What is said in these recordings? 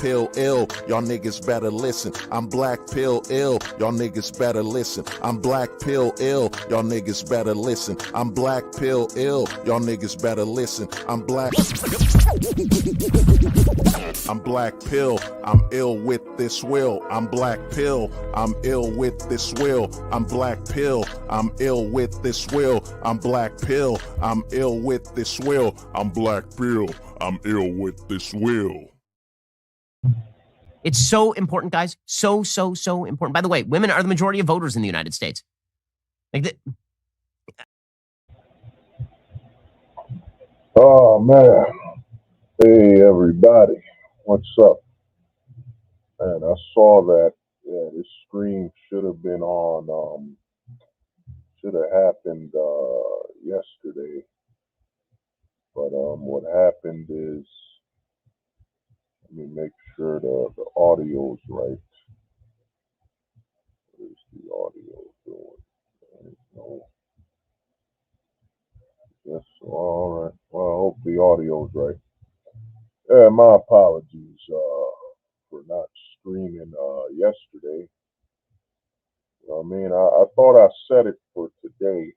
pill ill, y'all niggas better listen. I'm black pill ill, y'all niggas better listen. I'm black pill ill, y'all niggas better listen. I'm black pill ill, y'all niggas better listen. I'm black pill, I'm ill with this will. I'm black pill, I'm ill with this will. I'm black pill, I'm ill with this will. I'm black pill, I'm ill with this will. I'm black pill, I'm ill with this will. It's so important, guys. So important. By the way, women are the majority of voters in the United States. Oh, man. Hey, everybody. What's up? Man, I saw that. Yeah, this stream should have been on, should have happened yesterday. But what happened is, let me make sure the audio's right. What is the audio doing? No. Yes, all right. Well, I hope the audio's right. Yeah, my apologies for not streaming yesterday. You know what I mean? I thought I set it for today,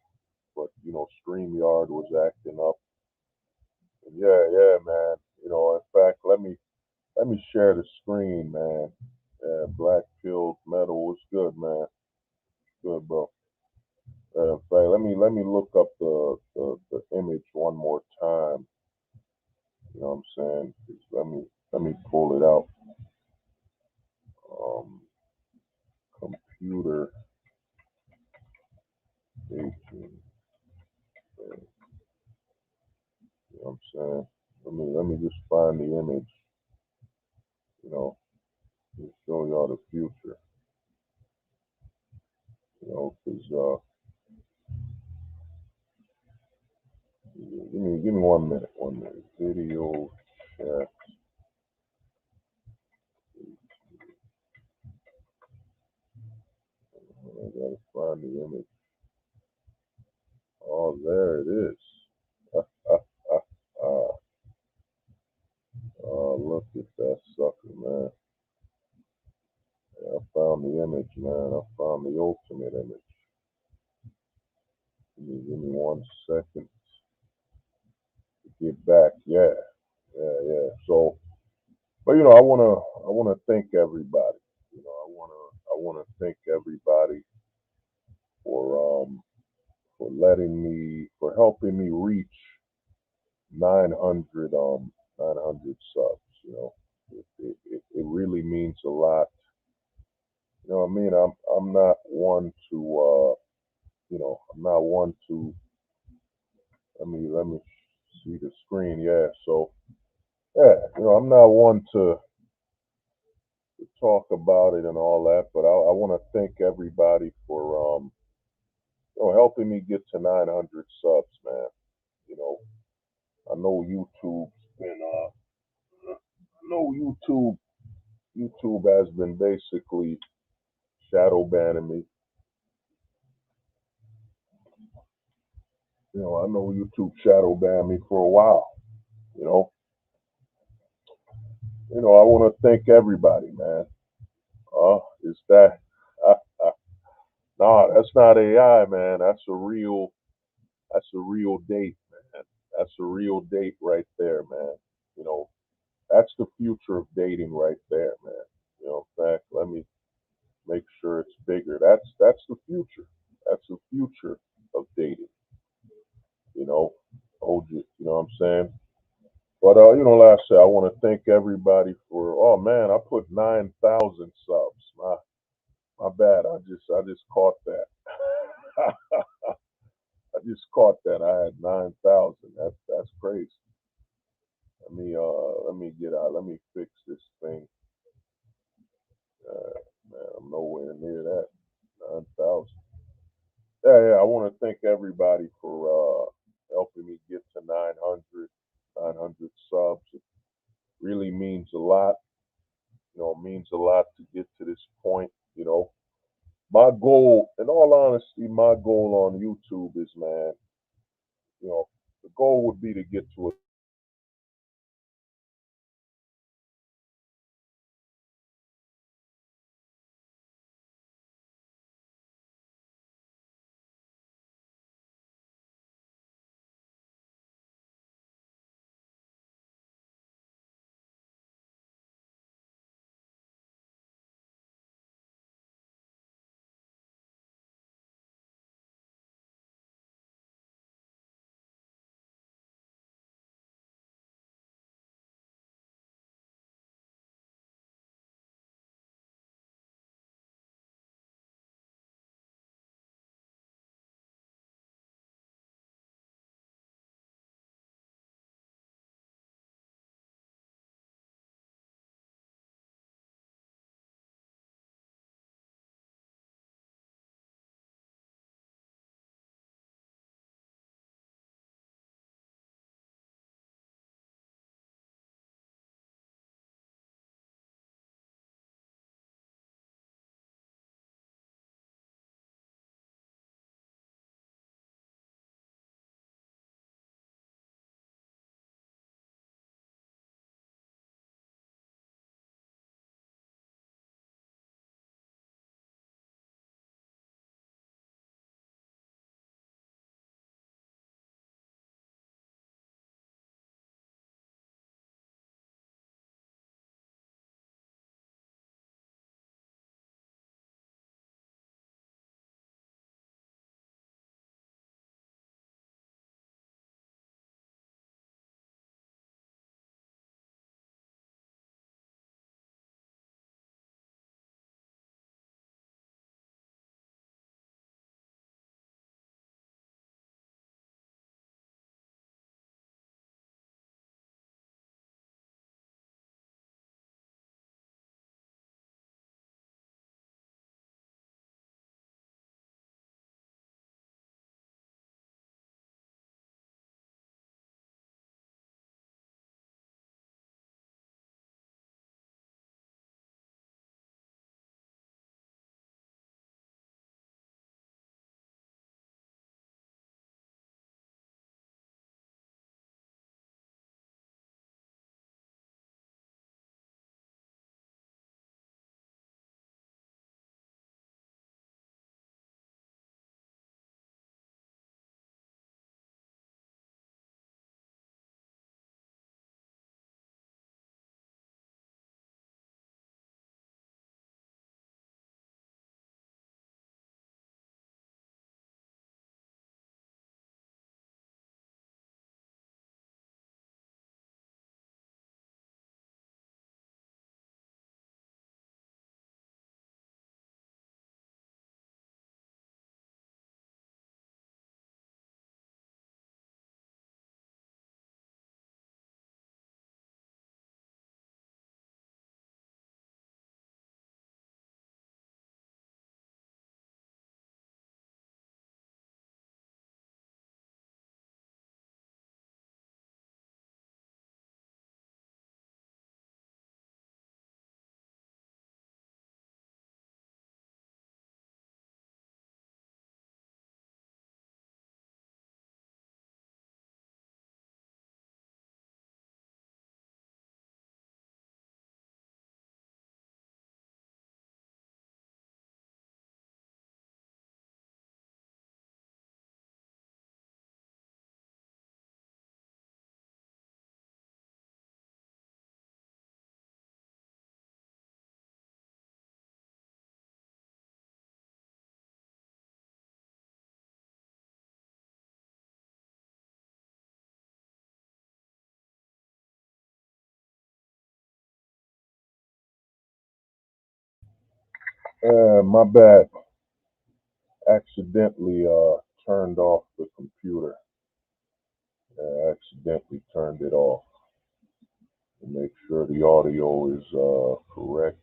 but StreamYard was acting up. And yeah, man. In fact, let me share the screen, man. Yeah, Black Pill Metal was good, man. Good, bro. In fact, let me look up the image one more time. You know what I'm saying? Let me pull it out. Computer aging. You know what I'm saying? Let me just find the image. To show y'all the future. Because give me 1 minute. 1 minute. Video chat. I gotta find the image. Oh, there it is. Oh, look at that sucker, man. Yeah, I found the image, man. I found the ultimate image. Give me 1 second to get back. Yeah. So, but I wanna thank everybody. I wanna thank everybody for for helping me reach 900 subs. It really means a lot. You know what I mean? I'm not one to I'm not one to let me see the screen. Yeah, so yeah, I'm not one to talk about it and all that, but I want to thank everybody for helping me get to 900 subs, man. I know YouTube's been YouTube has been basically shadow banning me. I know YouTube shadow banned me for a while. I want to thank everybody, man. Is that? Nah, that's not AI, man. That's a real date, man. That's a real date right there, man. That's the future of dating right there, man. In fact, let me make sure it's bigger. That's the future. That's the future of dating. OG, you know what I'm saying? But like I said, I want to thank everybody for. Oh man, I put 9,000 subs. My bad. I just caught that. I just caught that. I had 9,000. That's crazy. Let me get out. Let me fix this thing. Man, I'm nowhere near that. 9,000. Yeah. I want to thank everybody for helping me get to 900 subs. It really means a lot. It means a lot to get to this point. My goal, in all honesty, my goal on YouTube is, man, the goal would be to get to a My bad. Accidentally turned off the computer. Accidentally turned it off to make sure the audio is correct.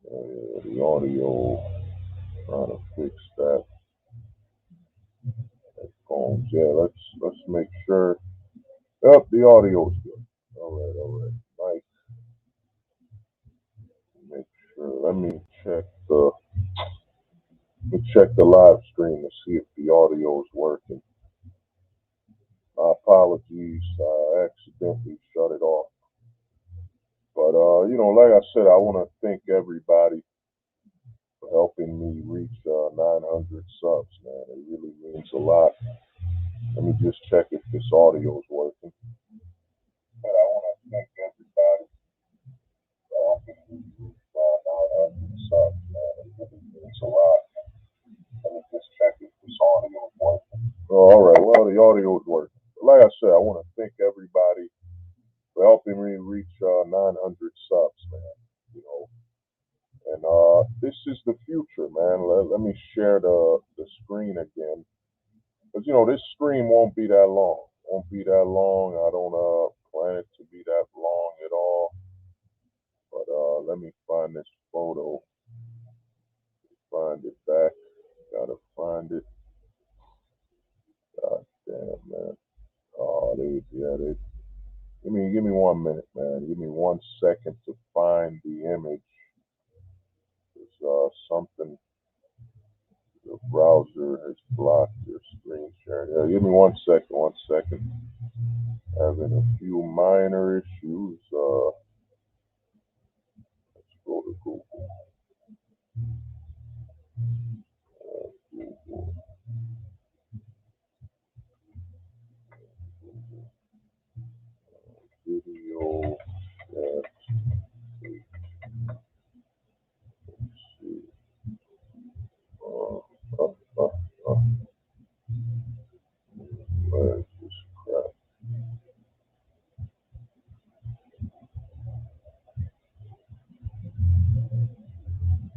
The audio, trying to fix that. Headphones. Yeah, let's make sure. Yep, the audio's good. All right. Mike, make sure. Let me check the live stream to see if the audio is working. My apologies. I accidentally shut it off. But like I said, I want to thank everybody for helping me reach 900 subs, man. It really means a lot. Let me just check if this audio is working. But I want to thank everybody for helping me reach 900 subs, man. It really means a lot. Let me just check if this audio is working. Oh, all right. Well, the audio is working. But like I said, I want to thank everybody for helping me reach 900 subs, man. You know, and this is the future, man. Let me share the screen again, because this stream won't be that long. Won't be that long. I don't plan it to be that long at all. But let me find this photo. Find it back. Gotta find it. God damn, man. Oh, they. Give me 1 minute, man. Give me 1 second to find the image. There's something. The browser has blocked your screen sharing. Yeah, give me 1 second. 1 second. Having a few minor issues. Let's go to Google. Google. Video. Let's see. Uh, uh, uh, uh, where's this crap?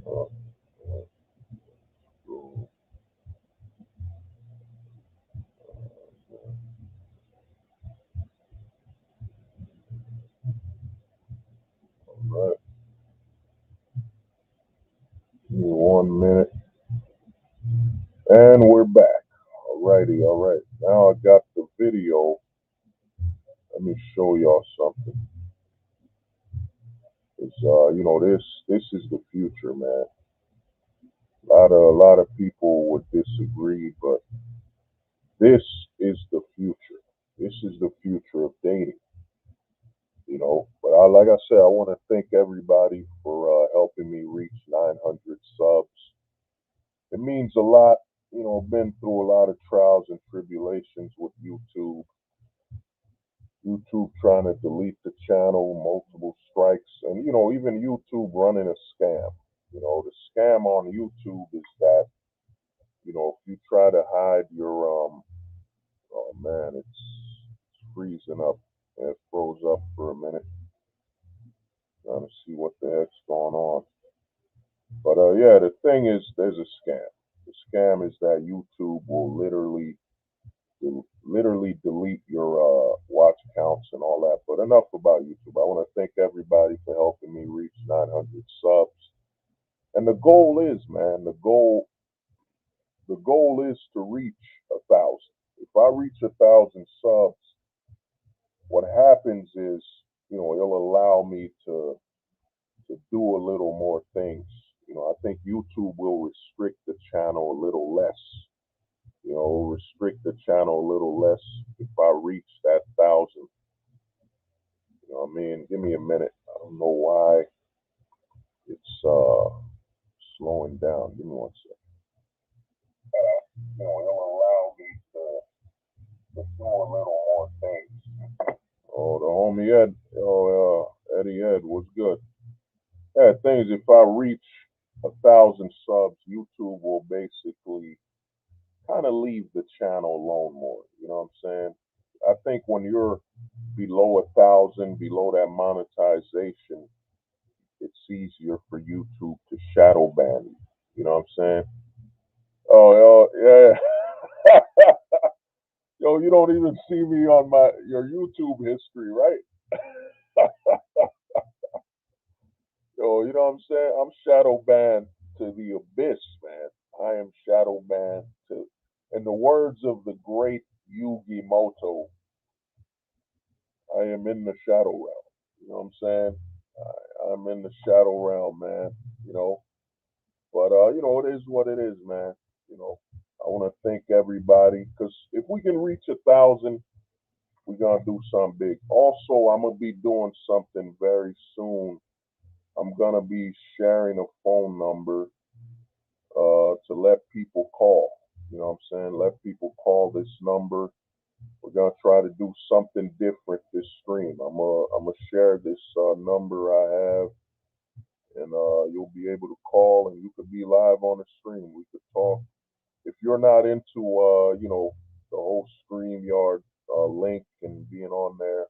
Uh, Google. All right. Give me 1 minute. And we're back. Alrighty, all right. Now I got the video. Let me show y'all something. It's this is the future, man. A lot of people would disagree, but this is the future. This is the future of dating, But like I said, I want to thank everybody for helping me reach 900 subs. It means a lot. I've been through a lot of trials and tribulations with YouTube. YouTube trying to delete the channel, multiple strikes, and even YouTube running a scam. The scam on YouTube is that if you try to hide your oh man, it's freezing up. It froze up for a minute. Trying to see what the heck's going on. But yeah, the thing is, there's a scam. The scam is that YouTube will literally delete your watch counts and all that. But enough about YouTube. I want to thank everybody for helping me reach 900 subs. And the goal is, man, the goal is to reach 1,000. If I reach 1,000 subs, what happens is, it'll allow me to do a little more things. I think YouTube will restrict the channel a little less. Restrict the channel a little less if I reach that 1,000. You know what I mean? Give me a minute. I don't know why it's slowing down. Give me 1 second. It'll allow me to do a little more things. Oh, the homie Ed, Eddie Ed was good. Yeah, things if I reach 1,000 subs, YouTube will basically kind of leave the channel alone more. You know what I'm saying? I think when you're below 1,000, below that monetization, it's easier for YouTube to shadow ban you. You know what I'm saying? Oh, yeah. Yo, you don't even see me on my your YouTube history, right? Yo, you know what I'm saying? I'm shadow banned to the abyss, man. I am shadow banned to, in the words of the great Yugi Moto, I am in the shadow realm. You know what I'm saying? I'm in the shadow realm, man. You know, but it is what it is, man. You know, I want to thank everybody because if we can reach 1,000, we're gonna do something big. Also, I'm gonna be doing something very soon. I'm gonna be sharing a phone number to let people call. You know what I'm saying? Let people call this number. We're gonna try to do something different this stream. I'm gonna share this number I have, and you'll be able to call, and you could be live on the stream. We could talk. If you're not into the whole StreamYard link and being on there,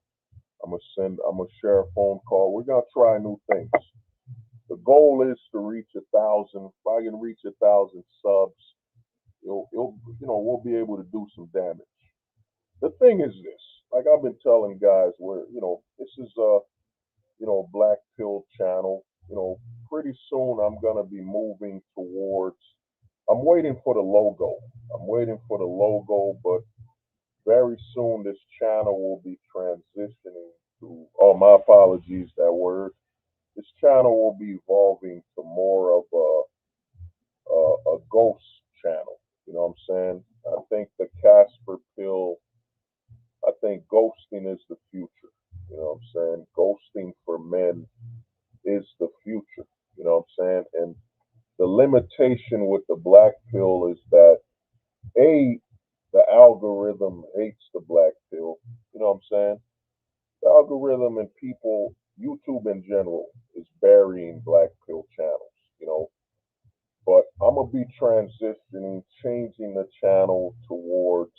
I'm gonna share a phone call. We're gonna try new things. The goal is to reach 1,000. If I can reach 1,000 subs, we'll be able to do some damage. The thing is this, like I've been telling guys, this is a Black Pill channel. Pretty soon I'm gonna be moving towards. I'm waiting for the logo. I'm waiting for the logo, but very soon this channel will be transitioning to. Oh, my apologies, that word. This channel will be evolving to more of a ghost channel. You know what I'm saying? I think the Casper pill. I think ghosting is the future. You know what I'm saying? Ghosting for men is the future. You know what I'm saying? And the limitation with the black pill is that a the algorithm hates the black pill. You know what I'm saying? The algorithm and people, YouTube in general, is burying black pill channels. You know, but I'm gonna be transitioning, changing the channel towards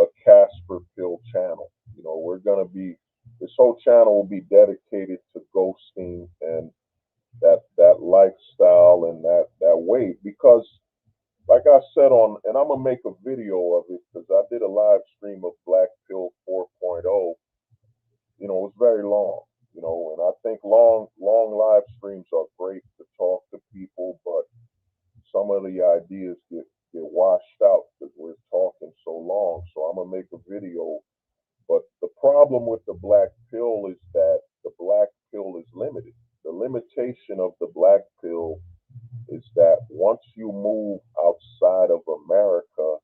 a Casper pill channel. We're gonna be this whole channel will be dedicated to ghosting and that lifestyle and that way because like I said and I'm gonna make a video of it because I did a live stream of Black Pill 4.0. It was very long, and I think long live streams are great to talk to people, but some of the ideas get washed out because we're talking so long. So I'm gonna make a video. But the problem with the black pill is that the black pill is limited. The limitation of the black pill is that once you move outside of America,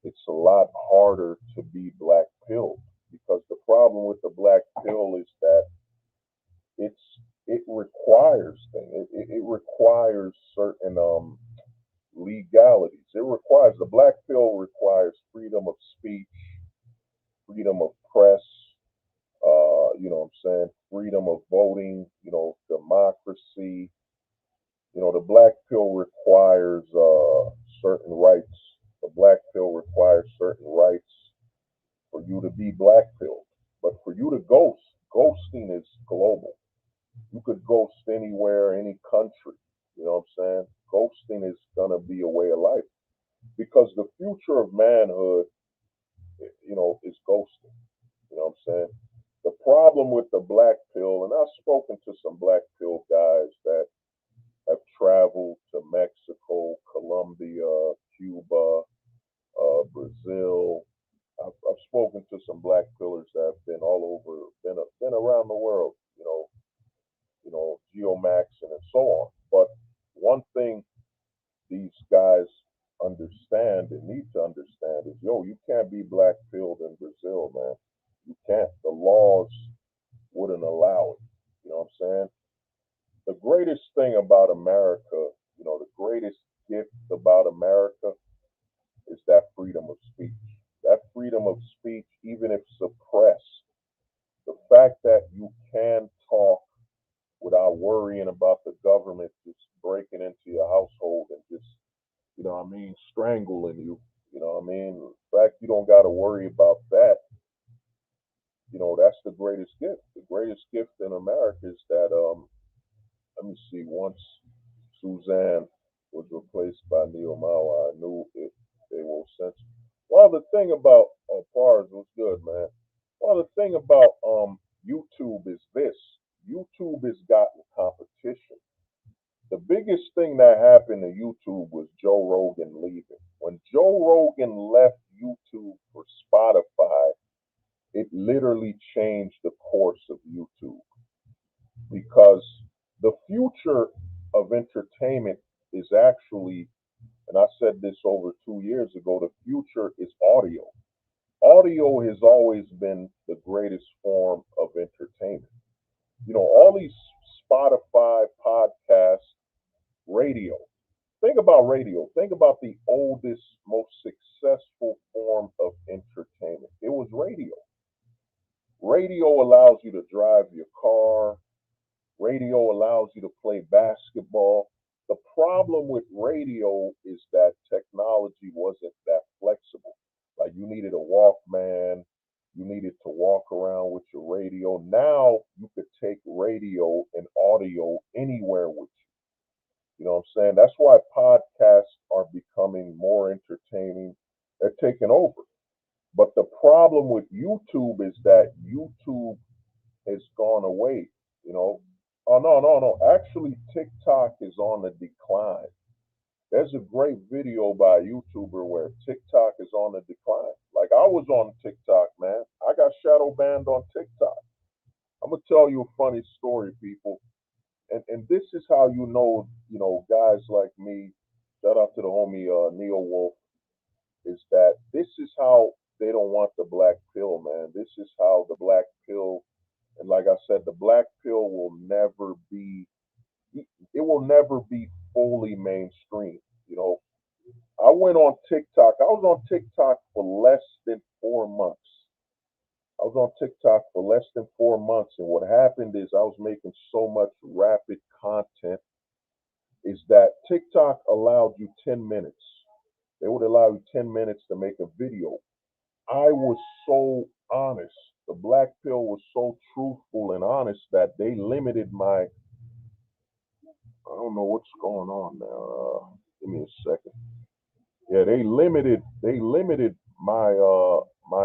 it's a lot harder to be black pilled because the problem with the black pill is that it's it requires things. It requires certain legalities. It requires the black pill requires freedom of speech, freedom of press, what I'm saying, freedom of voting, democracy. The black pill requires certain rights. The black pill requires certain rights for you to be black pilled. But for you to ghost, ghosting is global. You could ghost anywhere, any country. You know what I'm saying? Ghosting is gonna be a way of life because the future of manhood, is ghosting. You know what I'm saying? The problem with the black pill, and I've spoken to some black pill guys that have traveled to Mexico, Colombia, Cuba, Brazil. I've spoken to some black pillars that have been all over, been around the world, geomaxing and so on. But one thing these guys understand and need to understand is, you can't be black pilled in Brazil, man. You can't. The laws wouldn't allow it. You know what I'm saying? The greatest thing about America, the greatest gift about America is that freedom of speech. That freedom of speech, even if suppressed, the fact that you can talk without worrying about the government just breaking into your household and just, strangling you. The fact you don't got to worry about that, that's the greatest gift. The greatest gift in America is that let me see. Once Suzanne was replaced by Nehemiah, I knew it. They will censor. Well, the thing about Pars was good, man. Well, the thing about YouTube is this: YouTube has gotten competition. The biggest thing that happened to YouTube was Joe Rogan leaving. When Joe Rogan left YouTube for Spotify, it literally changed the course of YouTube because the future of entertainment is actually, and I said this over 2 years ago, the future is audio. Audio has always been the greatest form of entertainment. You know, all these Spotify podcasts, radio. Think about radio. Think about the oldest, most successful form of entertainment. It was radio. Radio allows you to drive your car. Radio allows you to play basketball. The problem with radio is that technology wasn't that flexible. Like you needed a Walkman, you needed to walk around with your radio. Now you could take radio and audio anywhere with you. You know what I'm saying? That's why podcasts are becoming more entertaining. They're taking over. But the problem with YouTube is that YouTube has gone away, you know. Oh no. Actually, TikTok is on the decline. There's a great video by a YouTuber where TikTok is on the decline. Like I was on TikTok, man. I got shadow banned on TikTok. I'm gonna tell you a funny story, people. And this is how you know, guys like me, shout out to the homie Neo Wolf, is that this is how they don't want the black pill, man. This is how the black pill, and like I said, the black pill will never be, it will never be fully mainstream. You know, I went on TikTok. I was on TikTok for less than 4 months. I was on TikTok for less than 4 months, and what happened is I was making so much rapid content. Is that TikTok allowed you 10 minutes? They would allow you 10 minutes to make a video. I was so honest. The black pill was so truthful and honest that they limited my. I don't know what's going on now. Give me a second. Yeah, they limited my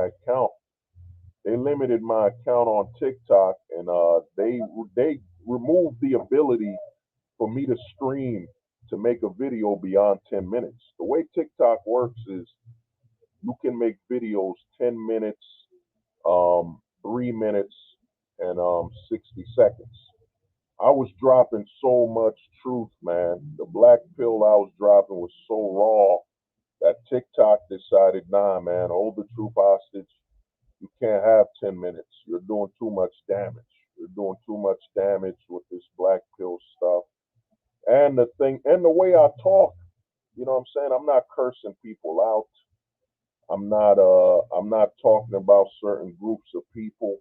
account. They limited my account on TikTok, and they removed the ability for me to stream to make a video beyond 10 minutes. The way TikTok works is you can make videos 10 minutes, 3 minutes, and 60 seconds. I was dropping so much truth, man. The black pill I was dropping was so raw that TikTok decided, nah, man, hold the truth hostage. You can't have 10 minutes. You're doing too much damage. You're doing too much damage with this black pill stuff. And the thing, and the way I talk, you know what I'm saying? I'm not cursing people out. I'm not talking about certain groups of people.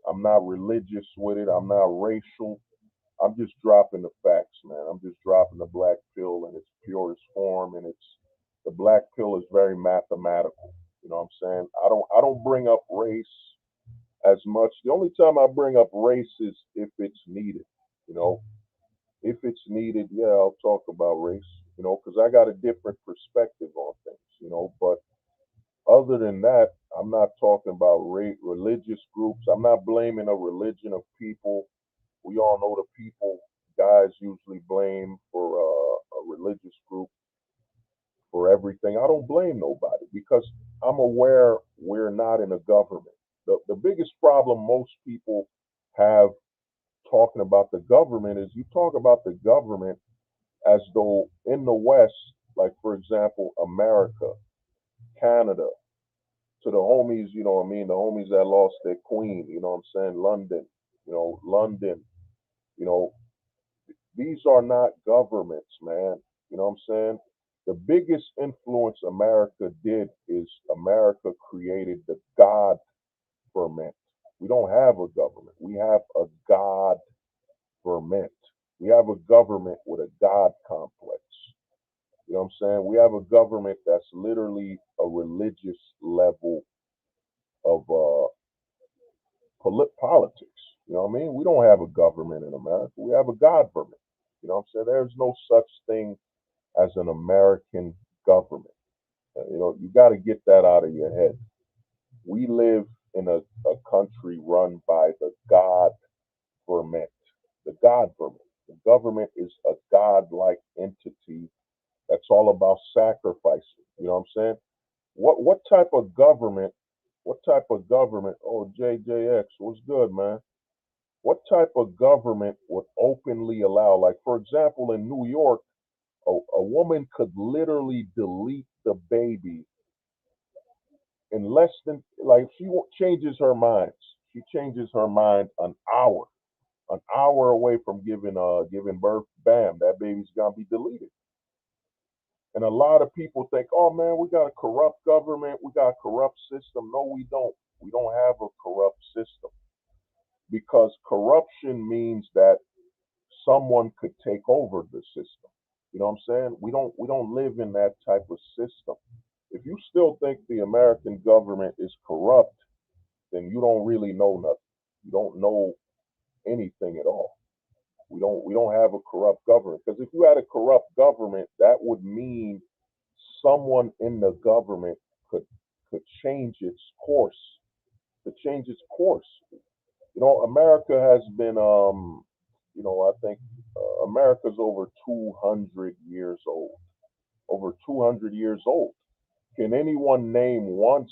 I'm not religious with it. I'm not racial. I'm just dropping the facts, man. I'm just dropping the black pill in its purest form, and it's the black pill is very mathematical. You know what I'm saying? I don't bring up race as much. The only time I bring up race is if it's needed. You know, if it's needed, yeah, I'll talk about race. You know, because I got a different perspective on things. You know, but other than that, I'm not talking about religious groups. I'm not blaming a religion of people. We all know the people guys usually blame for a religious group for everything. I don't blame nobody because I'm aware we're not in a government. The biggest problem most people have talking about the government is you talk about the government as though in the West, like for example, America, Canada, to the homies, you know what I mean, the homies that lost their queen, you know what I'm saying, London, you know, these are not governments, man. You know what I'm saying? The biggest influence America did is America created the God ferment. We don't have a government. We have a God ferment. We have a government with a God complex. You know what I'm saying? We have a government that's literally a religious level of politics. You know what I mean? We don't have a government in America. We have a God-government. You know what I'm saying? There's no such thing as an American government. You know, you got to get that out of your head. We live in a country run by the God government. The God government. The government is a God-like entity that's all about sacrificing. You know what I'm saying? What type of government? What type of government? Oh, JJX, what's good, man? What type of government would openly allow, like, for example, in New York, a woman could literally delete the baby in less than, like, she changes her mind. She changes her mind an hour away from giving birth. Bam, that baby's gonna be deleted. And a lot of people think, oh man, we got a corrupt government, we got a corrupt system. No, we don't. We don't have a corrupt system because corruption means that someone could take over the system. You know what I'm saying? We don't live in that type of system. If you still think the American government is corrupt, then you don't really know nothing. You don't know anything at all. We don't have a corrupt government because if you had a corrupt government, that would mean someone in the government could could change its course, could change its course. You know, America has been, I think America's over 200 years old. Over 200 years old. Can anyone name once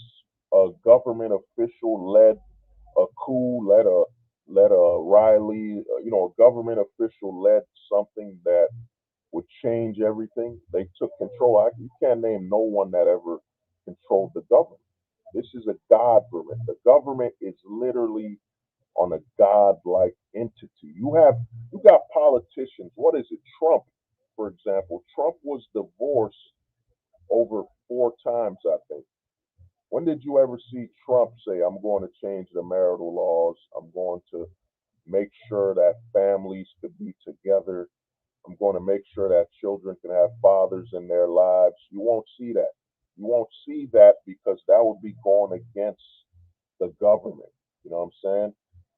a government official led a coup, led a Riley, a government official led something that would change everything? They took control. You can't name no one that ever controlled the government. This is a God government. The government is literally on a God-like entity. You got politicians. What is it? Trump, for example. Trump was divorced over 4 times, I think. When did you ever see Trump say, I'm going to change the marital laws? I'm going to make sure that families could be together. I'm going to make sure that children can have fathers in their lives. You won't see that. You won't see that because that would be going against the government. You know what I'm saying?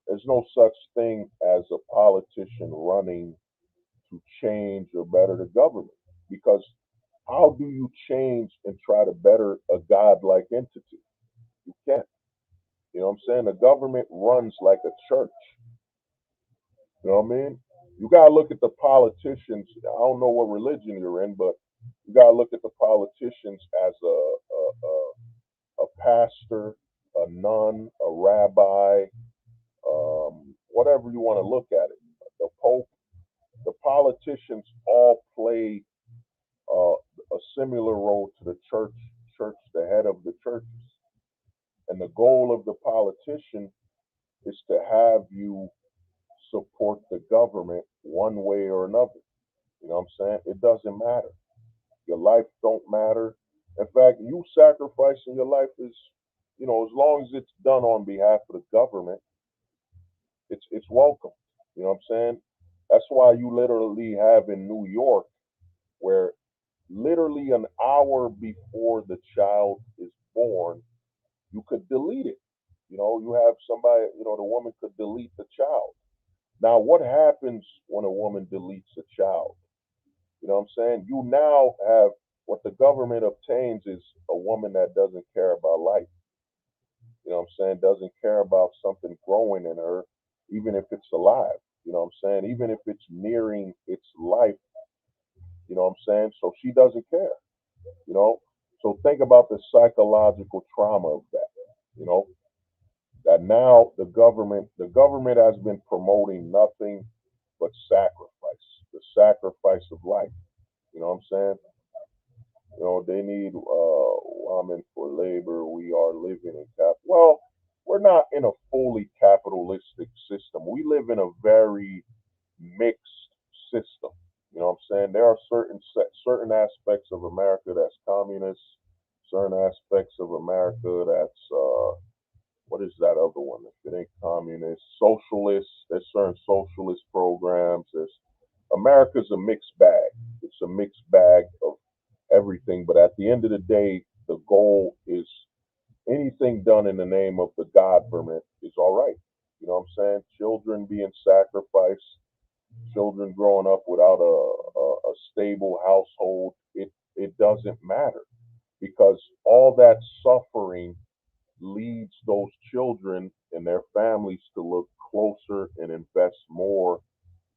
There's no such thing as a politician running to change or better the government because how do you change and try to better a godlike entity? You can't. You know what I'm saying? The government runs like a church. You know what I mean? You gotta look at the politicians. I don't know what religion you're in, but you gotta look at the politicians as a pastor, a nun, a rabbi, whatever you want to look at it. The Pope, the politicians all play a similar role to the church, the head of the churches. And the goal of the politician is to have you support the government one way or another. You know what I'm saying? It doesn't matter. Your life don't matter. In fact, you sacrificing your life is, as long as it's done on behalf of the government, it's welcome. You know what I'm saying? That's why you literally have in New York where literally an hour before the child is born, you could delete it. You have somebody, the woman could delete the child. Now, what happens when a woman deletes a child? You know what I'm saying? You now have what the government obtains is a woman that doesn't care about life. You know what I'm saying? Doesn't care about something growing in her, even if it's alive. You know what I'm saying? Even if it's nearing its life, you know what I'm saying? So she doesn't care, you know? So think about the psychological trauma of that, you know? That now the government has been promoting nothing but sacrifice, the sacrifice of life. You know what I'm saying? They need women for labor. We are living in Well, we're not in a fully capitalistic system. We live in a very mixed system. You know what I'm saying? There are certain aspects of America that's communist, certain aspects of America that's what is that other one? If it ain't communist, socialist. There's certain socialist programs. America's a mixed bag. It's a mixed bag of everything. But at the end of the day, the goal is anything done in the name of the God government is all right. You know what I'm saying? Children being sacrificed, children growing up without a stable household. It doesn't matter because all that suffering leads those children and their families to look closer and invest more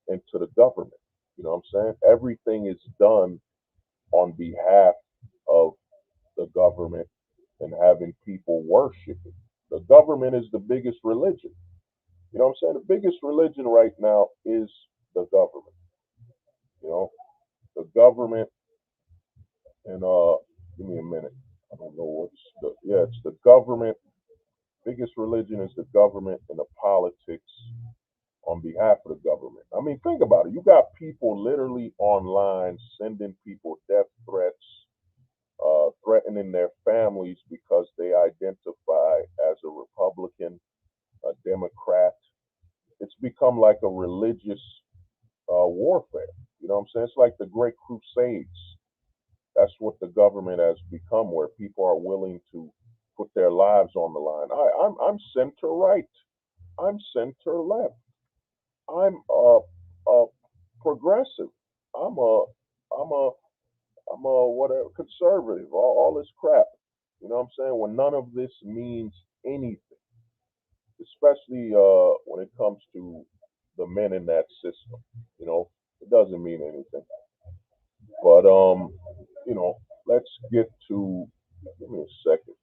into the government. You know what I'm saying? Everything is done on behalf of the government and having people worship it. The government is the biggest religion. You know what I'm saying? The biggest religion right now is the government. You know, the government and give me a minute. I don't know what's the it's the government. Biggest religion is the government and the politics on behalf of the government. I mean, think about it. You got people literally online sending people death threats, threatening their families because they identify as a Republican, a Democrat. It's become like a religious warfare. You know what I'm saying? It's like the Great Crusades. That's what the government has become, where people are willing to put their lives on the line. I'm center right. I'm center left. I'm progressive. I'm a I'm a I'm a whatever conservative. All this crap. You know what I'm saying? When none of this means anything, especially when it comes to the men in that system. You know, it doesn't mean anything. But you know, let's get to. Give me a second.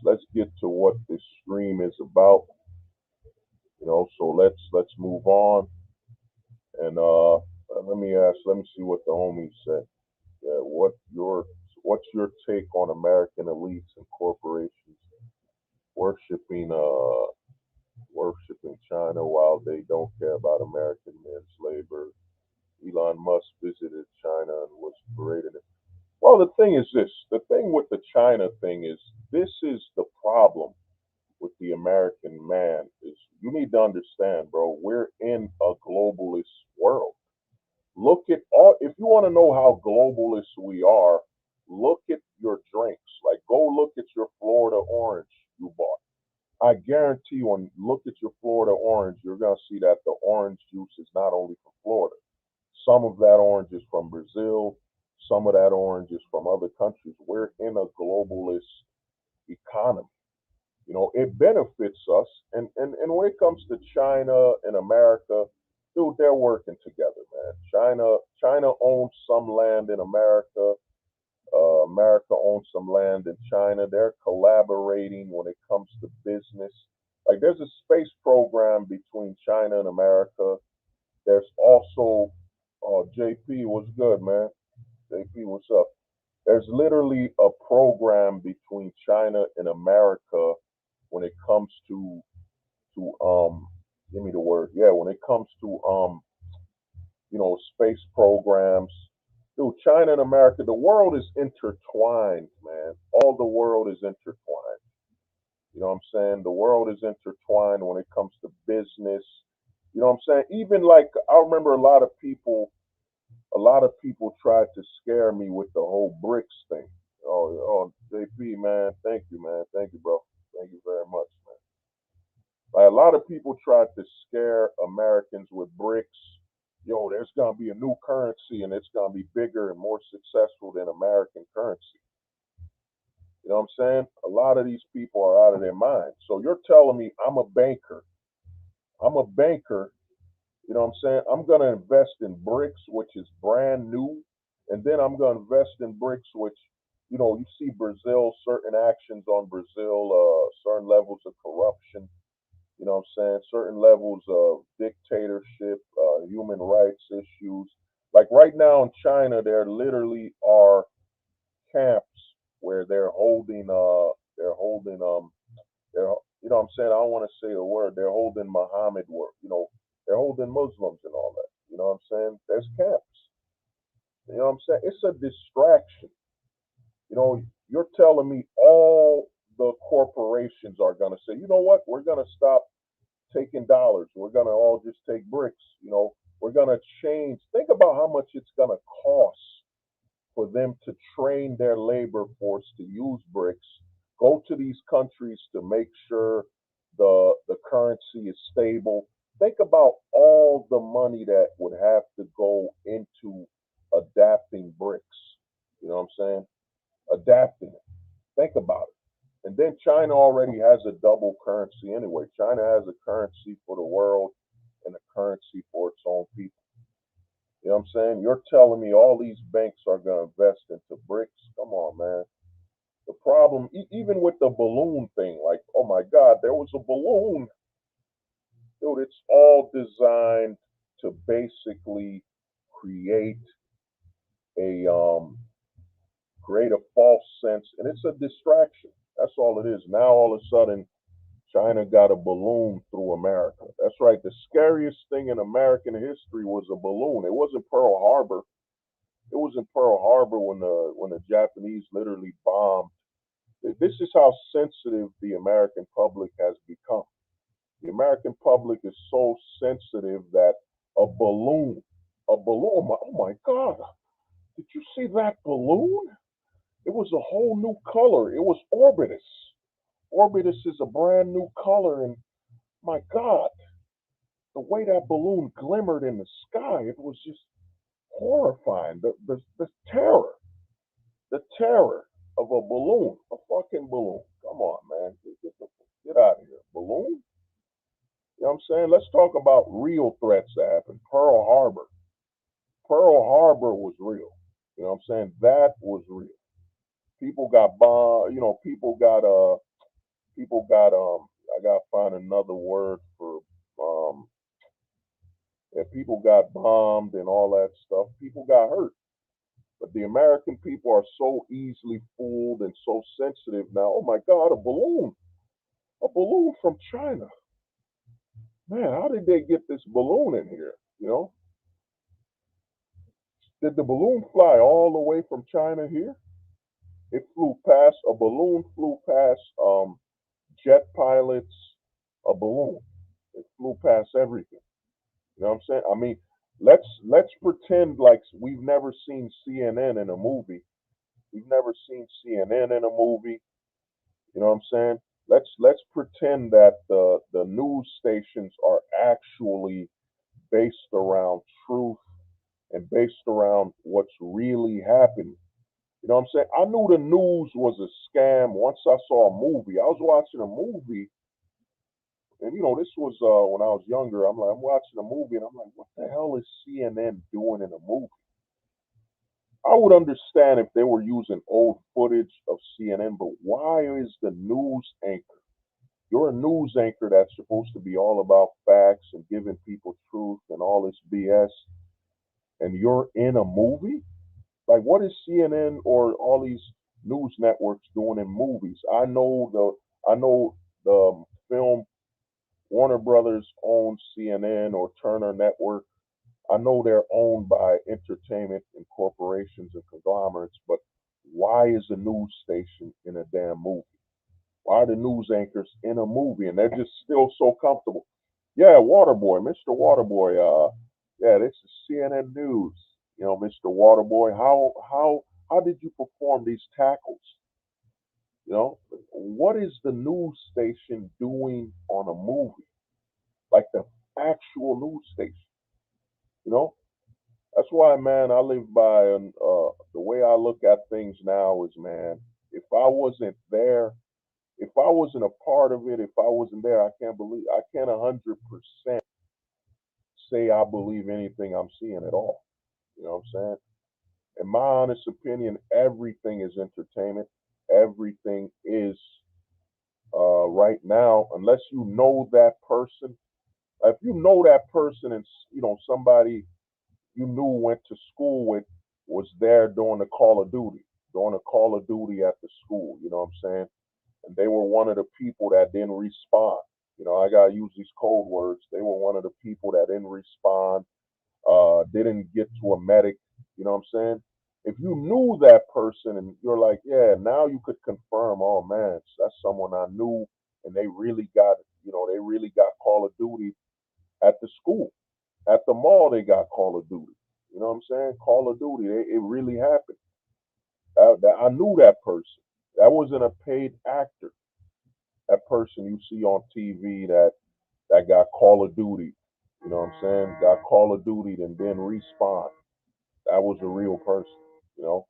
Let's get to what this stream is about. You know, so let's move on and let me see what the homies said. Yeah, what's your take on American elites and corporations worshiping worshiping China while they don't care about American men's labor? Elon Musk visited China and was parading it. Well, the thing is this: the thing with the China thing is this is the problem with the American man is you need to understand, bro. We're in a globalist world. Look at all. If you want to know how globalist we are, look at your drinks. Like, go look at your Florida orange you bought. I guarantee when you look at your Florida orange, you're gonna see that the orange juice is not only from Florida. Some of that orange is from Brazil. Some of that orange is from other countries. We're in a globalist economy. You know, it benefits us. And when it comes to China and America, dude, they're working together, man. China owns some land in America. America owns some land in China. They're collaborating when it comes to business. Like there's a space program between China and America. There's also JP, what's good, man? JP, what's up? There's literally a program between China and America when it comes to give me the word. Yeah, when it comes to you know, space programs. Dude, China and America, the world is intertwined, man. All the world is intertwined. You know what I'm saying? The world is intertwined when it comes to business. You know what I'm saying? Even like I remember a lot of people tried to scare me with the whole BRICS thing. Oh, JP, man, thank you, man. Thank you, bro. Thank you very much, man. Like a lot of people tried to scare Americans with BRICS. Yo, there's gonna be a new currency and it's gonna be bigger and more successful than American currency. You know what I'm saying? A lot of these people are out of their minds. So you're telling me I'm a banker. I'm a banker. You know what I'm saying? I'm gonna invest in BRICS, which is brand new, and then I'm gonna invest in BRICS, which you see Brazil, certain actions on Brazil, certain levels of corruption. You know what I'm saying? Certain levels of dictatorship, human rights issues. Like right now in China, there literally are camps where they're you know what I'm saying? I don't want to say the word. They're holding Muhammad work. They're holding Muslims and all that. You know what I'm saying? There's camps. You know what I'm saying? It's a distraction. You know, you're telling me all the corporations are gonna say, you know what? We're gonna stop taking dollars. We're gonna all just take bricks. We're gonna change. Think about how much it's gonna cost for them to train their labor force to use bricks. Go to these countries to make sure the currency is stable. Think about all the money that would have to go into adapting BRICS. You know what I'm saying? Adapting it. Think about it. And then China already has a double currency anyway. China has a currency for the world and a currency for its own people. You know what I'm saying? You're telling me all these banks are going to invest into BRICS? Come on, man. The problem, even with the balloon thing, like, oh my God, there was a balloon. Dude, it's all designed to basically create a create a false sense, and it's a distraction. That's all it is. Now all of a sudden, China got a balloon through America. That's right. The scariest thing in American history was a balloon. It wasn't Pearl Harbor. It was in Pearl Harbor when the Japanese literally bombed. This is how sensitive the American public has become. The American public is so sensitive that a balloon, oh my God, did you see that balloon? It was a whole new color. It was Orbitus. Orbitus is a brand new color, and my God, the way that balloon glimmered in the sky, it was just horrifying. The terror of a balloon, a fucking balloon. Come on, man, get out of here, balloon. You know what I'm saying? Let's talk about real threats that happened. Pearl Harbor. Pearl Harbor was real. You know what I'm saying? That was real. People got bombed. You know, people got I gotta find another word for yeah, people got bombed and all that stuff. People got hurt. But the American people are so easily fooled and so sensitive now. Oh my God, a balloon from China. Man, how did they get this balloon in here? You know, did the balloon fly all the way from China here? It flew past a balloon, flew past jet pilots, a balloon. It flew past everything. You know what I'm saying? I mean, let's pretend like we've never seen CNN in a movie. We've never seen CNN in a movie. You know what I'm saying? Let's pretend that the news stations are actually based around truth and based around what's really happening. You know what I'm saying? I knew the news was a scam once I saw a movie. I was watching a movie, and you know, this was when I was younger. I'm watching a movie, and I'm like, what the hell is CNN doing in a movie? I would understand if they were using old footage of CNN, but why is the news anchor? You're a news anchor that's supposed to be all about facts and giving people truth and all this BS, and you're in a movie? Like, what is CNN or all these news networks doing in movies? I know the film Warner Brothers owns CNN or Turner Network. I know they're owned by entertainment and corporations and conglomerates, but why is a news station in a damn movie? Why are the news anchors in a movie and they're just still so comfortable? Yeah, Waterboy, Mr. Waterboy, yeah, this is CNN News. You know, Mr. Waterboy, how did you perform these tackles? You know, what is the news station doing on a movie? Like the actual news station, you know? That's why, man, I live by the way I look at things now is, man, if I wasn't there, if I wasn't a part of it, if I wasn't there, I can't 100% say I believe anything I'm seeing at all. You know what I'm saying? In my honest opinion, everything is entertainment. Everything is right now, unless you know that person. If you know that person and you know somebody you knew went to school with was there during the Call of Duty at the school. You know what I'm saying? And they were one of the people that didn't respond. You know, I gotta use these code words. They were one of the people that didn't respond, didn't get to a medic. You know what I'm saying? If you knew that person and you're like, yeah, now you could confirm, oh man, that's someone I knew, and they really got Call of Duty at the school, at the mall. They got Call of Duty. You know what I'm saying? Call of Duty. It really happened. I knew that person. That wasn't a paid actor. That person you see on TV that that got Call of Duty. You know what I'm saying? Got Call of Duty and then respawn. That was a real person, you know.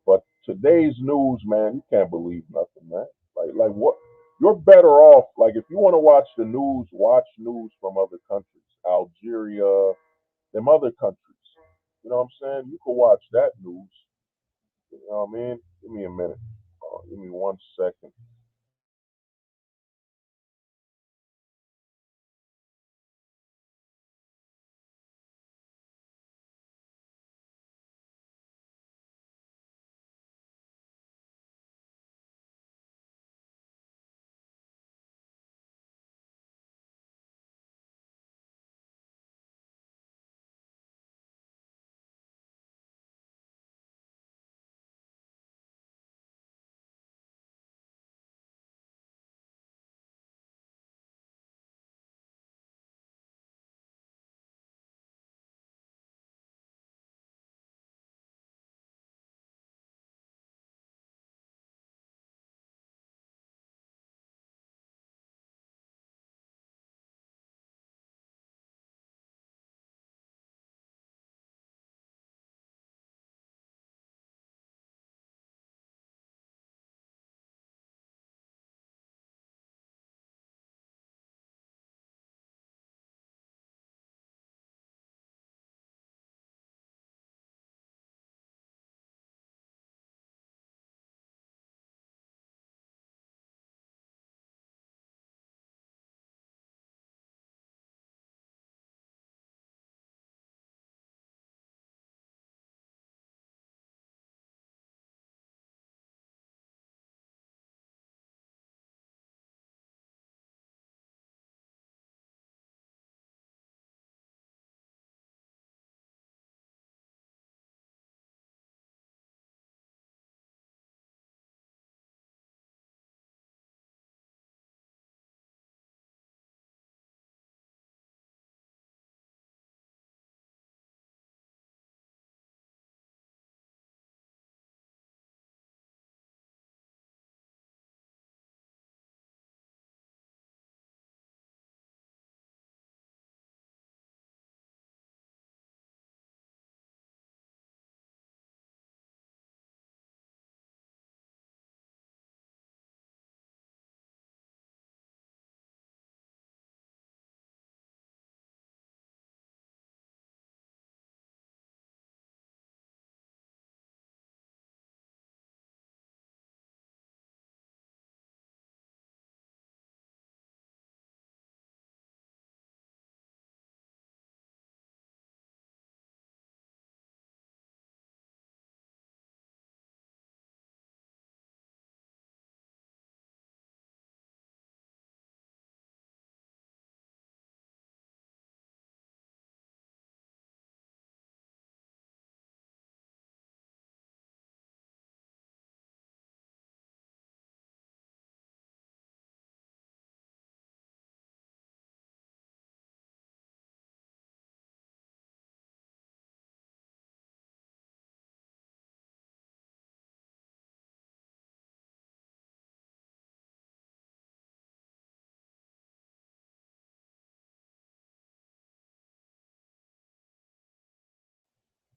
But today's news, man, you can't believe nothing, man. Like what? You're better off. Like if you want to watch the news, watch news from other countries, Algeria, them other countries. You know what I'm saying? You can watch that news. You know what I mean? Give me a minute. Give me 1 second.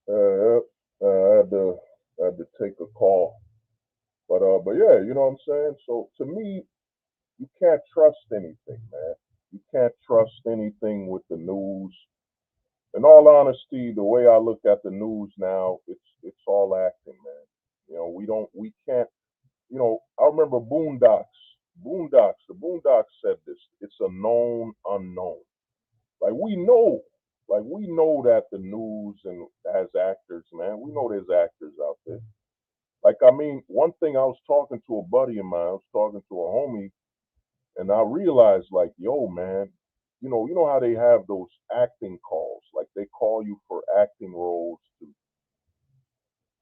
Uh, I had to take a call, but yeah, you know what I'm saying. So to me, you can't trust anything, man. You can't trust anything with the news. In all honesty, the way I look at the news now, it's all acting, man. You know, we can't. You know, I remember the Boondocks said this. It's a known unknown. Like we know that the news and has actors, man. We know there's actors out there. Like I mean, one thing I was talking to a buddy of mine, I was talking to a homie, and I realized like, yo, man, you know how they have those acting calls, like they call you for acting roles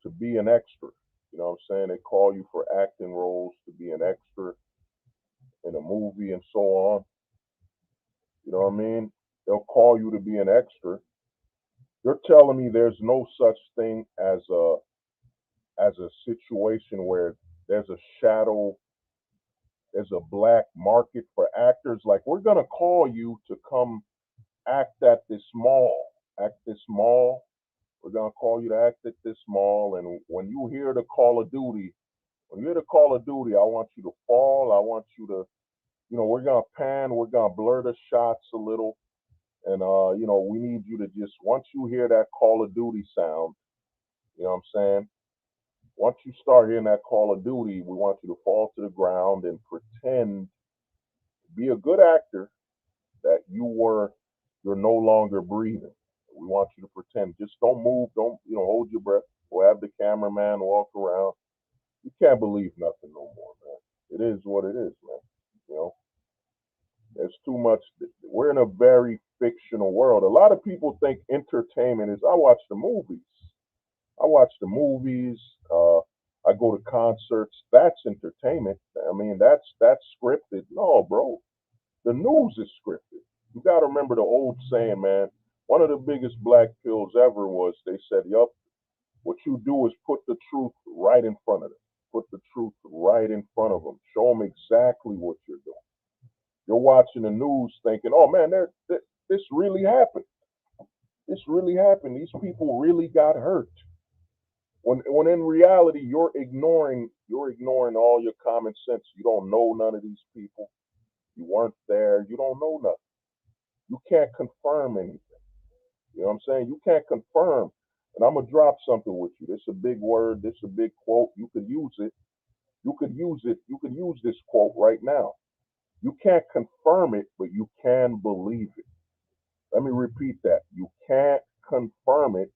to be an extra. You know what I'm saying? They call you for acting roles to be an extra in a movie and so on. You know what I mean? They'll call you to be an extra. You're telling me there's no such thing as a situation where there's a shadow there's a black market for actors. Like, we're gonna call you to come act at this mall. Act this mall. We're gonna call you to act at this mall. And when you hear the Call of Duty, I want you to fall. I want you to, we're gonna pan. We're gonna blur the shots a little. And we need you to just, once you hear that Call of Duty sound, you know what I'm saying? Once you start hearing that Call of Duty, we want you to fall to the ground and pretend, be a good actor that you're no longer breathing. We want you to pretend. Just don't move. Don't, hold your breath. Grab the cameraman, walk around. You can't believe nothing no more, man. It is what it is, man. You know, there's too much. We're in a very fictional world. A lot of people think entertainment is, I watch the movies. I watch the movies. I go to concerts. That's entertainment. I mean, that's scripted. No, bro. The news is scripted. You got to remember the old saying, man. One of the biggest black pills ever was, they said, yup, what you do is put the truth right in front of them. Put the truth right in front of them. Show them exactly what you're doing. You're watching the news thinking, oh, man, this really happened. This really happened. These people really got hurt. When in reality, you're ignoring all your common sense. You don't know none of these people. You weren't there. You don't know nothing. You can't confirm anything. You know what I'm saying? You can't confirm. And I'm gonna drop something with you. This is a big word. This is a big quote. You could use it. You could use it. You could use this quote right now. You can't confirm it, but you can believe it. Let me repeat that. You can't confirm it,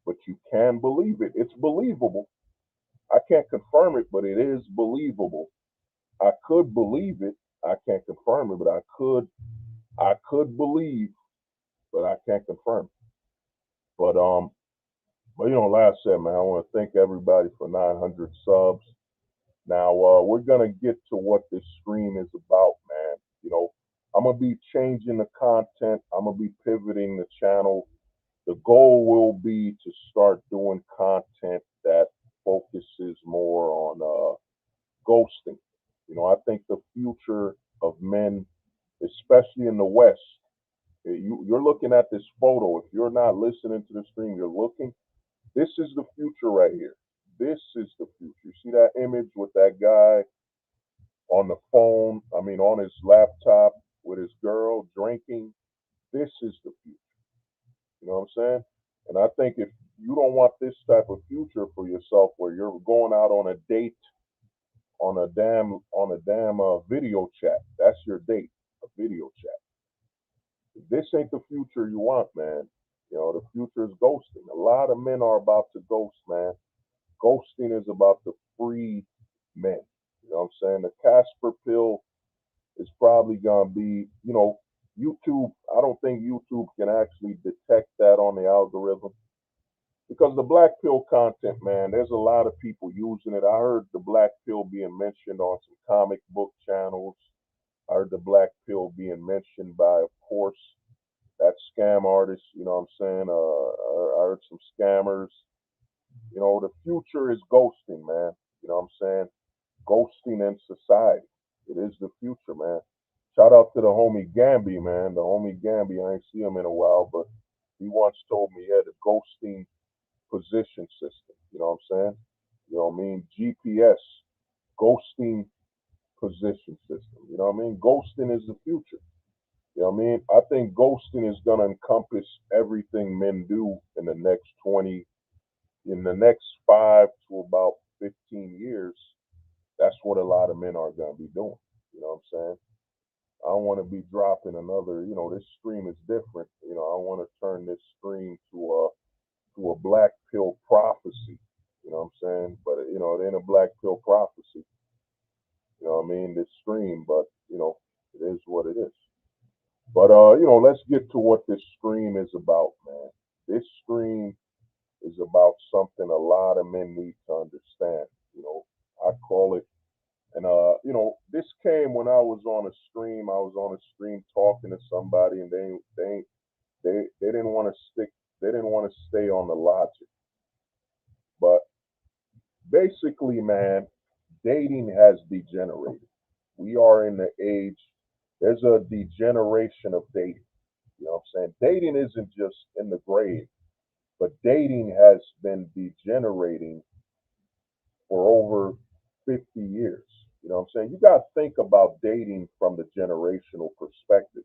but you can believe it. It's believable. I can't confirm it, but it is believable. I could believe it. I can't confirm it, but I could believe, but I can't confirm it. But like I said, man, I want to thank everybody for 900 subs. Now we're gonna get to what this stream is about, man. I'm gonna be changing the content. I'm gonna be pivoting the channel. The goal will be to start doing content that focuses more on ghosting. I think the future of men, especially in the West, you're looking at this photo. If you're not listening to the stream, you're looking. This is the future right here. This is the future. You see that image with that guy on the phone, on his laptop with his girl drinking? This is the future. You know what I'm saying? And I think if you don't want this type of future for yourself, where you're going out on a date on a damn video chat, that's your date, a video chat. If this ain't the future you want, man, the future is ghosting. A lot of men are about to ghost, man. Ghosting is about to free men. You know what I'm saying? The Casper pill is probably gonna be, YouTube. I don't think YouTube can actually detect that on the algorithm, because the black pill content, man, there's a lot of people using it. I heard the black pill being mentioned on some comic book channels. I heard the black pill being mentioned by, of course, that scam artist. You know what I'm saying? I heard some scammers. The future is ghosting, man. You know what I'm saying? Ghosting in society. It is the future, man. Shout out to the homie Gamby, man. The homie Gamby, I ain't see him in a while, but he once told me he had a ghosting position system. You know what I'm saying? You know what I mean? GPS, ghosting position system. You know what I mean? Ghosting is the future. You know what I mean? I think ghosting is going to encompass everything men do in the next 5 to about 15 years. That's what a lot of men are going to be doing. You know what I'm saying? I don't want to be dropping another, this stream is different. I want to turn this stream to a black pill prophecy. You know what I'm saying? But, it ain't a black pill prophecy. You know what I mean? This stream, but, it is what it is. But, let's get to what this stream is about, man. This stream is about something a lot of men need to understand. I call it, and this came when I was on a stream. I was on a stream talking to somebody, and they didn't want to stick. They didn't want to stay on the logic. But basically, man, dating has degenerated. we are in the age, there's a degeneration of dating. You know what I'm saying? Dating isn't just in the grave, but dating has been degenerating for over 50 years. You know what I'm saying? You got to think about dating from the generational perspective.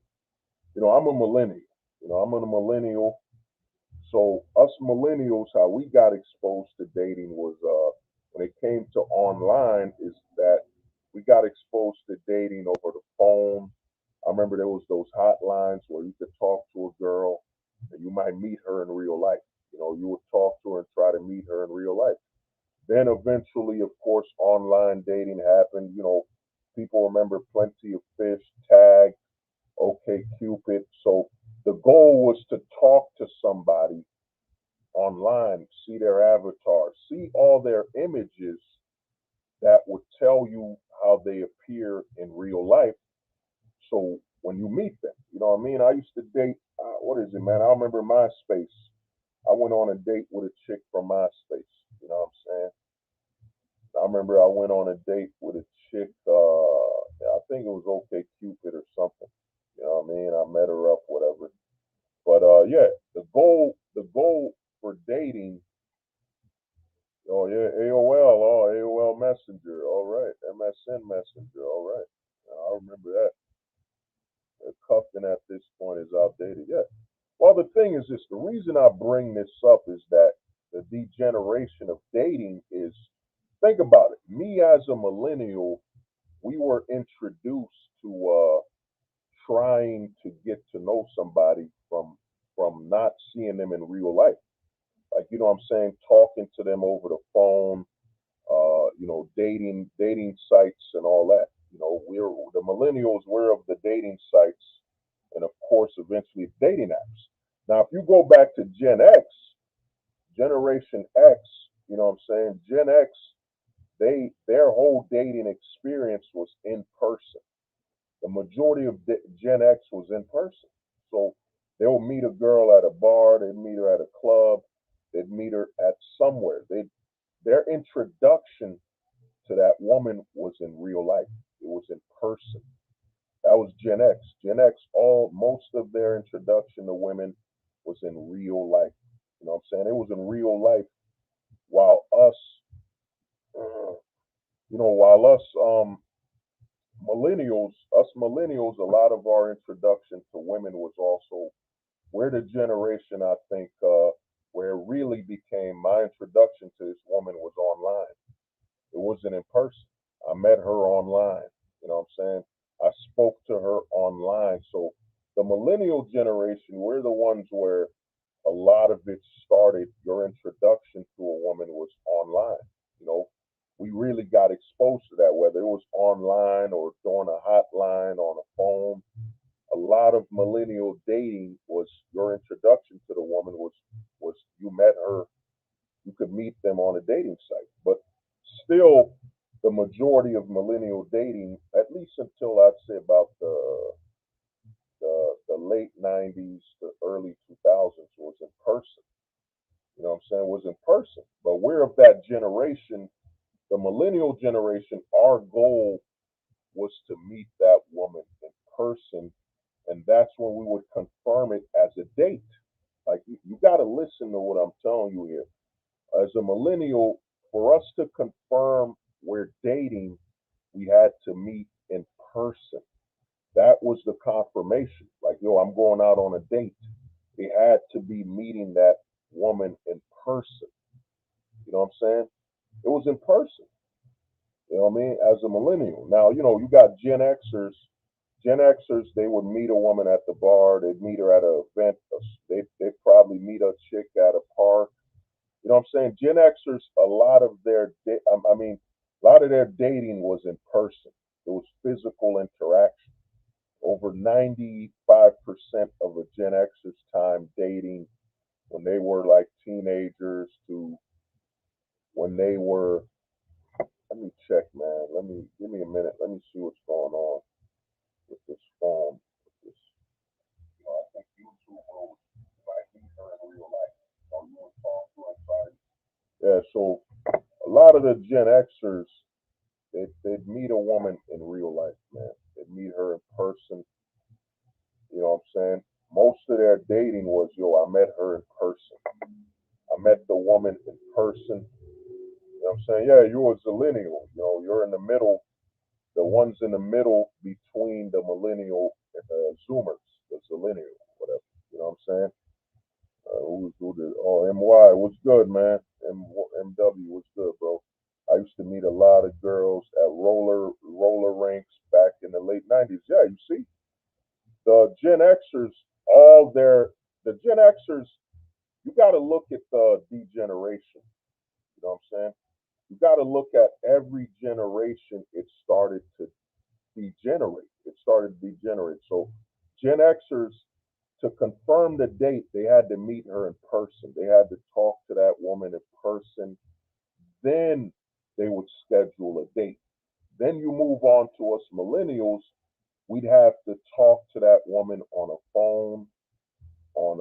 I'm a millennial. I'm a millennial. So us millennials, how we got exposed to dating was when it came to online, is that we got exposed to dating over the phone. I remember there was those hotlines where you could talk to a girl and you might meet her in real life. You would talk to her and try to meet her in real life. Then eventually, of course, online dating happened. People remember Plenty of Fish, Tag, OK Cupid. So the goal was to talk to somebody online, see their avatar, see all their images that would tell you how they appear in real life. So when you meet them, you know what I mean? I used to date, what is it, man? I remember MySpace. I went on a date with a chick from MySpace. You know what I'm saying? I remember I went on a date with a chick, I think it was OK Cupid or something. You know what I mean? I met her up, whatever. But yeah, the goal for dating. Oh yeah, AOL, AOL Messenger, all right, MSN Messenger, all right. I remember that. Cuffing at this point is outdated. Yeah. Well, the thing is this: the reason I bring this up is that the degeneration of dating is. Think about it. Me as a millennial, we were introduced to trying to get to know somebody from not seeing them in real life. Like what I'm saying, talking to them over the phone, dating sites and all that. We're the millennials. We're of the dating sites, and of course, eventually dating apps. Now, if you go back to Gen X, Generation X, you know what I'm saying? Gen X, their whole dating experience was in person. The majority of Gen X was in person. So they'll meet a girl at a bar, they'd meet her at a club, they'd meet her at somewhere. Their introduction to that woman was in real life. It was in person. That was Gen X. Gen X, most of their introduction to women was in real life. You know what I'm saying? It was in real life while us, while us millennials, a lot of our introduction to women was also, we're the generation, I think, where it really became, my introduction to this woman was online. It wasn't in person. I met her online. You know what I'm saying? I spoke to her online. So the millennial generation, we're the ones where a lot of it started. Your introduction to a woman was online. You know, we really got exposed to that, whether it was online or during a hotline on a phone. A lot of millennial dating was your introduction to the woman was you met her, you could meet them on a dating site. But still, the majority of millennial dating, at least until I'd say about the late '90s to early 2000s, was in person. You know what I'm saying? Was in person. But we're of that generation, the millennial generation. Our goal was to meet that woman in person, and that's when we would confirm it as a date. Like you got to listen to what I'm telling you here. As a millennial, for us to confirm we're dating, we had to meet in person. That was the confirmation. Like, I'm going out on a date. It had to be meeting that woman in person. You know what I'm saying? It was in person. You know what I mean? As a millennial. Now, you got Gen Xers. Gen Xers, they would meet a woman at the bar. They'd meet her at an event. They'd probably meet a chick at a park. You know what I'm saying? Gen Xers, a lot of a lot of their dating was in person. It was physical interaction. Over 95% of a Gen Xer's time dating when they were like teenagers to when they were, let me check, man. Give me a minute. Let me see what's going on with this phone. With this, I think YouTube will like meet her in real life. So you would talk to her and try. Yeah, so a lot of the Gen Xers, they'd meet a woman in real life, man. They'd meet her in person. You know what I'm saying? Most of their dating was, yo, I met her in person. I met the woman in person. You know what I'm saying? Yeah, you're a zillennial. You know, you're in the middle, the ones in the middle between the millennial and the Zoomers, the zillennial, whatever. You know what I'm saying? Who did? Oh, MY, what's good, man? MW, what's good, bro? I used to meet a lot of girls at roller rinks back in the late '90s. Yeah, you see, the Gen Xers, all their the Gen Xers, you got to look at the degeneration. You know what I'm saying? You got to look at every generation. It started to degenerate. It started to degenerate. So Gen Xers, to confirm the date, they had to meet her in person. They had to talk to that woman in person. Then they would schedule a date. Then you move on to us millennials. We'd have to talk to that woman on a phone, on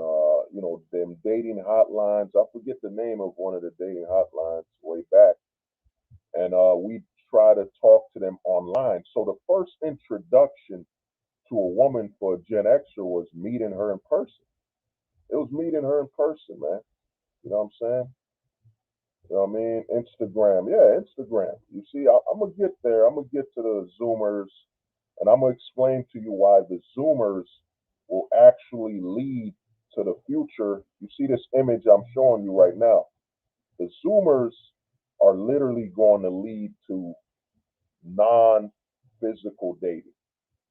them dating hotlines. I forget the name of one of the dating hotlines way back, and we try to talk to them online. So the first introduction to a woman for a Gen Xer was meeting her in person. It was meeting her in person, man. You know what I'm saying? You know what I mean? Instagram. Yeah, Instagram. You see, I'm going to get there. I'm going to get to the Zoomers, and I'm going to explain to you why the Zoomers will actually lead to the future. You see this image I'm showing you right now. The Zoomers are literally going to lead to non physical dating.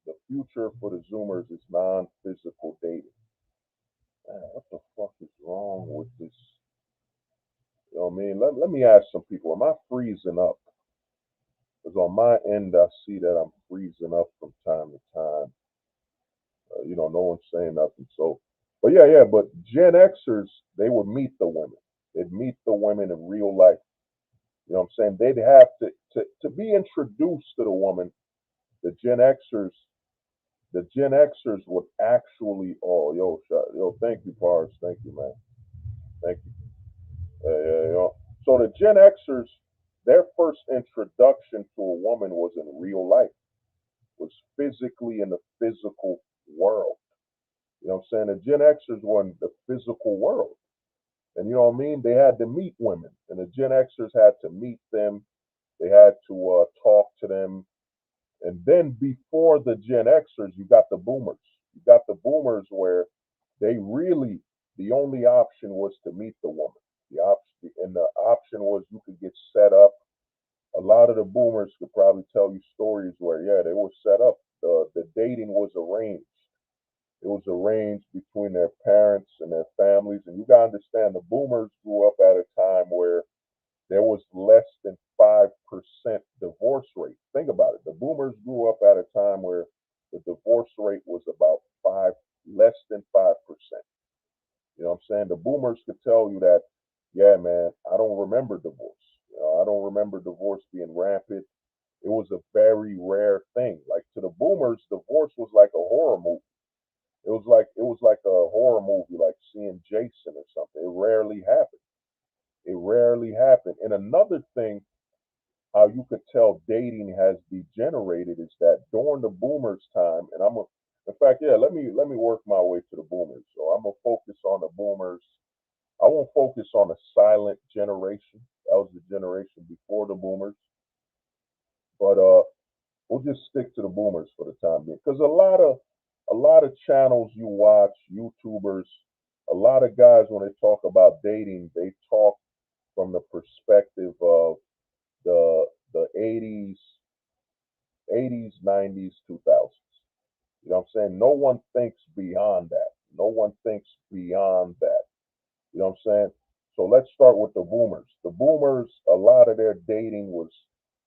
The future for the Zoomers is non physical dating. Man, what the fuck is wrong with this? You know what I mean? Let me ask some people, am I freezing up? Because on my end, I see that I'm freezing up from time to time. No one's saying nothing. So, but yeah, but Gen Xers, they would meet the women. They'd meet the women in real life. You know what I'm saying? They'd have to be introduced to the woman. The Gen Xers, the Gen Xers would actually, oh, yo, thank you, Pars. Thank you, man. Thank you. Yeah. So the Gen Xers, their first introduction to a woman was in real life, was physically in the physical world. You know what I'm saying? The Gen Xers were in the physical world. And you know what I mean? They had to meet women, and the Gen Xers had to meet them. They had to talk to them. And then before the Gen Xers, you got the boomers. You got the boomers where they really, the only option was to meet the woman. The option was you could get set up. A lot of the boomers could probably tell you stories where, yeah, they were set up. The dating was arranged. It was arranged between their parents and their families. And you got to understand, the boomers grew up at a time where there was less than 5% divorce rate. Think about it. The boomers grew up at a time where the divorce rate was about less than 5%. You know what I'm saying? The boomers could tell you that, yeah, man, I don't remember divorce. I don't remember divorce being rampant. It was a very rare thing. Like to the boomers, divorce was like a horror movie. It was like a horror movie, like seeing Jason or something. It rarely happened. It rarely happened. And another thing, how you could tell dating has degenerated is that during the boomers' time, and in fact, yeah, let me work my way to the boomers. So I'm gonna focus on the boomers. I won't focus on the silent generation. That was the generation before the boomers. But we'll just stick to the boomers for the time being, because a lot of channels you watch, YouTubers, a lot of guys when they talk about dating, they talk from the perspective of the 80s, 90s, 2000s. You know what I'm saying? No one thinks beyond that. No one thinks beyond that. You know what I'm saying? So let's start with the boomers. The boomers, a lot of their dating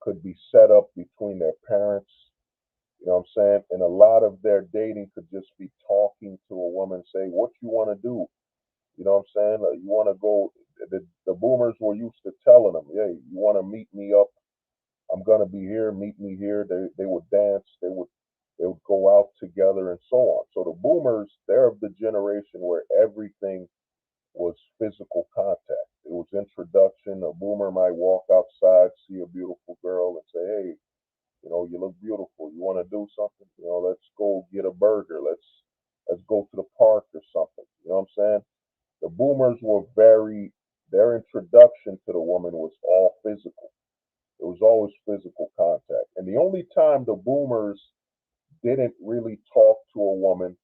could be set up between their parents. You know what I'm saying? And a lot of their dating could just be talking to a woman, say, what you want to do? You know what I'm saying? You want to go, the boomers were used to telling them, hey, you want to meet me up? I'm gonna be here. Meet me here. They would dance. They would go out together and so on. So the boomers, they're of the generation where everything was physical contact. It was introduction. A boomer might walk outside, see a beautiful girl, and say, "Hey." You know, you look beautiful. You want to do something? You know, let's go get a burger. Let's go to the park or something. You know what I'm saying? The boomers were very, their introduction to the woman was all physical. It was always physical contact. And the only time the boomers didn't really talk to a woman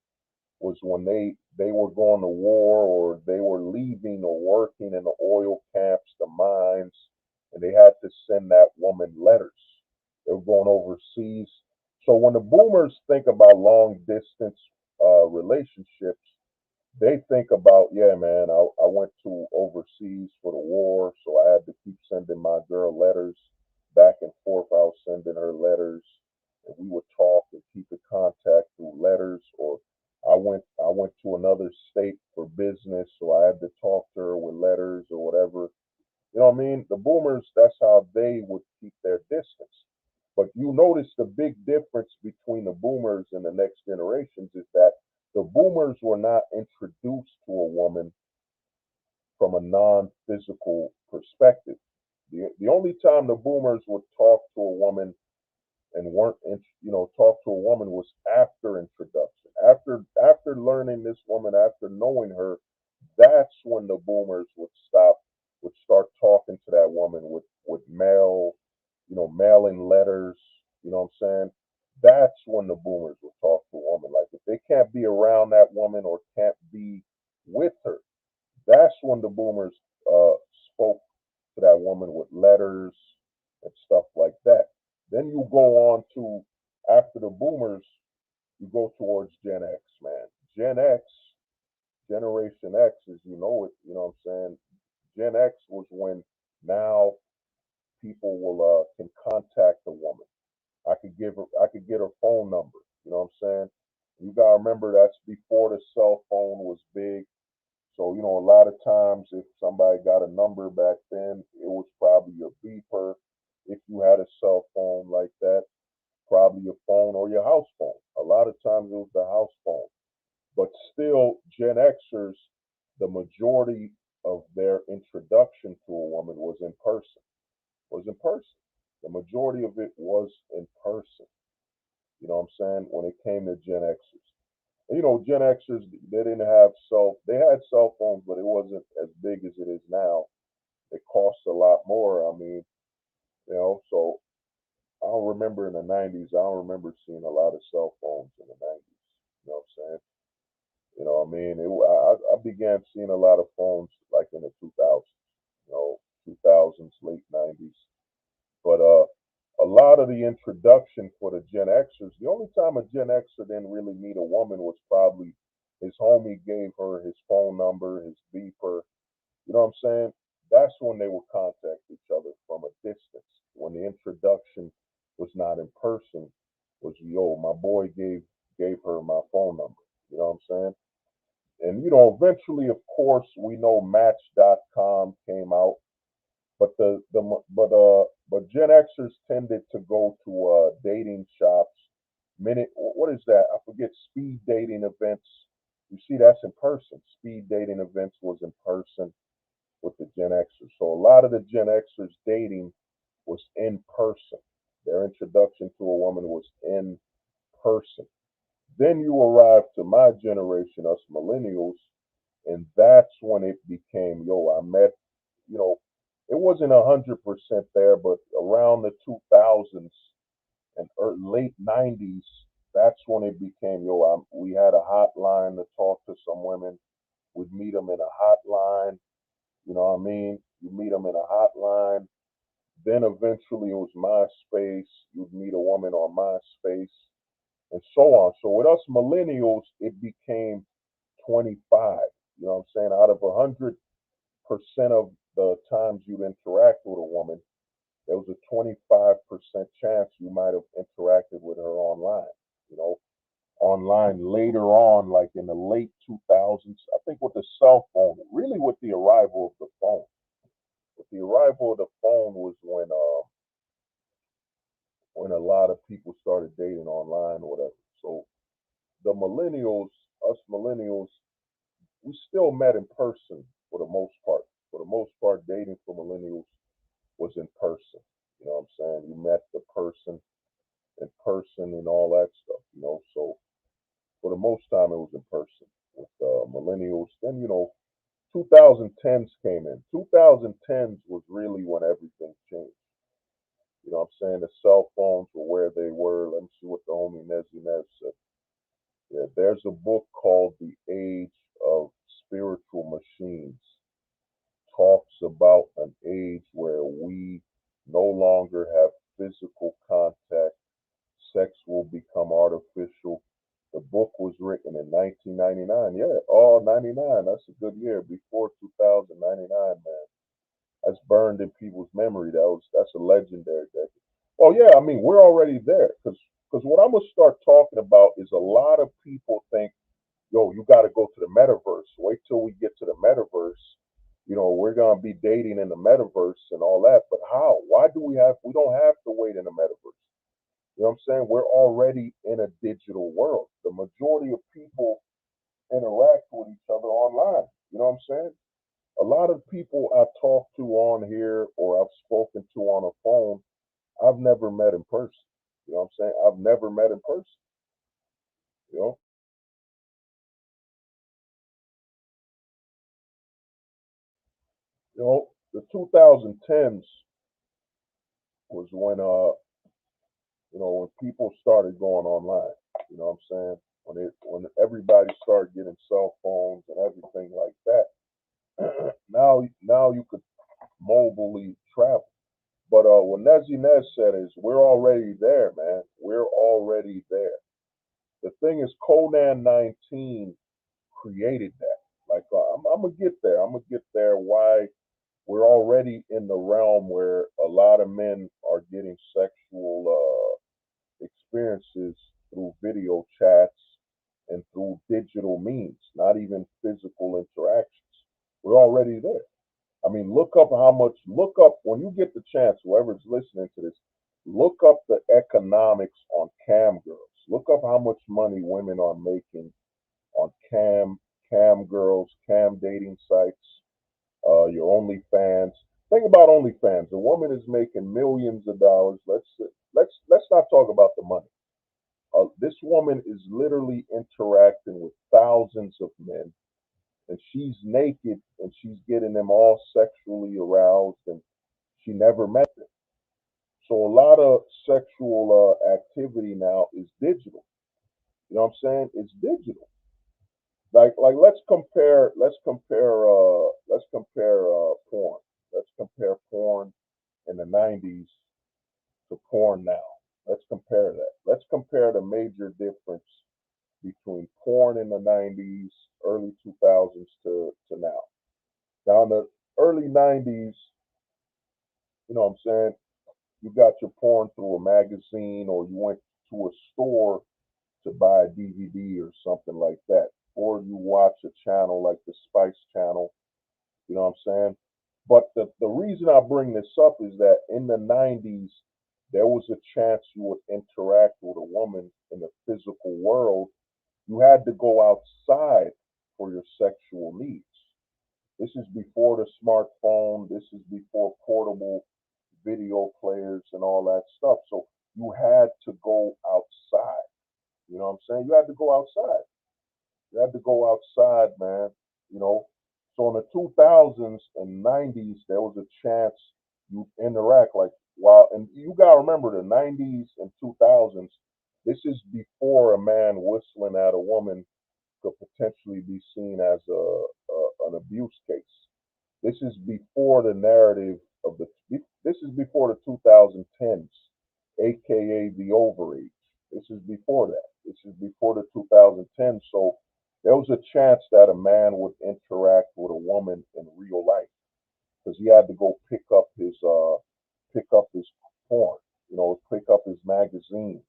was when they were going to war, or they were leaving or working in the oil camps, the mines, and they had to send that woman letters. They were going overseas. So when the boomers think about long distance relationships, they think about, yeah, man, I went to overseas for the war, so I had to keep sending my girl letters back and forth. I was sending her letters, and we would talk and keep in contact through letters. Or I went to another state for business, so I had to talk to her with letters or whatever. You know what I mean? The boomers, that's how they would keep their distance. But you notice the big difference between the boomers and the next generations is that the boomers were not introduced to a woman from a non-physical perspective. The only time the boomers would talk to a woman and weren't, talk to a woman was after introduction, after learning this woman, after knowing her. That's when the boomers would start talking to that woman with mail, mailing letters. You know what I'm saying? That's when the boomers would talk to a woman. Like if they can't be around that woman or can't be with her, that's when the boomers uh, spoke to that woman with letters and stuff like that. Then you go on to, after the boomers, you go towards Gen X, man. Gen X, Generation X, as you know it, you know what I'm saying? Gen X was when now people will can contact a woman. I could get her phone number. You know what I'm saying? You gotta remember that's before the cell phone was big. So, a lot of times if somebody got a number back then, it was probably your beeper. If you had a cell phone like that, probably your phone or your house phone. A lot of times it was the house phone. But still, Gen Xers, the majority of their introduction to a woman was in person. Was in person. The majority of it was in person. You know what I'm saying? When it came to Gen Xers. And, Gen Xers, they didn't have they had cell phones, but it wasn't as big as it is now. It costs a lot more. I mean, so I don't remember in the 90s, I don't remember seeing a lot of cell phones in the 90s. You know what I'm saying? You know what I mean? I began seeing a lot of phones like in the 2000s, 2000s, late 90s. But a lot of the introduction for the Gen Xers, the only time a Gen Xer didn't really meet a woman was probably his homie gave her his phone number, his beeper. You know what I'm saying? That's when they would contact each other from a distance. When the introduction was not in person, was, yo, my boy gave her my phone number. You know what I'm saying? And eventually, of course, we know Match.com came out, but but Gen Xers tended to go to dating shops. What is that? I forget. Speed dating events. You see, that's in person. Speed dating events was in person with the Gen Xers. So a lot of the Gen Xers dating was in person. Their introduction to a woman was in person. Then you arrive to my generation, us millennials, and that's when it became, yo, I met, you know, it wasn't 100% there, but around the 2000s and late 90s, that's when it became, yo, we had a hotline to talk to some women. We'd meet them in a hotline. You know what I mean? You meet them in a hotline. Then eventually it was MySpace. You'd meet a woman on MySpace and so on. So with us millennials, it became 25. You know what I'm saying? Out of 100% of the times you'd interact with a woman, there was a 25% chance you might have interacted with her online. You know, online later on, like in the late 2000s, I think with the cell phone, really with the arrival of the phone. With the arrival of the phone was when a lot of people started dating online or whatever. So the millennials, us millennials, we still met in person for the most part. For the most part, dating for millennials was in person. You know what I'm saying? You met the person. in person and all that stuff, you know. So for the most time, it was in person with millennials. Then, you know, 2010s came in. 2010s was really when everything changed. You know what I'm saying? The cell phones were where they were. Let me see what the homie Nezzy Nez said. Yeah, there's a book called The Age of Spiritual Machines. Talks about an age where we no longer have physical contact. Sex will become artificial. The book was written in 1999. Yeah, oh, 99. That's a good year. Before 2099, man. That's burned in people's memory. That's a legendary decade. Well, yeah, I mean, we're already there because what I'm gonna start talking about is a lot of people think, yo, you got to go to the metaverse. Wait till we get to the metaverse. You know, we're gonna be dating in the metaverse and all that. But how? Why do we have? We don't have to wait in the metaverse. You know what I'm saying? We're already in a digital world. The majority of people interact with each other online. You know what I'm saying? A lot of people I talk to on here or I've spoken to on a phone, I've never met in person. You know what I'm saying? I've never met in person. You know, the 2010s was when when people started going online. You know what I'm saying? When everybody started getting cell phones and everything like that. now you could mobilely travel. But what Nezzy Nez said is we're already there, man. We're already there. The thing is, Conan 19 created that. Like I'm gonna get there. I'm gonna get there. Why we're already in the realm where a lot of men are getting sexual experiences through video chats and through digital means, not even physical interactions. We're already there. I mean, look up when you get the chance, whoever's listening to this, look up the economics on cam girls. Look up how much money women are making on cam girls, cam dating sites, your OnlyFans. Think about OnlyFans. A woman is making millions of dollars. Let's not talk about the money. This woman is literally interacting with thousands of men, and she's naked and she's getting them all sexually aroused, and she never met them. So a lot of sexual activity now is digital. You know what I'm saying? It's digital. Like let's compare porn. Let's compare porn in the 90s to porn now. Let's compare that. Let's compare the major difference between porn in the 90s, early 2000s to now. Now in the early 90s, you know what I'm saying? You got your porn through a magazine or you went to a store to buy a DVD or something like that. Or you watch a channel like the Spice Channel, you know what I'm saying? But the reason I bring this up is that in the 90s, there was a chance you would interact with a woman in the physical world. You had to go outside for your sexual needs. This is before the smartphone. This is before portable video players and all that stuff. So you had to go outside. You know what I'm saying? You had to go outside. You had to go outside, man. You know. So in the 2000s and 90s, there was a chance you interact like while, and you gotta remember the 90s and 2000s. This is before a man whistling at a woman could potentially be seen as an abuse case. This is before the narrative of the. This is before the 2010s, aka the overage. This is before that. This is before the 2010s. So there was a chance that a man would interact with a woman in real life because he had to go pick up his porn, you know, pick up his magazines.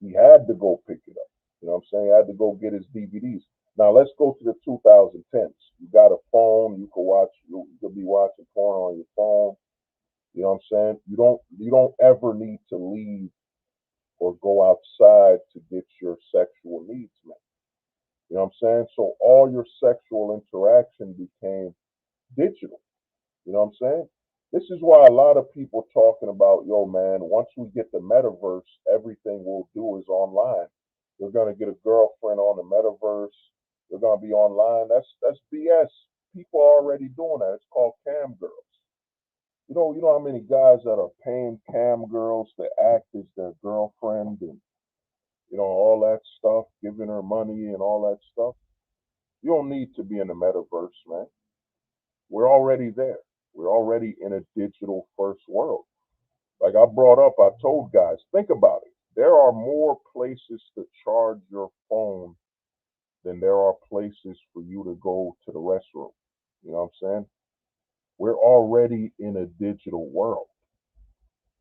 He had to go pick it up. You know what I'm saying? He had to go get his DVDs. Now let's go to the 2010s. You got a phone, you could be watching porn on your phone. You know what I'm saying? You don't ever need to leave or go outside to get your sexual needs met. You know what I'm saying? So all your sexual interaction became digital. You know what I'm saying? This is why a lot of people talking about, yo, man, once we get the metaverse, everything we'll do is online. You're gonna get a girlfriend on the metaverse. You're gonna be online. That's BS. People are already doing that. It's called cam girls. You know how many guys that are paying cam girls to act as their girlfriend and all that stuff, giving her money and all that stuff. You don't need to be in the metaverse, man. We're already there. We're already in a digital first world. Like I brought up, I told guys, think about it. There are more places to charge your phone than there are places for you to go to the restroom. You know what I'm saying? We're already in a digital world.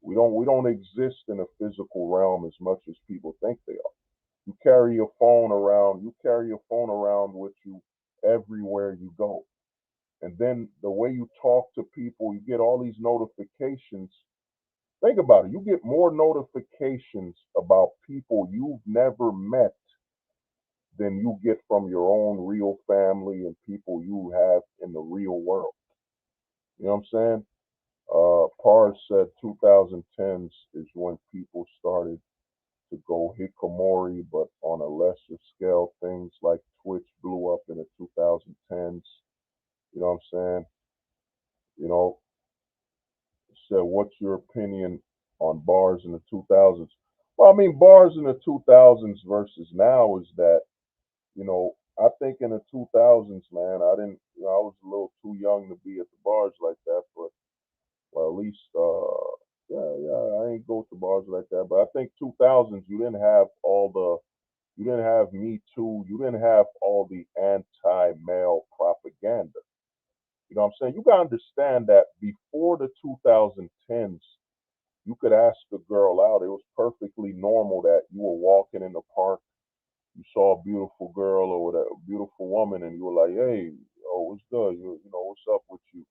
We don't exist in a physical realm as much as people think they are. You carry your phone around, with you everywhere you go. And then the way you talk to people, you get all these notifications. Think about it. You get more notifications about people you've never met than you get from your own real family and people you have in the real world. You know what I'm saying? Pars said 2010s is when people started to go hikomori, but on a lesser scale, things like Twitch blew up in the 2010s. You know what I'm saying? You know, so what's your opinion on bars in the 2000s? Well, I mean, bars in the 2000s versus now is that, I think in the 2000s, man, I didn't, I was a little too young to be at the bars like that, but, well, at least, yeah, I ain't go to bars like that. But I think 2000s, you didn't have Me Too, you didn't have all the anti-male propaganda. You know what I'm saying? You gotta understand that before the 2010s, you could ask a girl out. It was perfectly normal that you were walking in the park, you saw a beautiful girl or a beautiful woman, and you were like, "Hey, oh, what's good? What's up with you?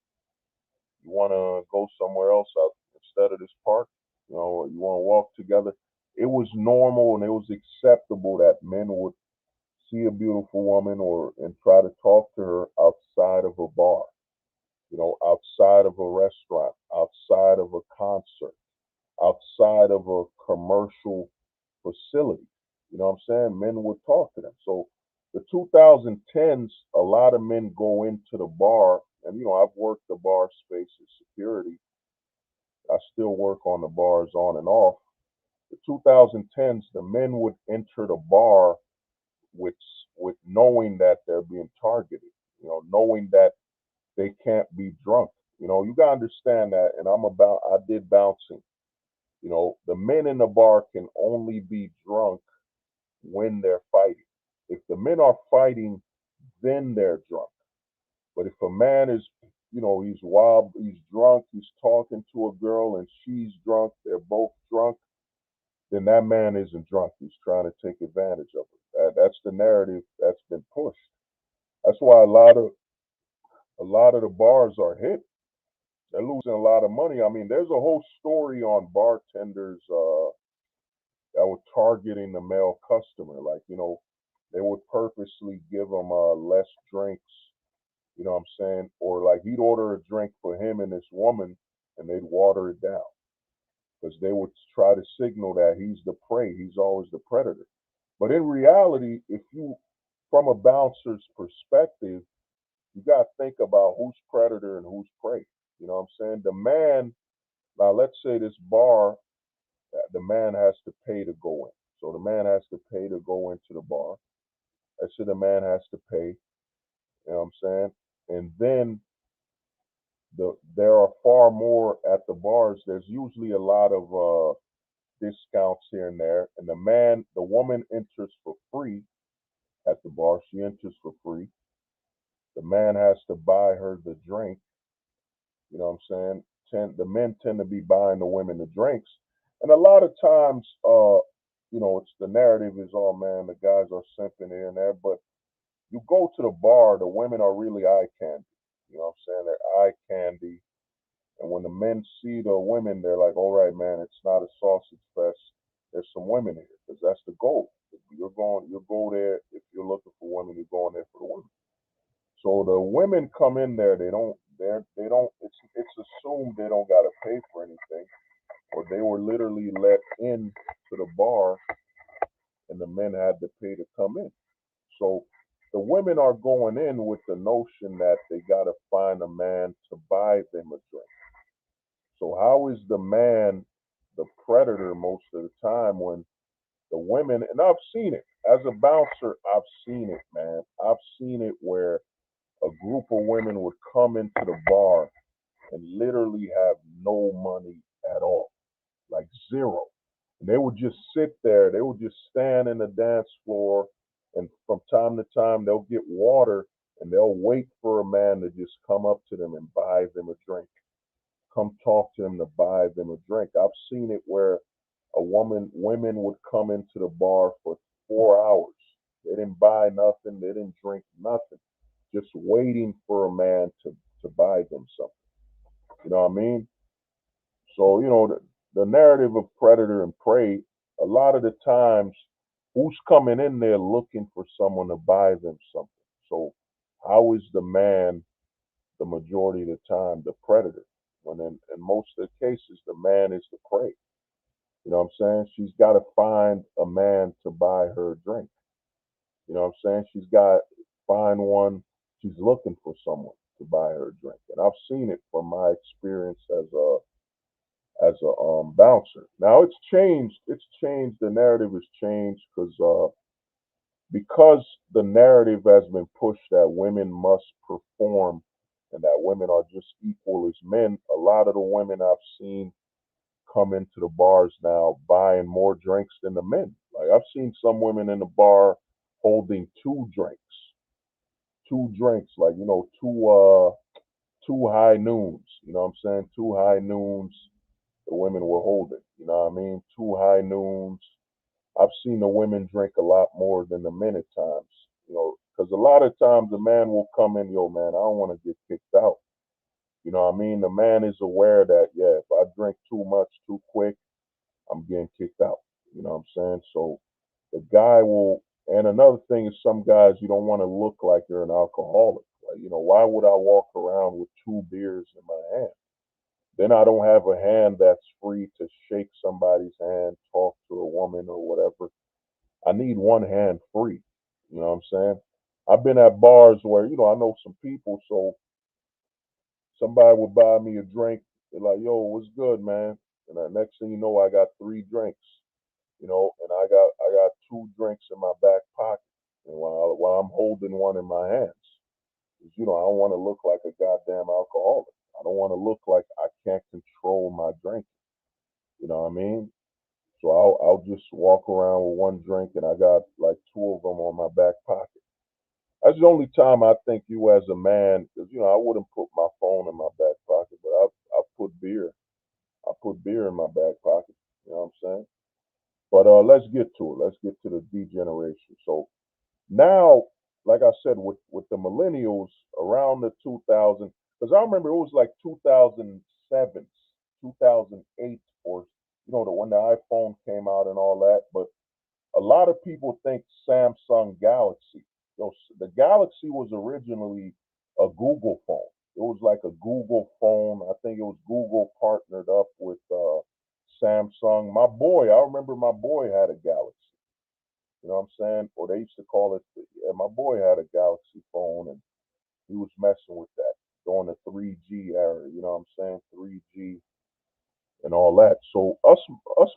You want to go somewhere else out instead of this park? You want to walk together?" It was normal and it was acceptable that men would see a beautiful woman and try to talk to her outside of a bar, outside of a restaurant, outside of a concert, outside of a commercial facility. You know what I'm saying? Men would talk to them. So the 2010s, a lot of men go into the bar, and I've worked the bar space as security. I still work on the bars on and off. The 2010s, the men would enter the bar with with knowing that they're being targeted. Knowing that they can't be drunk. You gotta understand that. And I did bouncing. The men in the bar can only be drunk when they're fighting. If the men are fighting, then they're drunk. But if a man is, he's wild, he's drunk, he's talking to a girl and she's drunk, they're both drunk, then that man isn't drunk. He's trying to take advantage of it. That's the narrative that's been pushed. That's why a lot of the bars are hit. They're losing a lot of money. I mean, there's a whole story on bartenders that were targeting the male customer. Like, they would purposely give them less drinks. You know what I'm saying? Or like he'd order a drink for him and this woman, and they'd water it down because they would try to signal that he's the prey. He's always the predator. But in reality, from a bouncer's perspective, you got to think about who's predator and who's prey. You know what I'm saying? The man, now let's say this bar, the man has to pay to go in. So the man has to pay to go into the bar. I said the man has to pay. You know what I'm saying? And then there are far more at the bars. There's usually a lot of discounts here and there. And the woman enters for free at the bar. She enters for free. The man has to buy her the drink. You know what I'm saying? The men tend to be buying the women the drinks. And a lot of times, it's the narrative is, oh man, the guys are simping here and there. But you go to the bar, the women are really eye candy. You know what I'm saying? They're eye candy. And when the men see the women, they're like, all right, man, it's not a sausage fest. There's some women here because that's the goal. You'll go there if you're looking for women. You're going there for the women. So the women come in there. They don't. It's assumed they don't gotta pay for anything, or they were literally let in to the bar, and the men had to pay to come in. So the women are going in with the notion that they gotta find a man to buy them a drink. So how is the man the predator most of the time when the women, and I've seen it as a bouncer, I've seen it, man. I've seen it where a group of women would come into the bar and literally have no money at all, like zero. And they would just sit there, they would just stand in the dance floor, and from time to time they'll get water and they'll wait for a man to just come up to them and buy them a drink, come talk to them to buy them a drink. I've seen it where women would come into the bar for 4 hours. They didn't buy nothing, they didn't drink nothing, just waiting for a man to buy them something. You know what I mean? So, the narrative of predator and prey, a lot of the times, who's coming in there looking for someone to buy them something? So, how is the man the majority of the time the predator? When in most of the cases, the man is the prey. You know what I'm saying? She's got to find a man to buy her a drink. You know what I'm saying? She's got to find one. She's looking for someone to buy her a drink, and I've seen it from my experience as a bouncer. Now it's changed. It's changed. The narrative has changed because the narrative has been pushed that women must perform and that women are just equal as men. A lot of the women I've seen come into the bars now buying more drinks than the men. Like I've seen some women in the bar holding two drinks, like two high noons. You know what I'm saying? Two high noons the women were holding. You know what I mean? Two high noons. I've seen the women drink a lot more than the men at times. Because a lot of times the man will come in, yo, man, I don't want to get kicked out. You know what I mean? The man is aware that, yeah, if I drink too much too quick, I'm getting kicked out. You know what I'm saying? So the guy will, and another thing is some guys, you don't want to look like you're an alcoholic. Like, why would I walk around with two beers in my hand? Then I don't have a hand that's free to shake somebody's hand, talk to a woman or whatever. I need one hand free. You know what I'm saying? I've been at bars where, I know some people, so somebody would buy me a drink. They're like, yo, what's good, man? And the next thing you know, I got three drinks, and I got two drinks in my back pocket. And while I'm holding one in my hands. 'Cause, I don't want to look like a goddamn alcoholic. I don't want to look like I can't control my drink. You know what I mean? So I'll just walk around with one drink and I got like two of them on my back pocket. That's the only time I think you as a man, because I wouldn't put my phone in my back pocket, but I put beer. I put beer in my back pocket. You know what I'm saying? But let's get to it. Let's get to the degeneration. So now, like I said, with the millennials around the 2000, because I remember it was like 2007, 2008, or the when the iPhone came out and all that. But a lot of people think Samsung Galaxy. The Galaxy was originally a Google phone. It was like a Google phone. I think it was Google partnered up with Samsung. I remember my boy had a Galaxy. You know what I'm saying? Or they used to call it. Yeah, my boy had a Galaxy phone, and he was messing with that during the 3G era. You know what I'm saying? 3G and all that. So us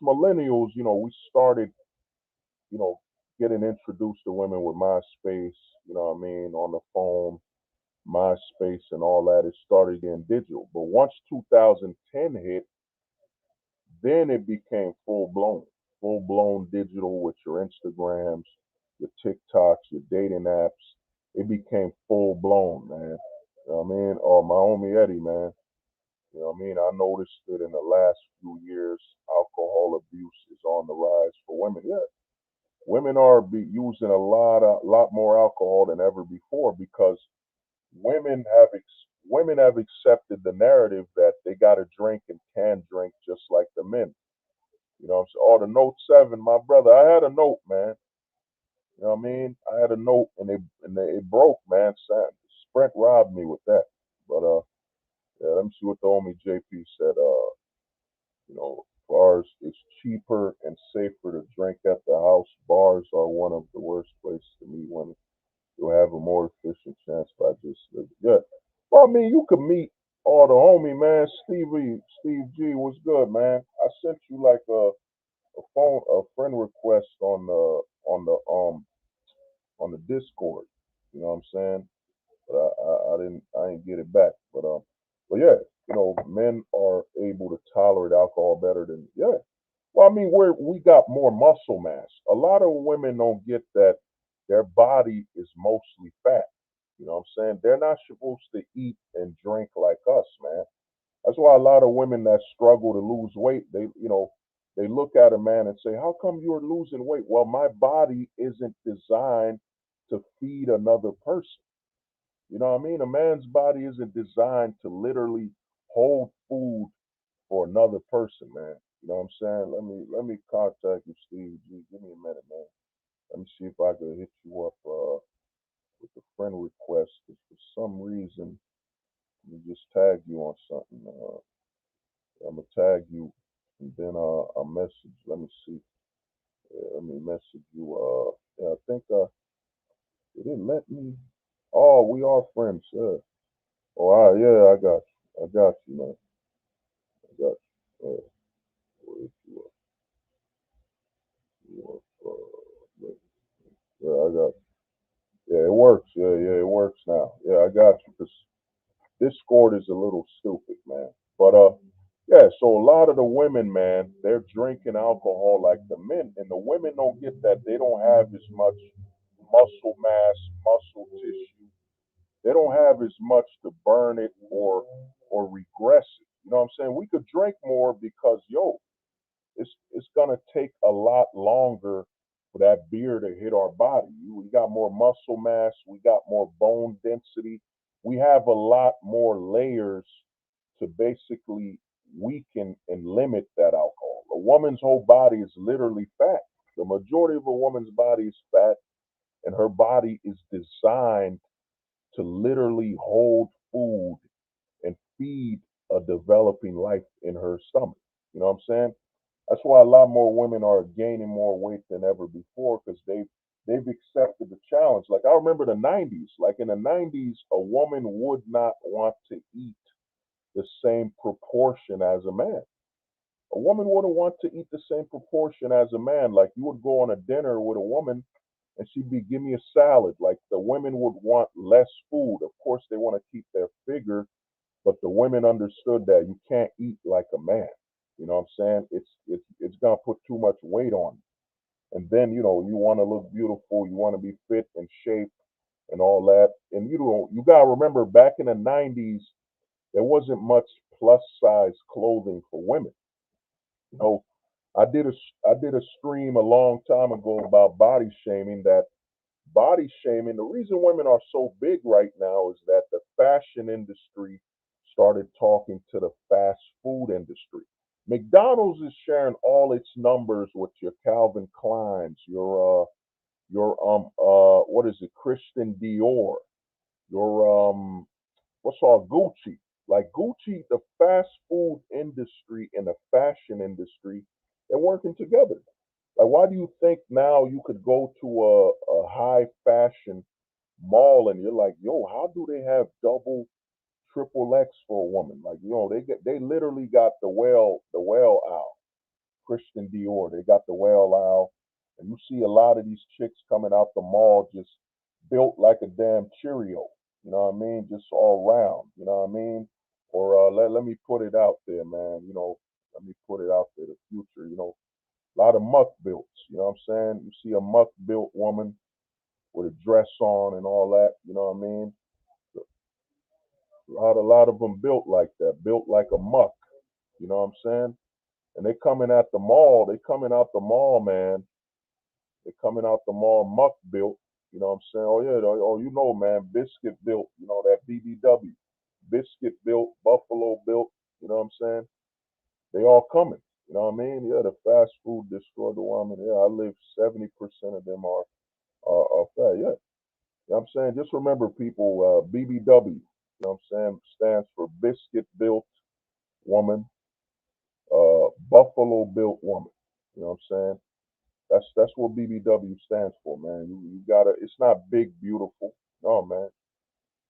millennials, we started, you know, getting introduced to women with MySpace. You know what I mean? On the phone, MySpace, and all that. It started getting digital. But once 2010 hit, then it became full blown digital with your Instagrams, your TikToks, your dating apps. It became full blown, man. You know what I mean? Oh, my homie Eddie, man. You know what I mean? I noticed that in the last few years, alcohol abuse is on the rise for women. Yeah, women are using a lot more alcohol than ever before because women have accepted the narrative that they got to drink and can drink just like the men. You know what I'm saying? Oh, the Note 7, my brother. I had a Note, man. You know what I mean? I had a Note and it broke, man. Sprint robbed me with that. But let me see what the homie JP said. Bars is cheaper and safer to drink at the house. Bars are one of the worst places to meet women. You'll have a more efficient chance by just living. Yeah. Well, I mean, you could meet all the homie, man. Steve G, what's good, man? I sent you like a friend request on the Discord. You know what I'm saying? But I didn't get it back. But yeah, men are able to tolerate alcohol better than yeah. Well, I mean, we got more muscle mass. A lot of women don't get that their body is mostly fat. You know what I'm saying? They're not supposed to eat and drink like us, man. That's why a lot of women that struggle to lose weight, they look at a man and say, "How come you're losing weight?" Well, my body isn't designed to feed another person. You know what I mean? A man's body isn't designed to literally hold food for another person, man. You know what I'm saying? Let me contact you, Steve G. Give me a minute, man. Let me see if I could hit you up with a friend request. If for some reason, let me just tag you on something. I'm gonna tag you, and then I'll message. Let me see. Let me message you. Yeah, I think it didn't let me. Oh, we are friends. Yeah. Oh, all right, yeah, I got you. I got you, man. I got you. Where is you up? You up? Yeah, I got you. Yeah, it works. Yeah, it works now. Yeah, I got you. Cause Discord is a little stupid, man. But yeah. So a lot of the women, man, they're drinking alcohol like the men, and the women don't get that. They don't have as much muscle mass, muscle tissue. They don't have as much to burn it or regress it. You know what I'm saying? We could drink more because it's gonna take a lot longer for that beer to hit our body. We got more muscle mass, we got more bone density, we have a lot more layers to basically weaken and limit that alcohol. A woman's whole body is literally fat. The majority of a woman's body is fat, and her body is designed to literally hold food and feed a developing life in her stomach. You know what I'm saying? That's why a lot more women are gaining more weight than ever before because they've accepted the challenge. Like I remember the 90s. Like in the 90s, a woman would not want to eat the same proportion as a man. A woman wouldn't want to eat the same proportion as a man. Like you would go on a dinner with a woman and she'd be, give me a salad. Like the women would want less food. Of course, they want to keep their figure, but the women understood that you can't eat like a man. You know what I'm saying? It's gonna put too much weight on you. And then you want to look beautiful, you want to be fit and shape and all that. And you gotta remember back in the 90s, there wasn't much plus size clothing for women. You know, I did a I did a stream a long time ago about body shaming. That body shaming, the reason women are so big right now is that the fashion industry started talking to the fast food industry. McDonald's is sharing all its numbers with your Calvin Kleins, your what is it, Christian Dior, your what's all Gucci. Like Gucci, the fast food industry and the fashion industry, they're working together. Like, why do you think now you could go to a high fashion mall and you're like, yo, how do they have double, triple X for a woman? Like, they literally got the whale owl, Christian Dior. They got the whale owl, and you see a lot of these chicks coming out the mall just built like a damn Cheerio. You know what I mean? Just all round. You know what I mean? Or let me put it out there, man. Let me put it out there. The future. A lot of muck builds. You know what I'm saying? You see a muck built woman with a dress on and all that. You know what I mean? A lot of them built like that, built like a muck. You know what I'm saying? And they coming at the mall. They coming out the mall, man. They coming out the mall muck built. You know what I'm saying? Oh yeah, man, biscuit built. That BBW, biscuit built, Buffalo built. You know what I'm saying? They all coming. You know what I mean? Yeah, the fast food destroyed the woman. Yeah, I live 70% of them are fat. Yeah. You know what I'm saying? Just remember, people, BBW. You know what I'm saying? Stands for biscuit built woman, buffalo built woman. You know what I'm saying? That's what BBW stands for, man. You gotta. It's not big, beautiful. No, man.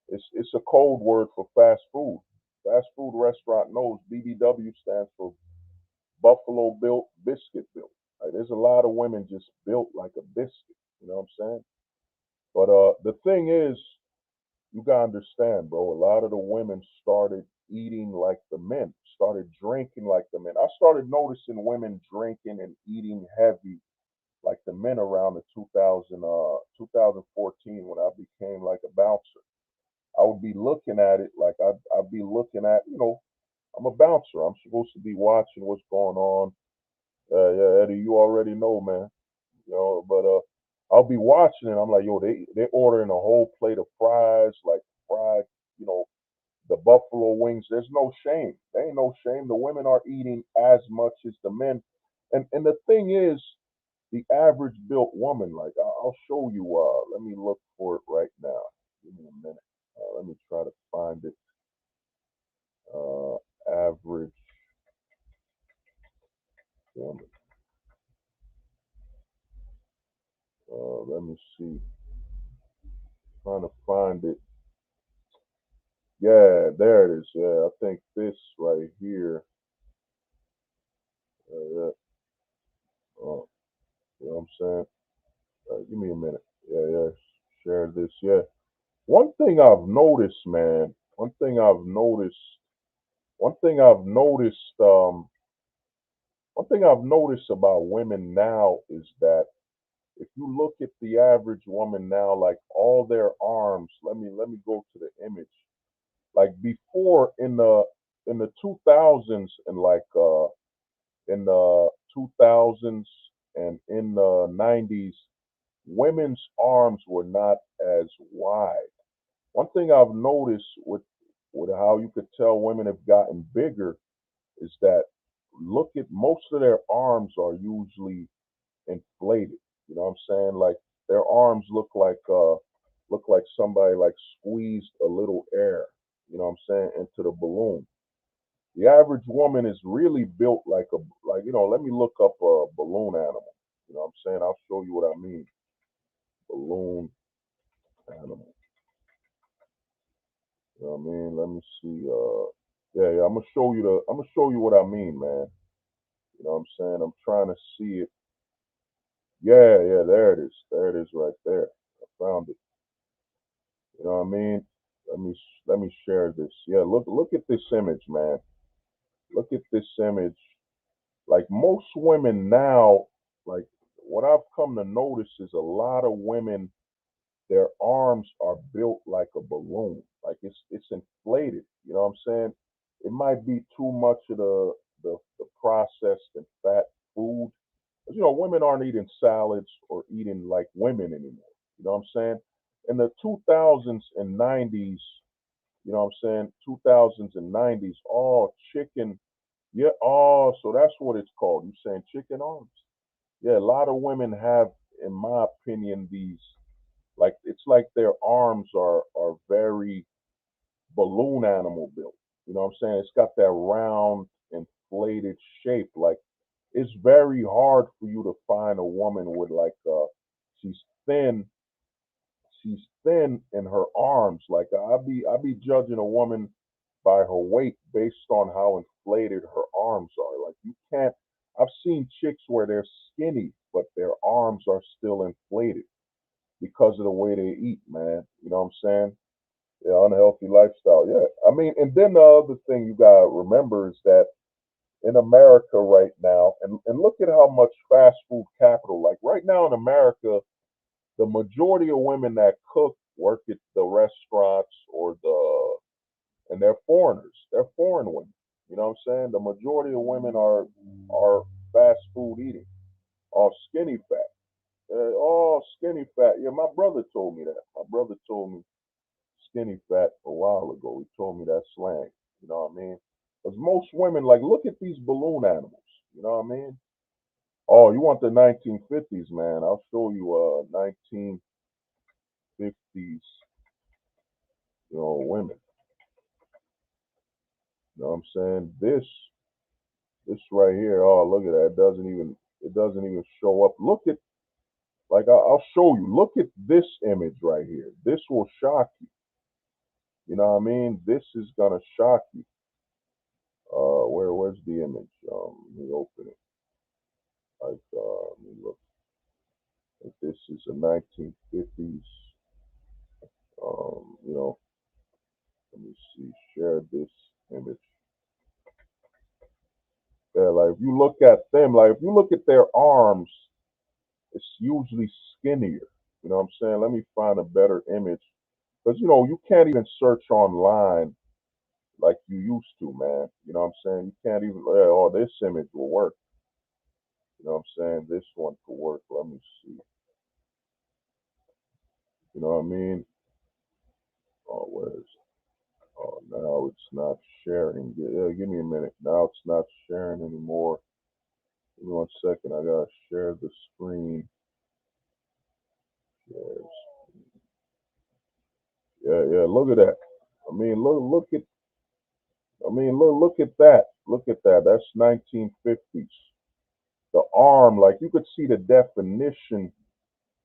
It's a code word for fast food. Fast food restaurant knows BBW stands for buffalo built, biscuit built. Like, there's a lot of women just built like a biscuit. You know what I'm saying? But the thing is, you gotta understand, bro. A lot of the women started eating like the men, started drinking like the men. I started noticing women drinking and eating heavy like the men around the 2014 when I became like a bouncer. I would be looking at it like I'd be looking at, I'm a bouncer. I'm supposed to be watching what's going on. Yeah, Eddie, you already know, man. But I'll be watching it. I'm like, yo, they ordering a whole plate of fries, like fried, you know, the buffalo wings. There's no shame. There ain't no shame. The women are eating as much as the men. And the thing is, the average built woman, like I'll show you. Let me look for it right now. Give me a minute. Let me try to find it. Average woman. Let me see. Trying to find it. Yeah, there it is. Yeah, I think this right here. Yeah, you know what I'm saying? Give me a minute. Yeah. Share this. Yeah. One thing I've noticed, man. One thing I've noticed. One thing I've noticed about women now is that if you look at the average woman now, like all their arms. Let me go to the image. Like before in the 2000s and like in the 2000s and in the 90s, women's arms were not as wide. One thing I've noticed with how you could tell women have gotten bigger is that look at most of their arms are usually inflated. You know what I'm saying? Like their arms look like somebody like squeezed a little air, you know what I'm saying, into the balloon. The average woman is really built let me look up a balloon animal. You know what I'm saying? I'll show you what I mean. Balloon animal. You know what I mean? Let me see. Yeah, I'm gonna show you what I mean, man. You know what I'm saying? I'm trying to see it. Yeah, there it is. There it is right there. I found it. You know what I mean? Let me share this. Yeah, look at this image, man. Look at this image. Like most women now, like what I've come to notice is a lot of women, their arms are built like a balloon. Like it's inflated. You know what I'm saying? It might be too much of the processed and fat food. 'Cause, women aren't eating salads or eating like women anymore. You know what I'm saying? In the 2000s and 90s, you know what I'm saying? 2000s and 90s, all chicken. Yeah, oh, so that's what it's called. You saying chicken arms? Yeah, a lot of women have, in my opinion, these like it's like their arms are very balloon animal built. You know what I'm saying? It's got that round, inflated shape. Like it's very hard for you to find a woman with like she's thin, she's thin in her arms. Like I be judging a woman by her weight based on how inflated her arms are. Like you can't. I've seen chicks where they're skinny, but their arms are still inflated because of the way they eat, man. You know what I'm saying? Yeah, unhealthy lifestyle. Yeah, I mean, and then the other thing you gotta remember is that in America right now, and look at how much fast food capital. Like right now in America, the majority of women that cook work at the restaurants or and they're foreigners. They're foreign women. You know what I'm saying? The majority of women are fast food eating, or skinny fat. Oh, skinny fat. Yeah, my brother told me that. My brother told me skinny fat a while ago. He told me that slang. You know what I mean? Because most women, like, look at these balloon animals. You know what I mean? Oh, you want the 1950s, man? I'll show you 1950s, women. You know what I'm saying? This right here, oh look at that. It doesn't even show up. Look at like I'll show you. Look at this image right here. This will shock you. You know what I mean? This is gonna shock you. Where's the image? Let me open it. Let me look. Like this is a 1950s. You know, let me see. Share this image. Yeah, like if you look at them, like if you look at their arms, it's usually skinnier. You know what I'm saying? Let me find a better image. Because, you can't even search online like you used to, man. You know what I'm saying? You can't even, oh, this image will work. You know what I'm saying? This one could work. Let me see. You know what I mean? Oh, where's, oh, now it's not sharing. Yeah, give me a minute. Now it's not sharing anymore. Give me 1 second. I got to share the screen. Yes. Yeah, yeah. Look at that. I mean, look at. I mean, look at that. Look at that. That's 1950s. The arm, like you could see the definition.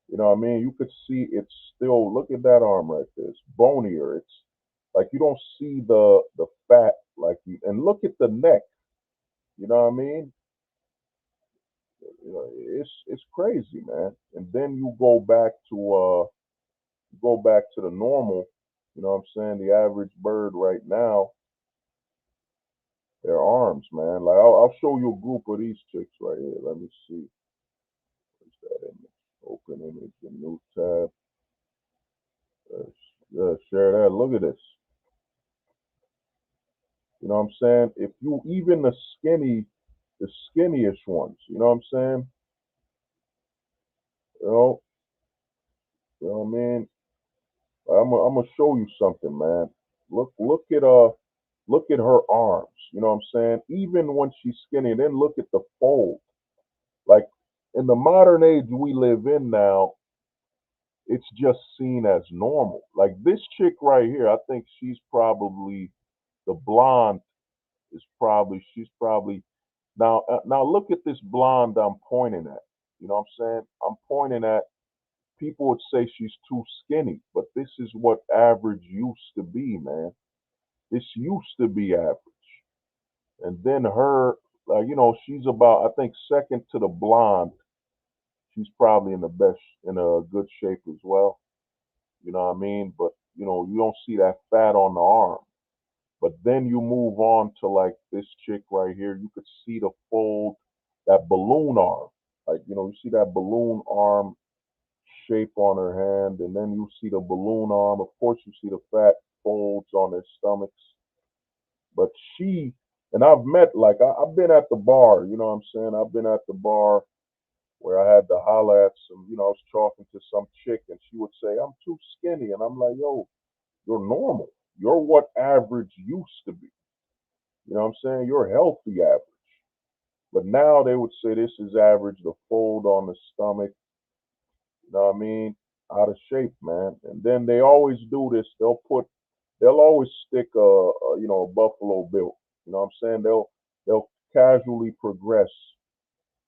You know what I mean? You could see it's still. Look at that arm right there. It's bonier. It's like you don't see the fat like you. And look at the neck. You know what I mean? It's crazy, man. And then you go back to the normal. You know what I'm saying? The average bird right now, their arms, man. Like I'll show you a group of these chicks right here. Let me see. Where's that image? Open image, a new tab. Yeah, share that. Look at this. You know what I'm saying? If you even the skinniest ones, you know what I'm saying? You know, you know what I mean? I'm gonna show you something, man. Look at her arms. You know what I'm saying? Even when she's skinny, then look at the fold. Like in the modern age we live in now, it's just seen as normal. Like this chick right here, I think she's probably the blonde she's probably now look at this blonde I'm pointing at. You know what I'm saying? I'm pointing at people would say she's too skinny, but this is what average used to be, man. This used to be average. And then her, she's about, I think, second to the blonde. She's probably in a good shape as well. You know what I mean? But, you don't see that fat on the arm. But then you move on to like this chick right here. You could see the fold, that balloon arm. Like, you see that balloon arm shape on her hand. And then you see the balloon arm. Of course, you see the fat folds on their stomachs. But and I've met, like, I've been at the bar, you know what I'm saying? I've been at the bar where I had to holler at some, I was talking to some chick and she would say, I'm too skinny. And I'm like, yo, you're normal. You're what average used to be. You know what I'm saying? You're healthy average. But now they would say this is average, the fold on the stomach, you know what I mean? Out of shape, man. And then they always do this. They'll always stick a Buffalo Bill. You know what I'm saying? They'll casually progress,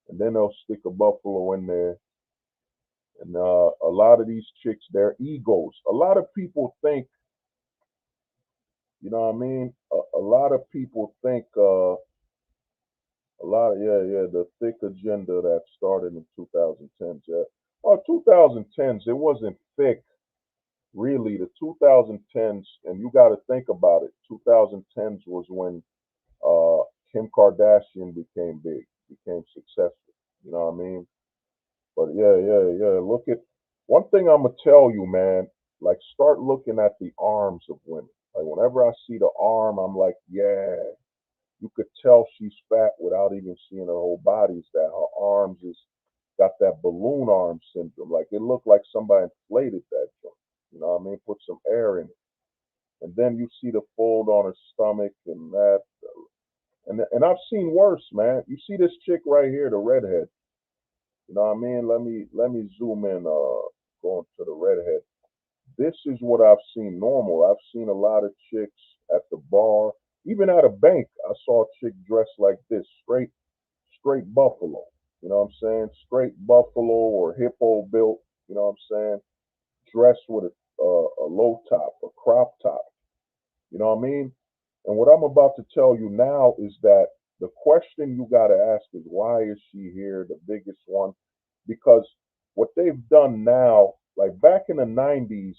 and then they'll stick a Buffalo in there. And a lot of these chicks, their egos. A lot of people think, you know what I mean? A lot of people think the thick agenda that started in 2010s. Yeah. Oh, 2010s, it wasn't thick really. The 2010s, and you got to think about it. 2010s was when Kim Kardashian became big, became successful. You know what I mean? But yeah, yeah, yeah. Look at one thing I'm gonna tell you, man. Like, start looking at the arms of women. Like, whenever I see the arm, I'm like, yeah. You could tell she's fat without even seeing her whole body. Is that her arms is got that balloon arm syndrome? Like, it looked like somebody inflated that joint. You know what I mean? Put some air in it, and then you see the fold on her stomach and that. And I've seen worse, man. You see this chick right here, the redhead. You know what I mean? Let me zoom in. Going to the redhead. This is what I've seen normal. I've seen a lot of chicks at the bar. Even at a bank, I saw a chick dressed like this, straight buffalo. You know what I'm saying? Straight buffalo or hippo built. You know what I'm saying? Dressed with a low top, a crop top. You know what I mean? And what I'm about to tell you now is that the question you got to ask is why is she here? The biggest one, because what they've done now, like back in the '90s,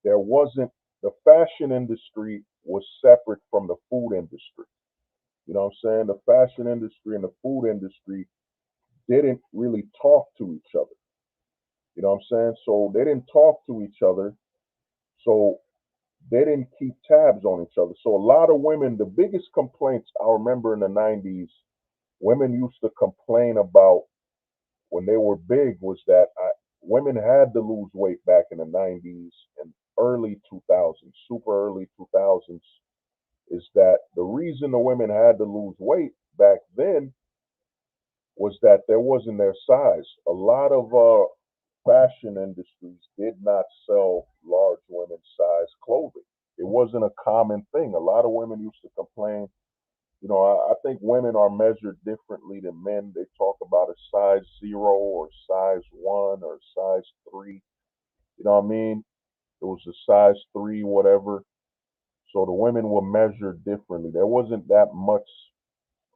there wasn't the fashion industry was separate from the food industry. You know what I'm saying? The fashion industry and the food industry didn't really talk to each other. You know what I'm saying? So they didn't talk to each other. So they didn't keep tabs on each other. So a lot of women, the biggest complaints I remember in the '90s, women used to complain about when they were big was that women had to lose weight back in the '90s and early 2000s, super early 2000s, is that the reason the women had to lose weight back then was that there wasn't their size. A lot of fashion industries did not sell large women's size clothing. It wasn't a common thing. A lot of women used to complain. You know, I think women are measured differently than men. They talk about a size zero or size one or size three. You know what I mean? It was a size three, whatever. So the women were measured differently. There wasn't that much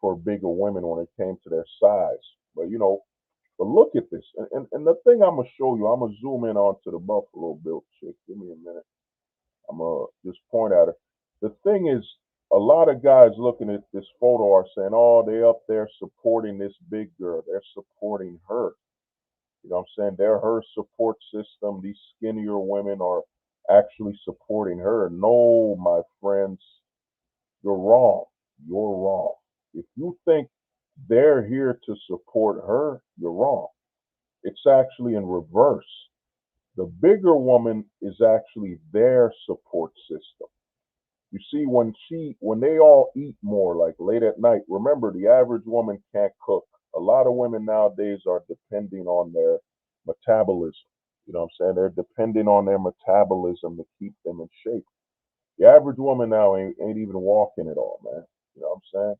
for bigger women when it came to their size. But you know, but look at this. And the thing I'm gonna show you, I'm gonna zoom in onto the Buffalo Bill chick. Give me a minute. I'm gonna just point at her. The thing is, a lot of guys looking at this photo are saying, "Oh, they up there supporting this big girl. They're supporting her." You know what I'm saying? They're her support system. These skinnier women are actually supporting her. No, my friends, you're wrong. You're wrong. If you think they're here to support her, you're wrong. It's actually in reverse. The bigger woman is actually their support system. You see, when they all eat more, like late at night, remember the average woman can't cook. A lot of women nowadays are depending on their metabolism. You know what I'm saying? They're depending on their metabolism to keep them in shape. The average woman now ain't even walking at all, man. You know what I'm saying?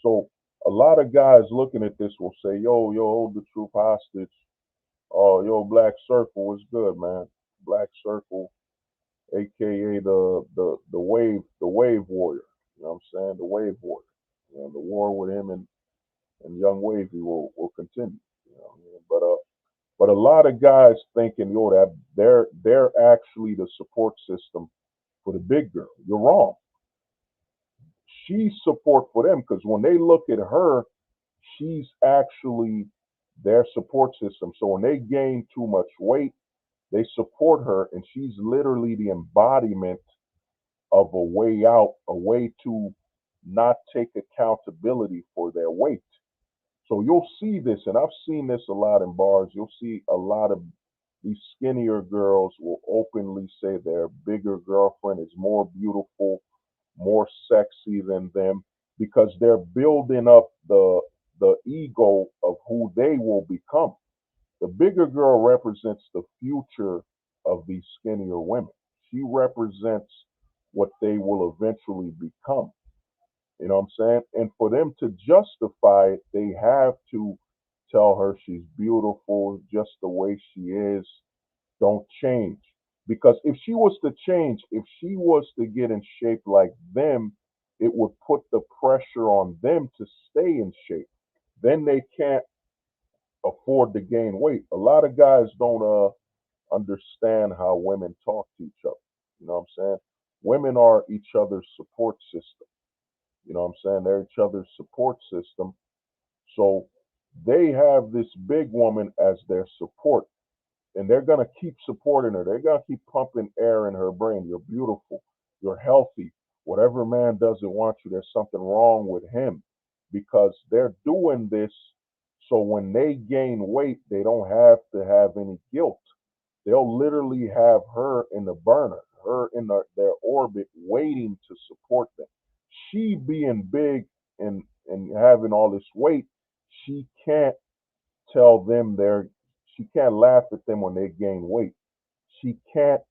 So a lot of guys looking at this will say, yo, hold the truth hostage. Oh, yo, Black Circle is good, man. Black Circle, aka the wave warrior. You know what I'm saying? The wave warrior. You know, the war with him and Young Wavy will continue. You know what I mean? But a lot of guys thinking, yo, that they're actually the support system for the big girl. You're wrong. She's support for them because when they look at her, she's actually their support system. So when they gain too much weight, they support her, and she's literally the embodiment of a way out, a way to not take accountability for their weight. So you'll see this, and I've seen this a lot in bars. You'll see a lot of these skinnier girls will openly say their bigger girlfriend is more beautiful, more sexy than them because they're building up the ego of who they will become. The bigger girl represents the future of these skinnier women. She represents what they will eventually become. You know what I'm saying? And for them to justify it, they have to tell her she's beautiful just the way she is. Don't change. Because if she was to change, if she was to get in shape like them, it would put the pressure on them to stay in shape. Then they can't afford to gain weight. A lot of guys don't understand how women talk to each other. You know what I'm saying? Women are each other's support system. You know what I'm saying? They're each other's support system. So they have this big woman as their support, and they're going to keep supporting her. They're going to keep pumping air in her brain. You're beautiful. You're healthy. Whatever man doesn't want you, there's something wrong with him because they're doing this so when they gain weight, they don't have to have any guilt. They'll literally have her in the burner, her in their orbit, waiting to support them. She being big and having all this weight, she can't tell them she can't laugh at them when they gain weight. She can't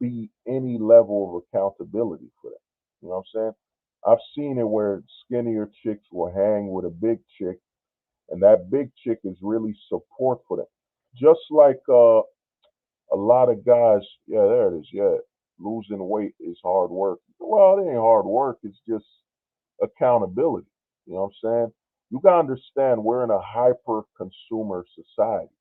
be any level of accountability for that. You know what I'm saying? I've seen it where skinnier chicks will hang with a big chick, and that big chick is really support for them. Just like a lot of guys, yeah, there it is, yeah, losing weight is hard work. Well, it ain't hard work, it's just accountability. You know what I'm saying? You gotta understand we're in a hyper consumer society.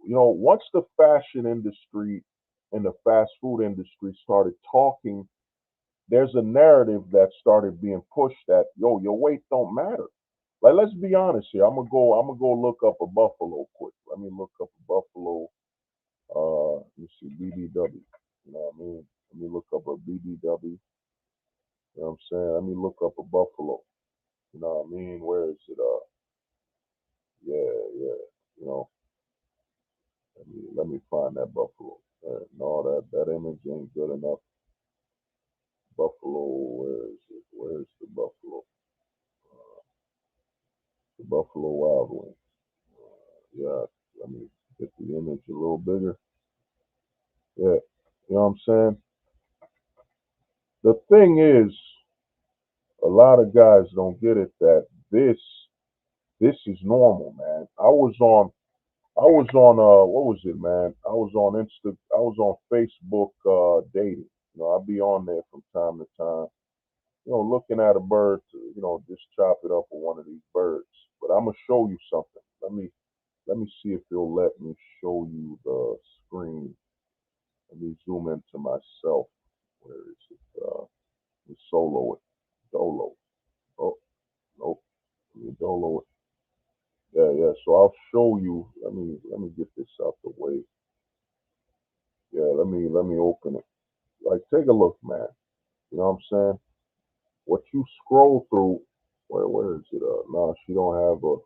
You know, once the fashion industry and the fast food industry started talking, there's a narrative that started being pushed that, yo, your weight don't matter. Like, let's be honest here. I'm gonna go look up a buffalo quick. Let me look up a buffalo. Let me see, BBW. You know what I mean? Let me look up a BBW. You know what I'm saying? Let me look up a buffalo. You know what I mean? Where is it? Yeah, yeah. You know, let me find that buffalo. No, that image ain't good enough. Buffalo, where is it? Where's the buffalo? The Buffalo Wild Wings. Yeah, let me get the image a little bigger. Yeah, you know what I'm saying? The thing is, a lot of guys don't get it that this is normal, man. I was on what was it, man? I was on Facebook dating. You know, I'll be on there from time to time, you know, looking at a bird to, you know, just chop it up with one of these birds. But I'm gonna show you something. Let me see if it'll let me show you the screen. Let me zoom into myself. Where is it? Let me solo it. Dolo. Oh, nope. Let me dolo it. Yeah, yeah. So I'll show you. Let me get this out the way. Yeah, let me open it. Like, take a look, man. You know what I'm saying? What you scroll through, where is it? No, she don't have a.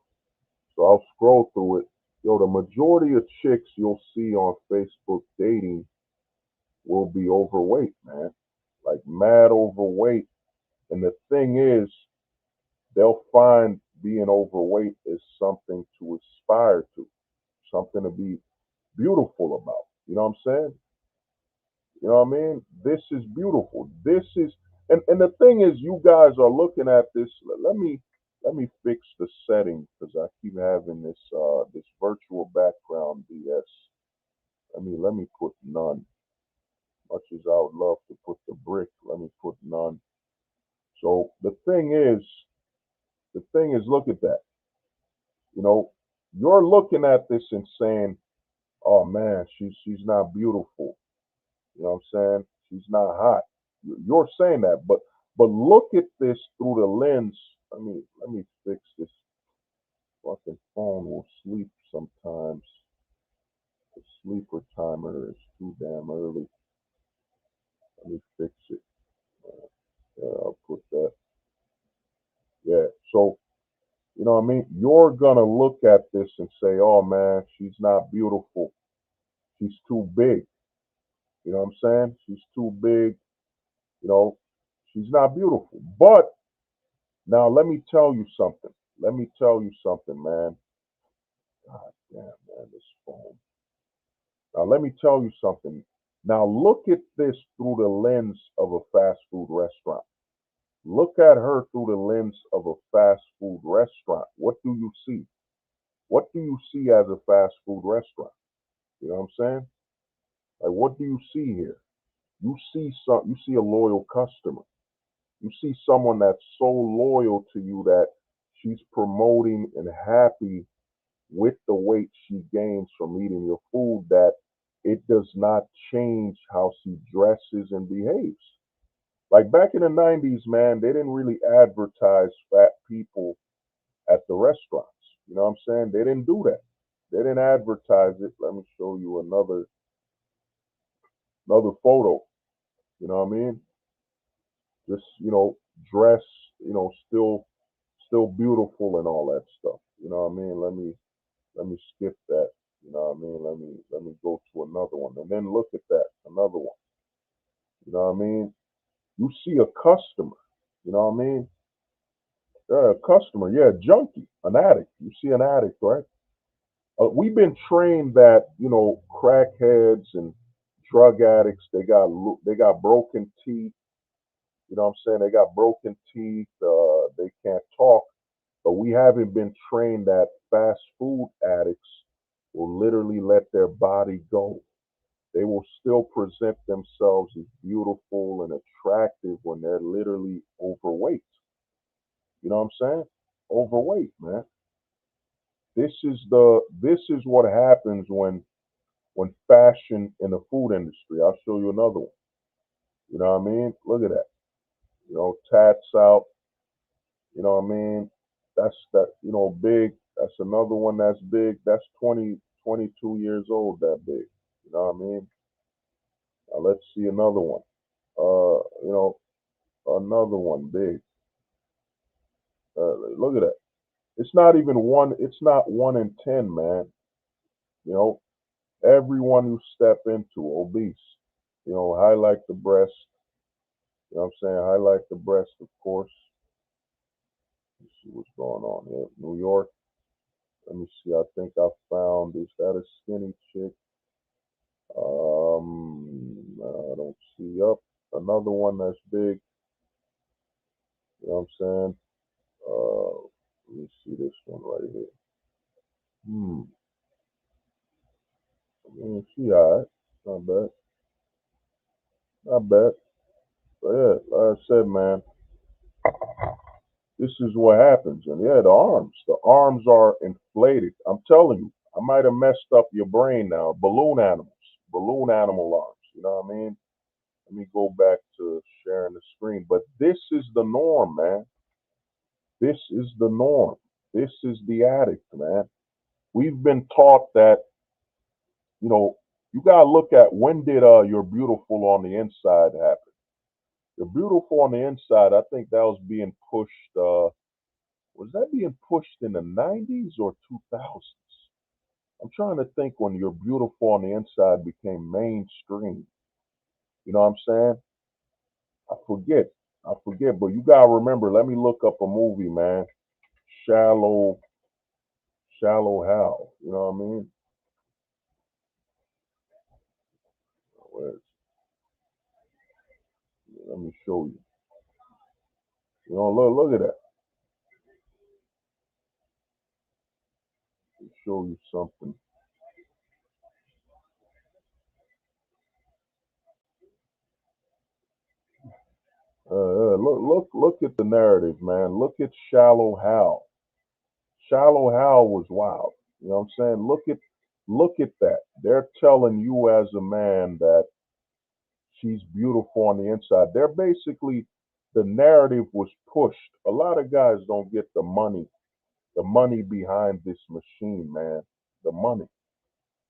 So I'll scroll through it. Yo, the majority of chicks you'll see on Facebook dating will be overweight, man. Like mad overweight. And the thing is, they'll find being overweight is something to aspire to, something to be beautiful about. You know what I'm saying? You know what I mean? This is beautiful. This is, and the thing is, you guys are looking at this. Let me fix the setting because I keep having this virtual background BS. Let me put none. Much as I would love to put the brick, let me put none. So the thing is, look at that. You know, you're looking at this and saying, "Oh man, she's not beautiful." You know what I'm saying? She's not hot. You're saying that, but look at this through the lens. Let me fix this. Fucking phone will sleep sometimes. The sleeper timer is too damn early. Let me fix it. Yeah, I'll put that. Yeah. So you know what I mean? You're gonna look at this and say, "Oh man, she's not beautiful. She's too big." You know what I'm saying? She's too big. You know, she's not beautiful. But now let me tell you something. Let me tell you something, man. God damn, man, this phone. Now let me tell you something. Now look at this through the lens of a fast food restaurant. Look at her through the lens of a fast food restaurant. What do you see? What do you see as a fast food restaurant? You know what I'm saying? Like, what do you see here? You see a loyal customer. You see someone that's so loyal to you that she's promoting and happy with the weight she gains from eating your food, that it does not change how she dresses and behaves. Like back in the 90s, man, they didn't really advertise fat people at the restaurants. You know what I'm saying? They didn't do that. They didn't advertise it. Let me show you another photo. You know what I mean? Just, dress, still beautiful and all that stuff. You know what I mean? Let me skip that. You know what I mean? Let me go to another one and then look at that, another one. You know what I mean? You see a customer. You know what I mean? Yeah, a customer. Yeah, junkie, an addict. You see an addict, right? We've been trained that crackheads and Drug addicts, they got broken teeth. You know what I'm saying? They got broken teeth. They can't talk. But we haven't been trained that fast food addicts will literally let their body go. They will still present themselves as beautiful and attractive when they're literally overweight. You know what I'm saying? Overweight, man. This is what happens when fashion in the food industry. I'll show you another one. You know what I mean? Look at that. You know, tats out. You know what I mean? That's that. You know, big. That's another one that's big. That's 20, 22 years old. That big. You know what I mean? Now let's see another one. You know, another one big. Look at that. It's not even one. It's not 1 in 10, man. You know, everyone you step into obese. You know, highlight the breast. You know what I'm saying? Highlight the breast, of course. Let's see what's going on here. New York. Let me see. I think I found. Is that a skinny chick? I don't see up. Another one that's big. You know what I'm saying? Let me see this one right here. She alright. Not bad. Not bad. But yeah, like I said, man, this is what happens. And yeah, the arms are inflated. I'm telling you, I might have messed up your brain now. Balloon animal arms. You know what I mean? Let me go back to sharing the screen. But this is the norm, man. This is the norm. This is the addict, man. We've been taught that, you know, you gotta look at when did you're beautiful on the inside happen. You're beautiful on the inside, I think that was being pushed was that being pushed in the 90s or 2000s? I'm trying to think when you're beautiful on the inside became mainstream. You know what I'm saying? I forget. I forget, but you gotta remember, let me look up a movie, man. Shallow Shallow Hal. You know what I mean? Where's, let me show you. You know, look at that. Let me show you something. Look at the narrative, man. Look at Shallow Hal. Shallow Hal was wild. You know what I'm saying? Look at that. They're telling you as a man that she's beautiful on the inside. They're basically the narrative was pushed. A lot of guys don't get the money behind this machine, man. The money.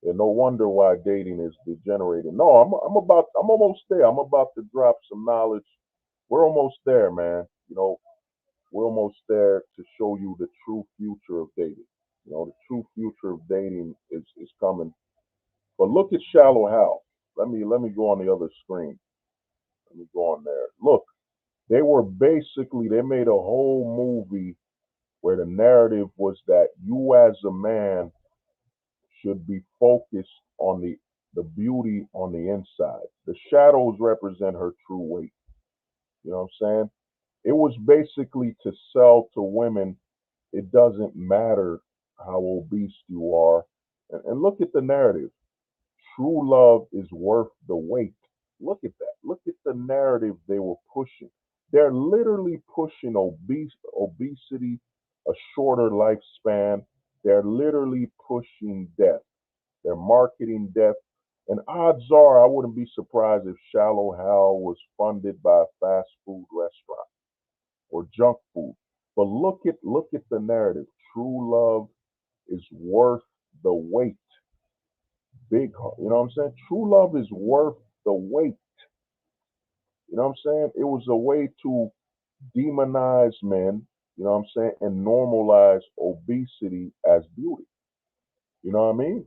And no wonder why dating is degenerating. No, I'm almost there. I'm about to drop some knowledge. We're almost there, man. You know, we're almost there to show you the true future of dating. You know, the true future of dating is coming. But look at Shallow Hal. Let me go on the other screen. Let me go on there. Look, they made a whole movie where the narrative was that you as a man should be focused on the beauty on the inside. The shadows represent her true weight. You know what I'm saying? It was basically to sell to women it doesn't matter how obese you are. And look at the narrative. True love is worth the wait. Look at that. Look at the narrative they were pushing. They're literally pushing obesity, a shorter lifespan. They're literally pushing death. They're marketing death. And odds are, I wouldn't be surprised if Shallow Hal was funded by a fast food restaurant or junk food. But look at the narrative. True love is worth the wait. Big heart. You know what I'm saying? True love is worth the wait. You know what I'm saying? It was a way to demonize men, you know what I'm saying, and normalize obesity as beauty. You know what I mean?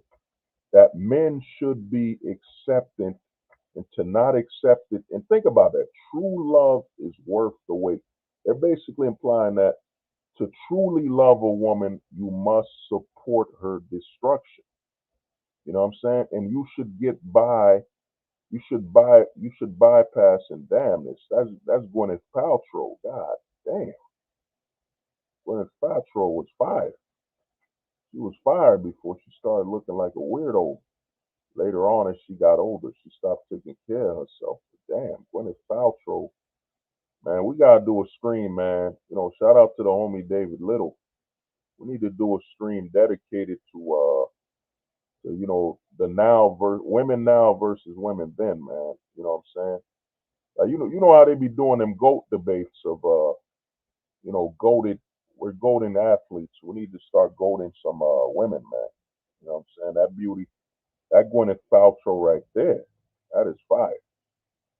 That men should be accepted and to not accept it. And think about that. True love is worth the wait. They're basically implying that to truly love a woman, you must support her destruction. You know what I'm saying? And you should get by You should bypass and damn this. That's Gwyneth Paltrow. God damn. Gwyneth Paltrow was fired. She was fired before she started looking like a weirdo. Later on, as she got older, she stopped taking care of herself. But damn, Gwyneth Paltrow, man, we gotta do a stream, man. Shout out to the homie David Little. We need to do a stream dedicated to the women now versus women then, man. You know what I'm saying? You know how they be doing them GOAT debates of goated. We're goading athletes. We need to start goading some women, man. You know what I'm saying? That beauty, that Gwyneth Paltrow right there, that is fire.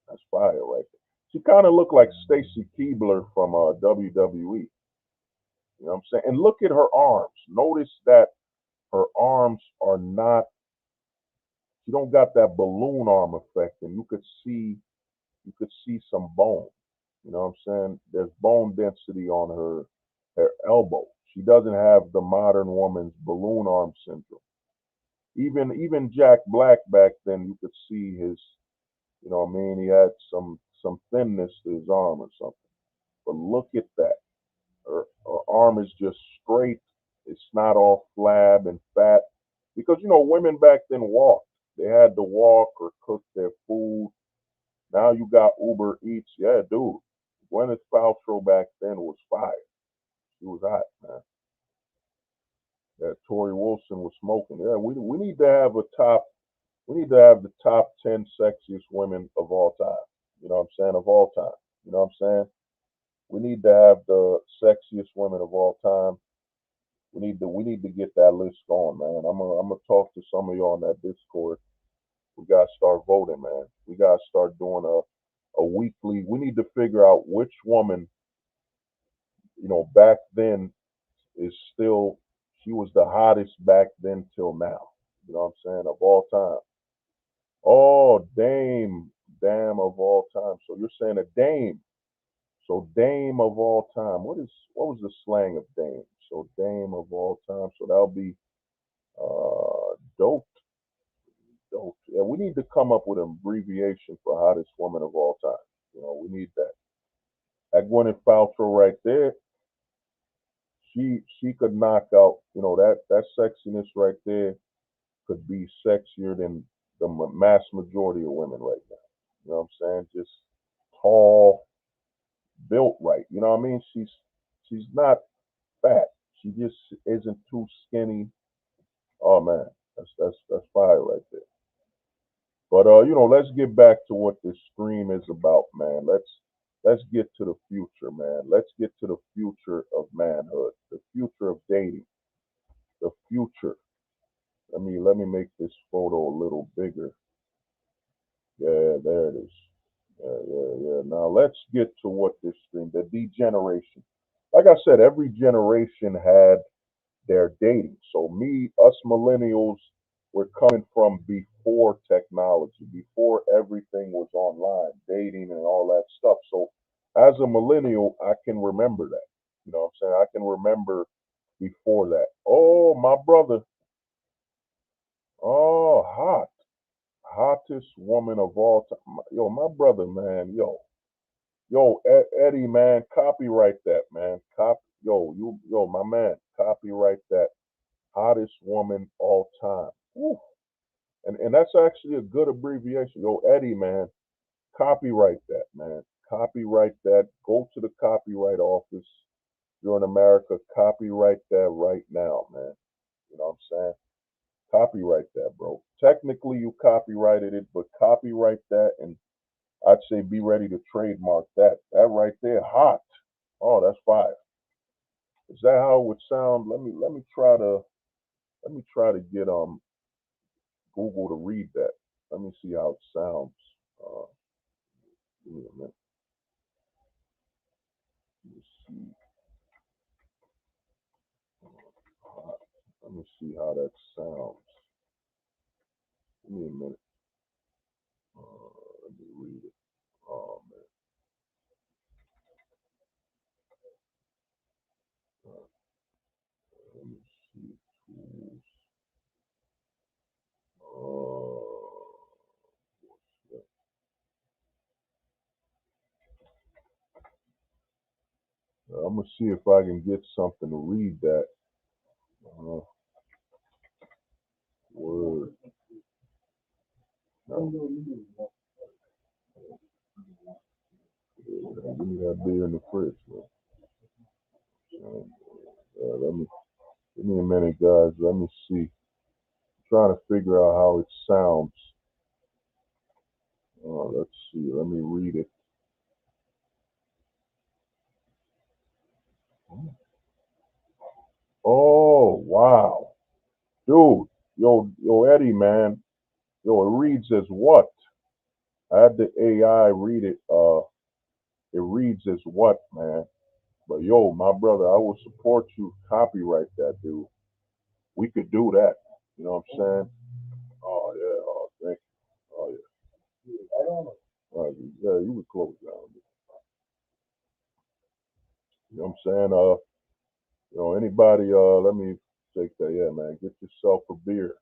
That's fire right there. She kind of looked like Stacy Keibler from WWE. You know what I'm saying? And look at her arms. Notice that her arms are not. She don't got that balloon arm effect, and you could see some bone. You know what I'm saying? There's bone density on her elbow. She doesn't have the modern woman's balloon arm syndrome. Even Jack Black back then, you could see his, what I mean, he had some thinness to his arm or something. But look at that. Her arm is just straight. It's not all flab and fat. Because women back then walked. They had to walk or cook their food. Now you got Uber Eats. Yeah, dude. Gwyneth Paltrow back then was fire. She was hot, man. Yeah, Tori Wilson was smoking. Yeah, we need to have a top. We need to have the top 10 sexiest women of all time. You know what I'm saying? Of all time. You know what I'm saying? We need to have the sexiest women of all time. We need to get that list going, man. I'm gonna talk to some of you on that Discord. We gotta start voting, man. We gotta start doing a weekly. We need to figure out which woman, back then is still. She was the hottest back then till now. You know what I'm saying? Of all time. Oh, Dame of all time. So you're saying a Dame. So Dame of all time. What was the slang of Dame? So Dame of all time. So that'll be dope. Dope. Yeah, we need to come up with an abbreviation for hottest woman of all time. We need that. That Gwyneth Paltrow right there, she could knock out, that sexiness right there could be sexier than the mass majority of women right now. You know what I'm saying? Just tall, built right. You know what I mean? She's not fat. She just isn't too skinny. Oh man, that's fire right there. But let's get back to what this stream is about, man. Let's get to the future, man. Let's get to the future of manhood, the future of dating, the future. Let me make this photo a little bigger. Yeah, there it is. Yeah, yeah, yeah. Now let's get to what this stream, the degeneration. Like I said, every generation had their dating. So us millennials, we're coming from before technology, before everything was online, dating and all that stuff. So as a millennial, I can remember that. You know what I'm saying? I can remember before that. Oh, my brother. Oh, hot. Hottest woman of all time. Yo, my brother, man. Yo, Eddie, man, copyright that, man. Yo, my man, copyright that. Hottest woman all time. Woo. And that's actually a good abbreviation. Yo, Eddie, man, copyright that, man. Copyright that. Go to the copyright office. You're in America. Copyright that right now, man. You know what I'm saying? Copyright that, bro. Technically, you copyrighted it, but copyright that, and I'd say be ready to trademark that. That right there, hot. Oh, that's fire. Is that how it would sound? Let me try to get Google to read that. Let me see how it sounds. Uh, Give me a minute. Let me see. Let me see how that sounds. Give me a minute. Let me read it. Oh man. Let me see. Tools. Uh, I'm gonna see if I can get something to read that. Uh, word. Give me that beer in the fridge, man. Let me give me a minute, guys. Let me see. I'm trying to figure out how it sounds. Let's see. Let me read it. Oh wow, dude. Yo, Eddie, man. Yo, it reads as what? I had the AI read it. It reads as what, man? But yo, my brother, I will support you. Copyright that, dude. We could do that. You know what I'm saying? Oh yeah. Oh, thank you. Oh yeah. Yeah, you would close down. You know what I'm saying? Anybody, let me take that. Yeah, man, get yourself a beer.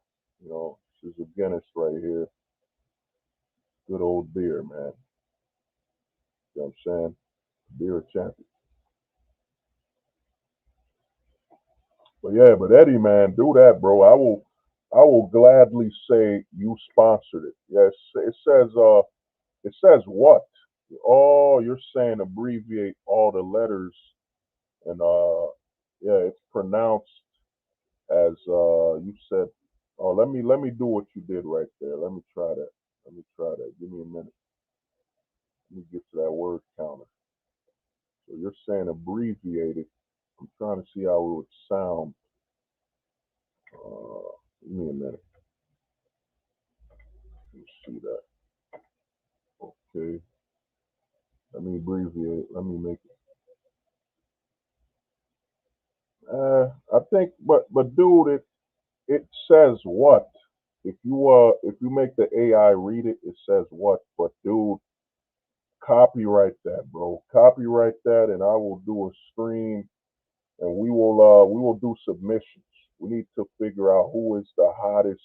This is a Guinness right here. Good old beer, man. You know what I'm saying? Beer champion. But yeah, but Eddie, man, do that, bro. I will gladly say you sponsored it. Yes, it says what? Oh, you're saying abbreviate all the letters and yeah, it's pronounced as you said. Oh, let me do what you did right there. Let me try that. Let me try that. Give me a minute. Let me get to that word counter. So you're saying abbreviated. I'm trying to see how it would sound. Give me a minute. Let me see that. Okay. Let me abbreviate. Let me make it. I think, but dude, it says what? If you make the AI read it, it says what? But dude, copyright that, bro. Copyright that, and I will do a stream, and we will do submissions. We need to figure out who is the hottest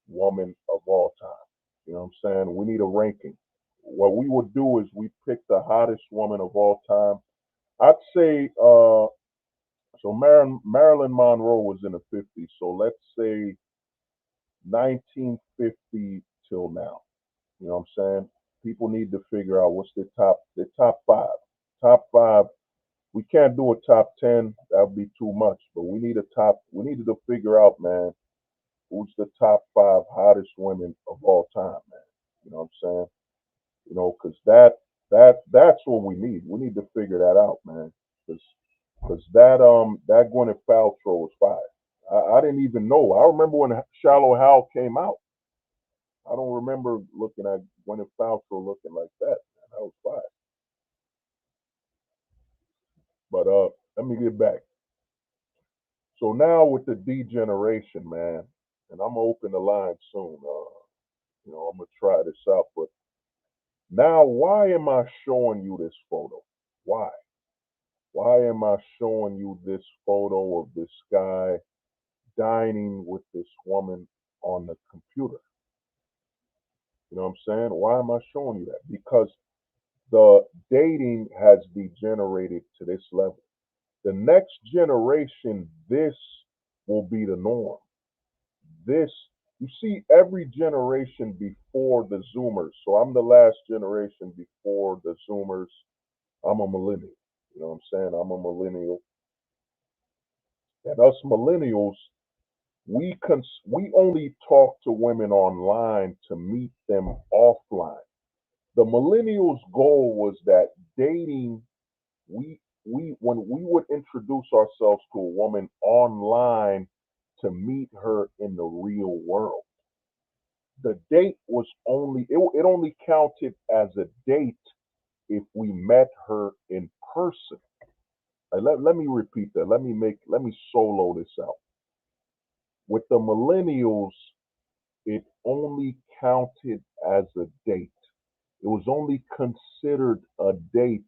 woman of all time. You know what I'm saying? We need a ranking. What we would do is we pick the hottest woman of all time. I'd say so. Marilyn Monroe was in the 50s, so let's say 1950 till now. You know what I'm saying? People need to figure out what's the top five. Top five. We can't do a top 10. That would be too much. But we need a top. We needed to figure out, man, who's the top five hottest women of all time, man. You know what I'm saying? Because that's what we need. We need to figure that out, man. Because that Gwyneth Paltrow was fire. I didn't even know. I remember when Shallow Hal came out. I don't remember looking at Gwyneth Paltrow looking like that. Man. That was fire. But let me get back. So now with the degeneration, man, and I'm gonna open the line soon. I'm gonna try this out. But now, why am I showing you this photo? Why? Why am I showing you this photo of this guy dining with this woman on the computer? You know what I'm saying? Why am I showing you that? Because the dating has degenerated to this level. The next generation, this will be the norm. This, you see, every generation before the Zoomers. So I'm the last generation before the Zoomers. I'm a millennial. You know what I'm saying? I'm a millennial. And us millennials, we only talk to women online to meet them offline. The millennials' goal was that dating, we when we would introduce ourselves to a woman online to meet her in the real world. The date was it only counted as a date if we met her in person. Let me repeat that. Let me solo this out. With the millennials, it only counted as a date. It was only considered a date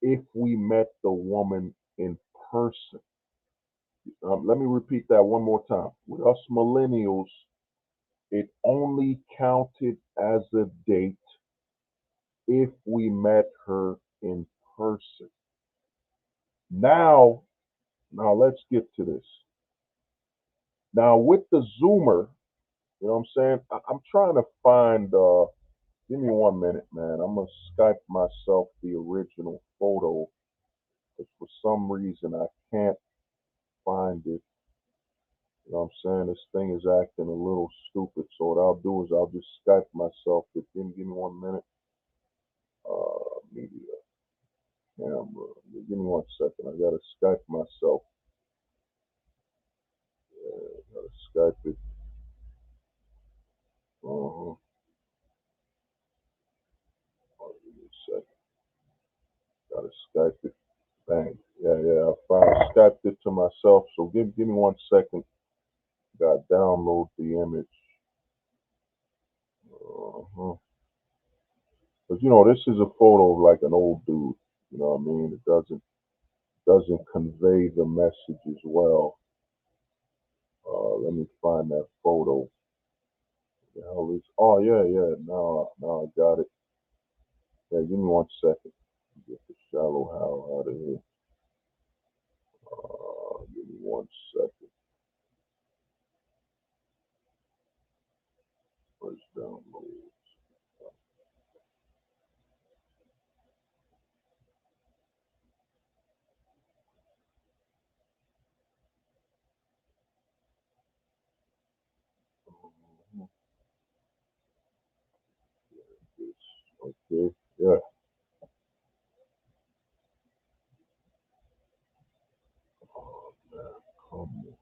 if we met the woman in person. Let me repeat that one more time. With us millennials, it only counted as a date if we met her in person. Now, let's get to this. Now with the zoomer, you know what I'm saying? I'm trying to find. Give me 1 minute, man. I'm gonna Skype myself the original photo, but for some reason I can't find it. You know what I'm saying? This thing is acting a little stupid. So what I'll do is I'll just Skype myself. But give me 1 minute. Media camera. Give me 1 second. I gotta Skype myself. Gotta Skype it. Uh-huh. Give me a second. Gotta Skype it. Bang. Yeah. I finally Skyped it to myself. So give me 1 second. Gotta download the image. Uh-huh. Because this is a photo of like an old dude. You know what I mean? It doesn't convey the message as well. Let me find that photo. The hell is? Oh yeah. Now I got it. Yeah, give me 1 second. Get the shallow hell out of here. Give me 1 second. First download. Okay. Yeah. Oh, man, come on.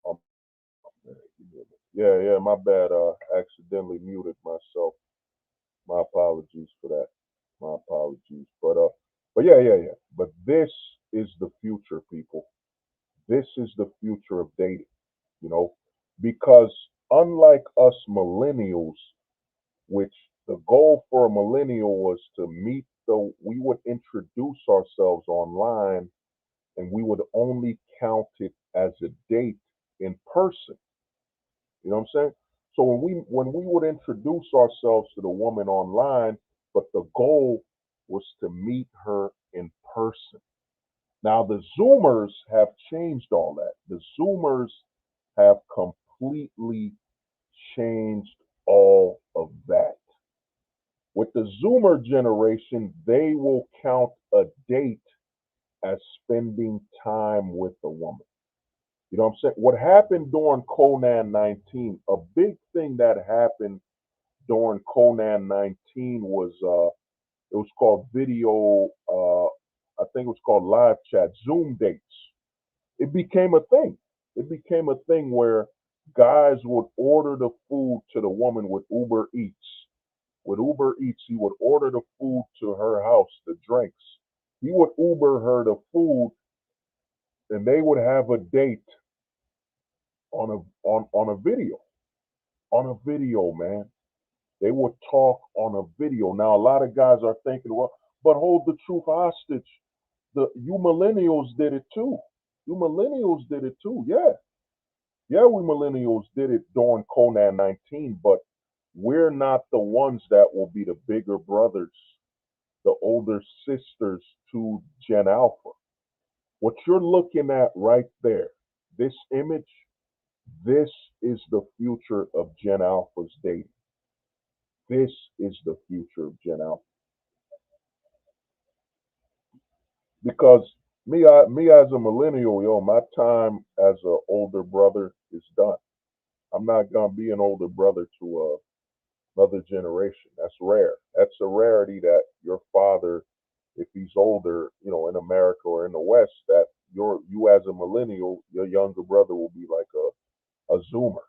Oh, man, yeah. My bad. Accidentally muted myself. My apologies for that. My apologies. But yeah. But this is the future, people. This is the future of dating. You know, because unlike us millennials, which the goal for a millennial was to meet we would introduce ourselves online and we would only count it as a date in person. You know what I'm saying? So when we would introduce ourselves to the woman online, but the goal was to meet her in person. Now the Zoomers have changed all that. The Zoomers have completely changed all of that. With the Zoomer generation, they will count a date as spending time with a woman. You know what I'm saying? What happened during Conan 19, a big thing that happened during Conan 19 was it was called video, I think it was called live chat, Zoom dates. It became a thing. It became a thing where guys would order the food to the woman with Uber Eats. With Uber Eats, he would order the food to her house, the drinks. He would Uber her the food, and they would have a date on a video. On a video, man. They would talk on a video. Now a lot of guys are thinking, well, but hold the truth hostage. You millennials did it too. You millennials did it too. Yeah, we millennials did it during Conan 19, but we're not the ones that will be the bigger brothers, the older sisters to Gen Alpha. What you're looking at right there, this image, this is the future of Gen Alpha's dating. This is the future of Gen Alpha. Because me as a millennial, yo, my time as an older brother is done. I'm not gonna be an older brother to another generation. That's rare. That's a rarity that your father, if he's older, in America or in the West, that you as a millennial, your younger brother will be like a Zoomer.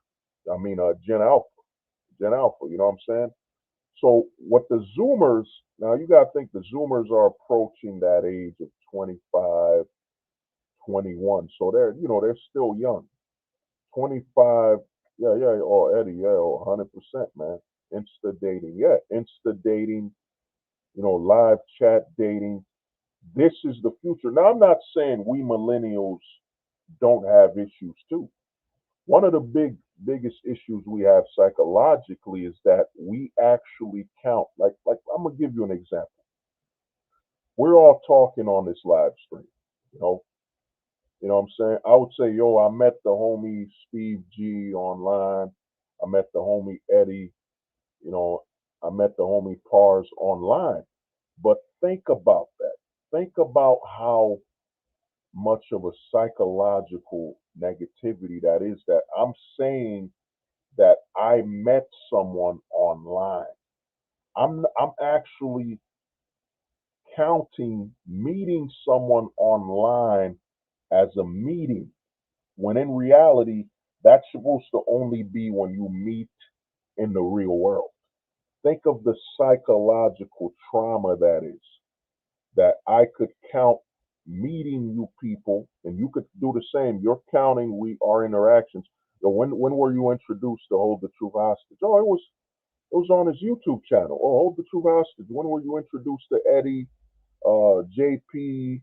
I mean, a Gen Alpha. You know what I'm saying? So what the Zoomers now you got to think the Zoomers are approaching that age of 25, 21. So they're still young. 25, yeah, yeah, oh Eddie, yeah, 100%, man. Insta dating, yeah, insta dating, live chat dating. This is the future. Now I'm not saying we millennials don't have issues too. One of the biggest issues we have psychologically is that we actually count. Like I'm gonna give you an example. We're all talking on this live stream. You know, you know what I'm saying? I would say, yo, I met the homie Steve G online. I met the homie Eddie. You know, I met the homie Pars online. But think about that. Think about how much of a psychological negativity that is, that I'm saying that I met someone online. I'm actually counting meeting someone online as a meeting, when in reality that's supposed to only be when you meet in the real world. Think of the psychological trauma that is, that I could count meeting you people, and you could do the same. You're counting our interactions. So when were you introduced to Hold the Truth Hostage? Oh, it was on his YouTube channel. Oh, Hold the Truth Hostage. When were you introduced to Eddie, JP,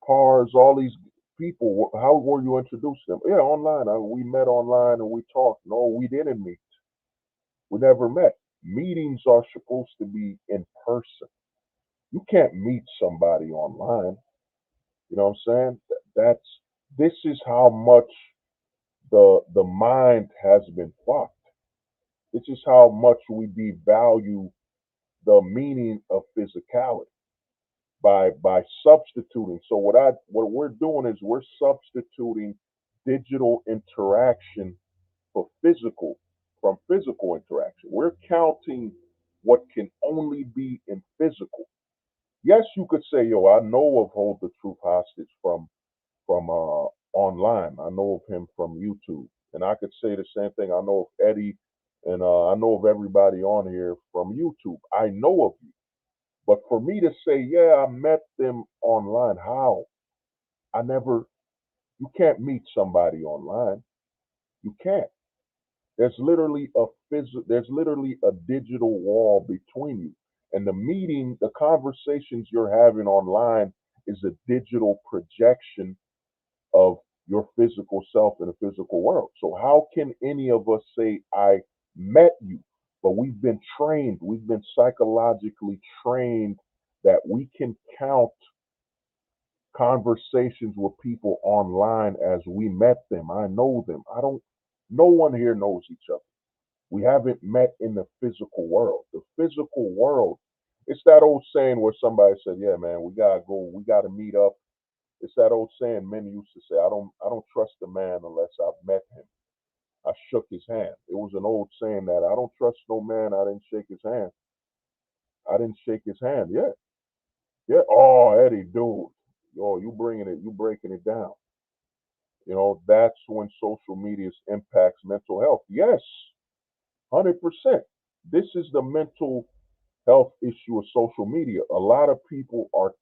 Pars, all these people? How were you introduced to them? Yeah, online. We met online and we talked. No, we didn't meet. We never met. Meetings are supposed to be in person. You can't meet somebody online. You know what I'm saying? This is how much the mind has been fucked. This is how much we devalue the meaning of physicality by substituting. So what we're doing is we're substituting digital interaction for physical from physical interaction. We're counting what can only be in physical. Yes, you could say, yo, I know of Hold the Truth Hostage from online. I know of him from YouTube, and I could say the same thing. I know of Eddie, and I know of everybody on here from YouTube. I know of you, but for me to say, yeah, I met them online, how? I never. You can't meet somebody online. You can't. There's literally a digital wall between you, and the conversations you're having online is a digital projection of your physical self in the physical world. So how can any of us say I met you? But we've been psychologically trained that we can count conversations with people online as we met them. I know them. I don't No one here knows each other. We haven't met in the physical world. The physical world, it's that old saying where somebody said, "Yeah, man, we gotta go. We gotta meet up." It's that old saying men used to say, "I don't trust a man unless I've met him. I shook his hand." It was an old saying that I don't trust no man. I didn't shake his hand. I didn't shake his hand. Yeah, yeah. Oh, Eddie, dude, yo, you breaking it down. That's when social media's impacts mental health. Yes, 100%. This is the mental health issue of social media. A lot of people are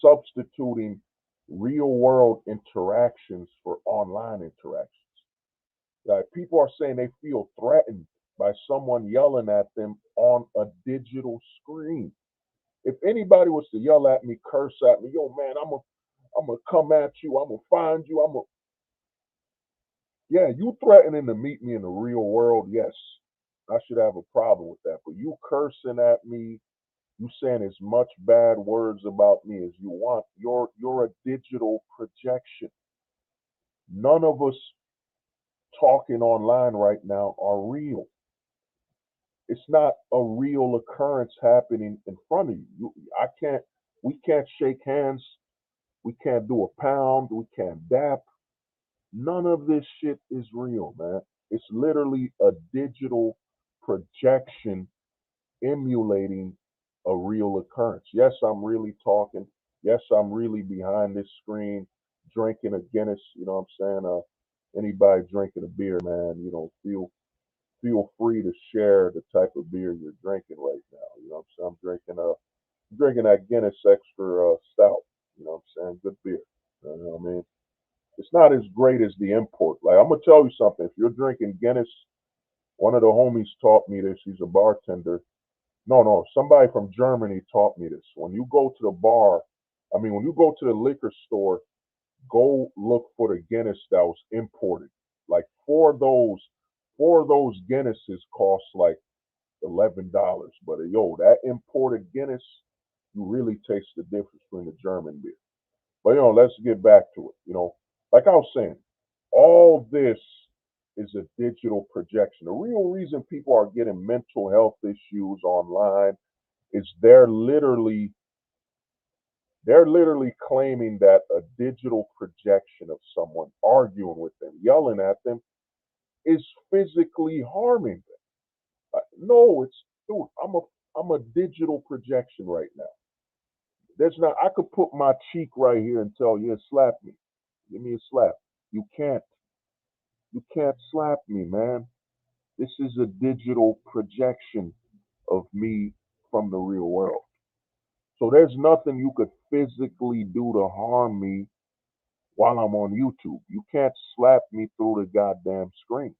substituting real world interactions for online interactions. Like people are saying they feel threatened by someone yelling at them on a digital screen. If anybody was to yell at me, curse at me, yo man, I'm gonna come at you, I'm gonna find you, yeah, you threatening to meet me in the real world, yes. I should have a problem with that. But you cursing at me, You saying as much bad words about me as you want. You're a digital projection. None of us talking online right now are real. It's not a real occurrence happening in front of you. I can't. We can't shake hands. We can't do a pound. We can't dap. None of this shit is real, man. It's literally a digital projection emulating a real occurrence. Yes, I'm really talking. Yes, I'm really behind this screen drinking a Guinness. You know what I'm saying? Anybody drinking a beer, man, feel free to share the type of beer you're drinking right now. You know what I'm saying? I'm drinking that Guinness Extra Stout. You know what I'm saying? Good beer. You know what I mean? It's not as great as the import. Like I'm gonna tell you something. If you're drinking Guinness, one of the homies taught me this. He's a bartender. No, somebody from Germany taught me this. When you go to the bar, when you go to the liquor store, go look for the Guinness that was imported. Like four of those Guinnesses cost like $11. But yo, that imported Guinness, you really taste the difference between the German beer. But let's get back to it. Like I was saying, all this is a digital projection. The real reason people are getting mental health issues online is they're literally claiming that a digital projection of someone arguing with them, yelling at them, is physically harming them. No, it's dude. I'm a digital projection right now. There's not. I could put my cheek right here and tell you, slap me. Give me a slap. You can't. You can't slap me, man. This is a digital projection of me from the real world. So there's nothing you could physically do to harm me while I'm on YouTube. You can't slap me through the goddamn screen.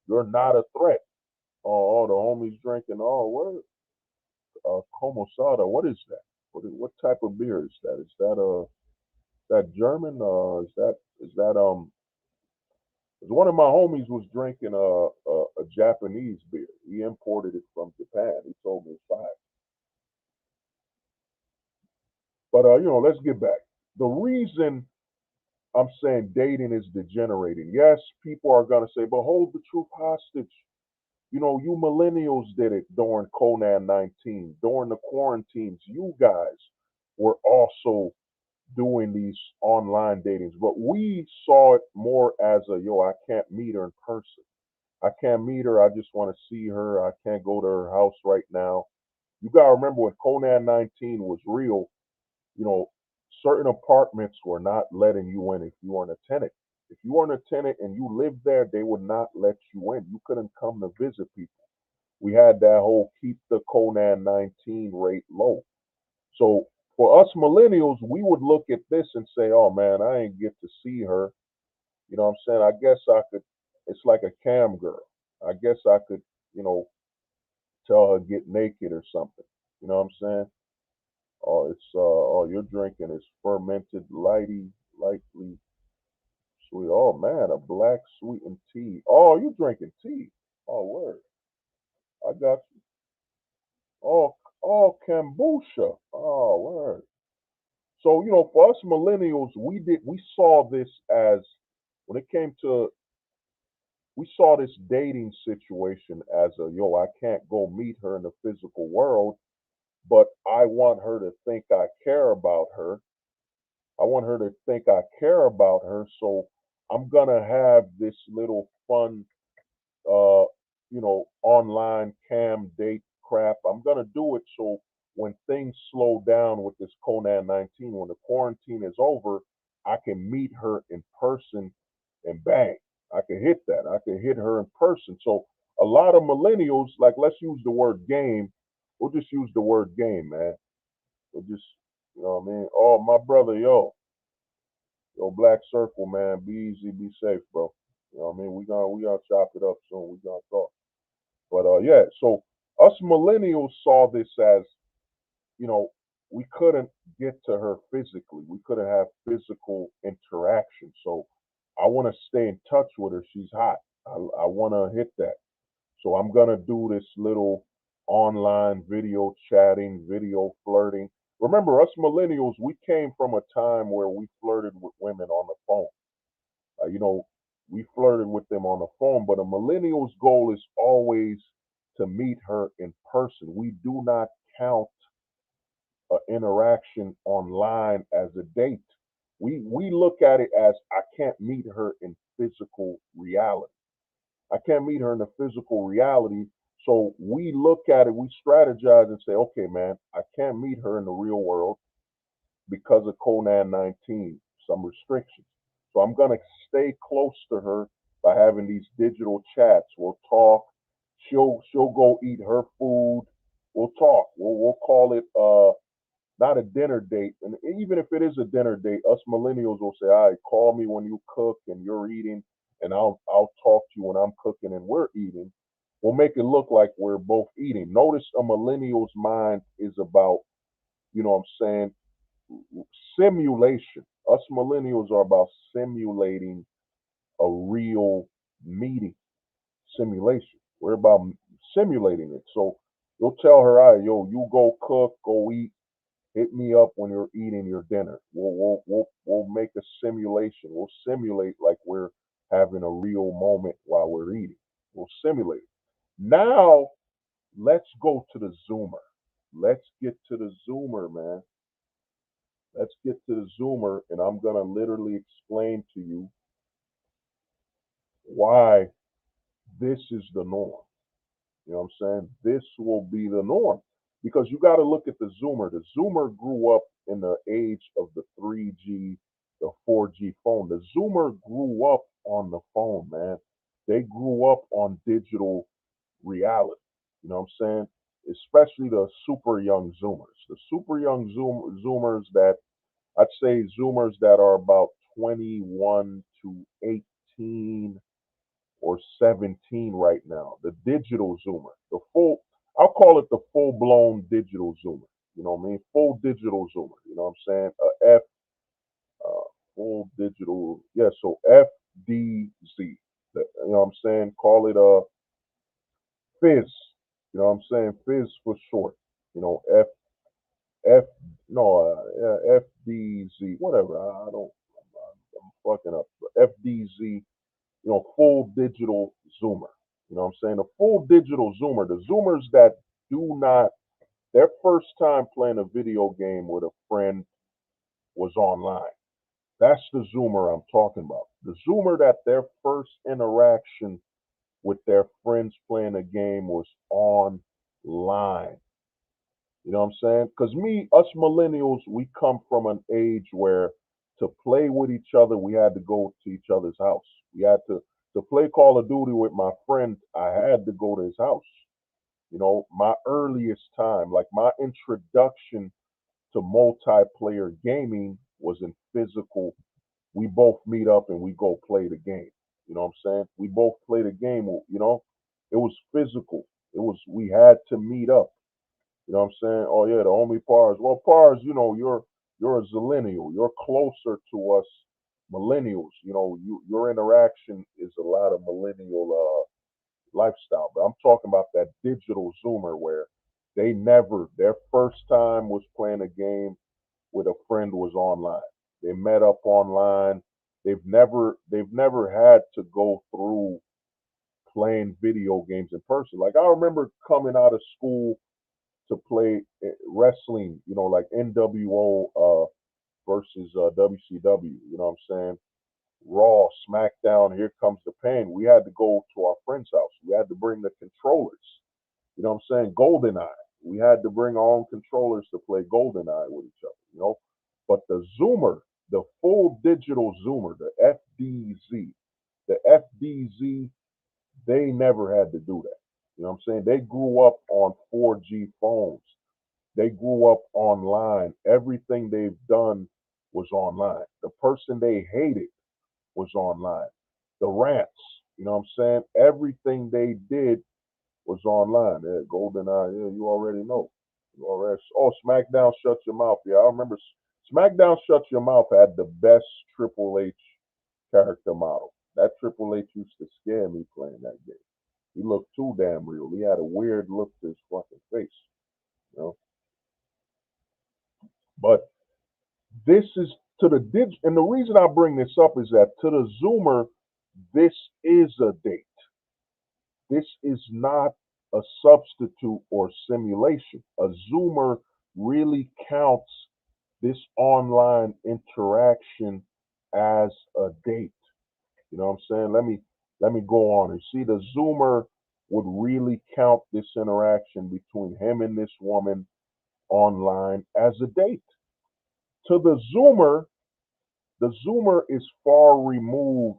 You're not a threat. Oh, the homies drinking. Oh, what? Como Sada. What is that? What type of beer is that? Is that German? Is that? 'Cause one of my homies was drinking a Japanese beer. He imported it from Japan. He told me it's fine. But let's get back. The reason I'm saying dating is degenerating. Yes, people are gonna say, but hold the truth hostage. You millennials did it during Conan 19, during the quarantines. You guys were also doing these online datings, but we saw it more as I can't meet her in person. I can't meet her. I just want to see her. I can't go to her house right now. You got to remember when Conan 19 was real, you know, certain apartments were not letting you in if you weren't a tenant. If you weren't a tenant and you lived there, they would not let you in. You couldn't come to visit people. We had that whole keep the Conan 19 rate low. So for us millennials, we would look at this and say, oh man, I ain't get to see her. You know what I'm saying? I guess I could, it's like a cam girl. I guess I could, you know, tell her get naked or something. You know what I'm saying? Oh, you're drinking is fermented lightly sweet. Oh man, a black sweetened tea. Oh, you drinking tea. Oh word. I got you. Oh, kombucha. Oh word. So, for us millennials, we saw this as when it came to we saw this dating situation as I can't go meet her in the physical world, but I want her to think I care about her. I want her to think I care about her, so I'm gonna have this little fun, online cam date crap. I'm gonna do it so when things slow down with this Conan 19, when the quarantine is over, I can meet her in person and bang, I can hit that. I can hit her in person. So a lot of millennials, like let's use the word game. We'll just use the word game, man. We'll just, you know what I mean? Oh, my brother, yo, Black Circle, man, be easy, be safe, bro. You know what I mean? We gonna chop it up soon. We gonna talk. But yeah, so us millennials saw this as, you know, we couldn't get to her physically. We couldn't have physical interaction. So I want to stay in touch with her. She's hot. I want to hit that. So I'm gonna do this little online video chatting, video flirting. Remember, us millennials, we came from a time where we flirted with women on the phone. You know, we flirted with them on the phone, but a millennial's goal is always to meet her in person. We do not count an interaction online as a date. We look at it as I can't meet her in physical reality. I can't meet her in the physical reality. So we look at it, we strategize and say, okay, man, I can't meet her in the real world because of Conan 19, some restrictions. So I'm going to stay close to her by having these digital chats. We'll talk. She'll go eat her food. We'll talk. We'll call it not a dinner date. And even if it is a dinner date, us millennials will say, all right, call me when you cook and you're eating, and I'll talk to you when I'm cooking and we're eating. We'll make it look like we're both eating. Notice a millennial's mind is about, you know what I'm saying, simulation. Us millennials are about simulating a real meeting. Simulation. We're about simulating it. So you'll tell her, all right, yo, you go cook, go eat. Hit me up when you're eating your dinner. We'll make a simulation. We'll simulate like we're having a real moment while we're eating. We'll simulate it. Now let's go to the Zoomer. Let's get to the Zoomer, man. Let's get to the Zoomer, and I'm gonna literally explain to you why this is the norm. You know what I'm saying? This will be the norm because you got to look at the Zoomer. The Zoomer grew up in the age of the 3G, the 4G phone. The Zoomer grew up on the phone, man. They grew up on digital reality. You know what I'm saying? Especially the super young Zoomers. The super young Zoomers that I'd say Zoomers that are about 21 to 18 or 17 right now. The digital Zoomer, the full, I'll call it the full blown digital Zoomer. You know what I mean? Full digital Zoomer. You know what I'm saying? Uh, full digital, yeah. So FDZ. You know what I'm saying? Call it Fizz. You know what I'm saying? Fizz for short. You know, F, no, FDZ, whatever. I don't, I'm fucking up. FDZ, you know, full digital Zoomer. You know what I'm saying? A full digital Zoomer. The Zoomers that do not, their first time playing a video game with a friend was online. That's the Zoomer I'm talking about. The Zoomer that their first interaction with their friends playing a game was online. You know what I'm saying? Because us millennials, we come from an age where to play with each other, we had to go to each other's house. We had to play Call of Duty with my friend. I had to go to his house. You know, my earliest time, like my introduction to multiplayer gaming was in physical. We both meet up and we go play the game. You know what I'm saying? We both play the game. You know, it was physical. It was we had to meet up. You know what I'm saying? Oh yeah, the homie Pars. Well, Pars, you know, you're a zillennial. You're closer to us millennials. You know, your interaction is a lot of millennial lifestyle. But I'm talking about that digital Zoomer where they never their first time was playing a game with a friend was online. They met up online. They've never had to go through playing video games in person. Like I remember coming out of school to play wrestling, you know, like NWO versus WCW. You know what I'm saying? Raw, SmackDown, here comes the pain. We had to go to our friend's house. We had to bring the controllers. You know what I'm saying? GoldenEye. We had to bring our own controllers to play GoldenEye with each other, you know? But the Zoomer, the full digital Zoomer, the FDZ, they never had to do that. You know what I'm saying? They grew up on 4G phones. They grew up online. Everything they've done was online. The person they hated was online. The rants, you know what I'm saying? Everything they did was online. Yeah, GoldenEye, yeah, you already know. You already, oh, SmackDown Shut Your Mouth. Yeah, I remember SmackDown Shut Your Mouth had the best Triple H character model. That Triple H used to scare me playing that game. He looked too damn real. He had a weird look to his fucking face, you know. But this is to the and the reason I bring this up is that to the Zoomer, this is a date. This is not a substitute or simulation. A Zoomer really counts this online interaction as a date. You know what I'm saying? Let me go on. And see, the Zoomer would really count this interaction between him and this woman online as a date. To the Zoomer is far removed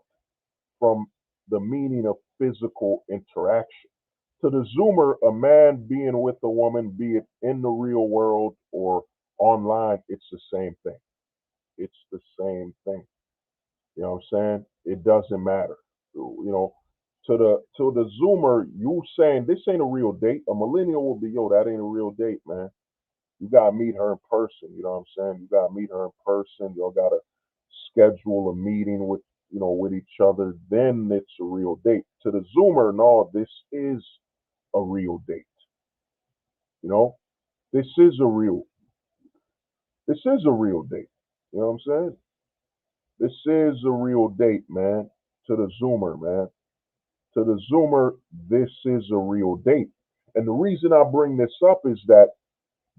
from the meaning of physical interaction. To the Zoomer, a man being with a woman, be it in the real world or online, it's the same thing. It's the same thing. You know what I'm saying? It doesn't matter. You know, to the Zoomer, you saying this ain't a real date. A millennial will be, yo, that ain't a real date, man. You gotta meet her in person. You know what I'm saying? You gotta meet her in person. Y'all gotta schedule a meeting with with each other. Then it's a real date. To the Zoomer, no, this is a real date. You know, this is a real this is a real date. You know what I'm saying? This is a real date, man. To the Zoomer, man. To the Zoomer, this is a real date. And the reason I bring this up is that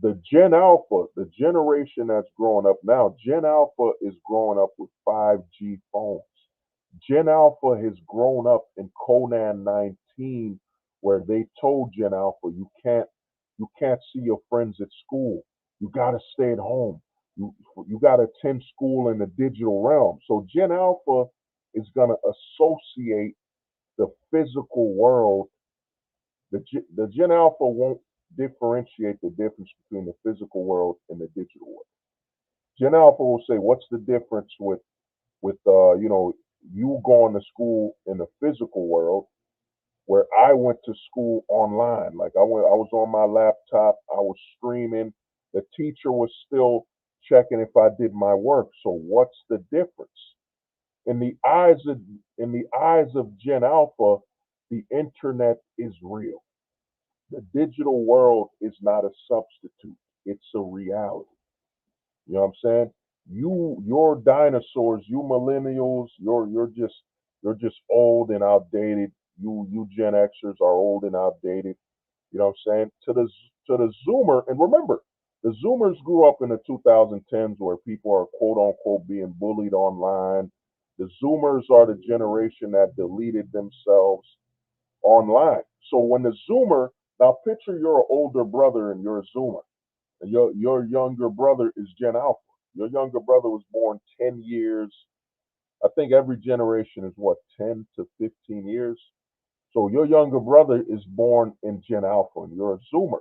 the Gen Alpha, the generation that's growing up now, Gen Alpha is growing up with 5G phones. Gen Alpha has grown up in Conan 19, where they told Gen Alpha you can't see your friends at school. You gotta stay at home. You gotta attend school in the digital realm. So Gen Alpha is gonna associate the physical world. The Gen Alpha won't differentiate the difference between the physical world and the digital world. Gen Alpha will say, "What's the difference with you going to school in the physical world, where I went to school online? Like I was on my laptop, I was streaming. The teacher was still checking if I did my work. So what's the difference?" In the eyes of Gen Alpha, the internet is real. The digital world is not a substitute. It's a reality. You know what I'm saying? Your dinosaurs, you millennials, you're just old and outdated. You Gen Xers are old and outdated. You know what I'm saying? To the Zoomer, and remember, the Zoomers grew up in the 2010s where people are quote unquote being bullied online. The Zoomers are the generation that deleted themselves online. So when the Zoomer, now picture you're an older brother and you're a Zoomer, and your younger brother is Gen Alpha. Your younger brother was born 10 years. I think every generation is what, 10 to 15 years. So your younger brother is born in Gen Alpha, and you're a Zoomer.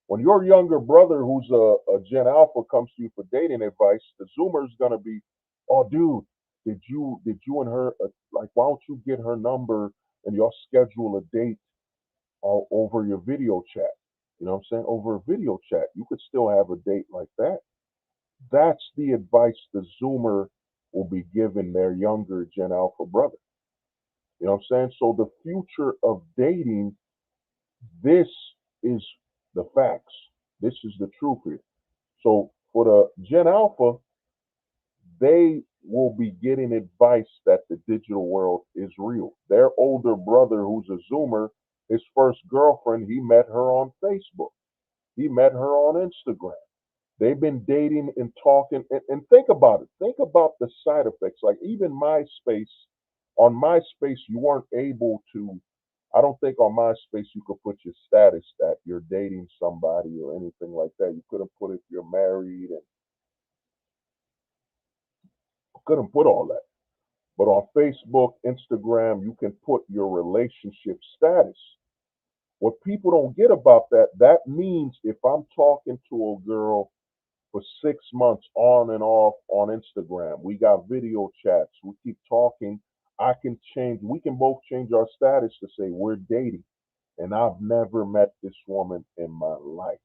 When your younger brother, who's a Gen Alpha, comes to you for dating advice, the Zoomer is gonna be, "Oh, dude, did you and her like? Why don't you get her number and y'all schedule a date all over your video chat?" You know what I'm saying? Over a video chat, you could still have a date like that. That's the advice the Zoomer will be giving their younger Gen Alpha brother. You know what I'm saying? So the future of dating, this is the facts. This is the truth here. So for the Gen Alpha, they will be getting advice that the digital world is real. Their older brother, who's a Zoomer, his first girlfriend, he met her on Facebook. He met her on Instagram. They've been dating and talking. And think about it. Think about the side effects. Like even MySpace, on MySpace, you weren't able to, I don't think on MySpace you could put your status that you're dating somebody or anything like that. You couldn't put if you're married and couldn't put all that. But on Facebook, Instagram, you can put your relationship status. What people don't get about that, that means if I'm talking to a girl for 6 months on and off on Instagram, we got video chats, we keep talking, we can both change our status to say we're dating. And I've never met this woman in my life.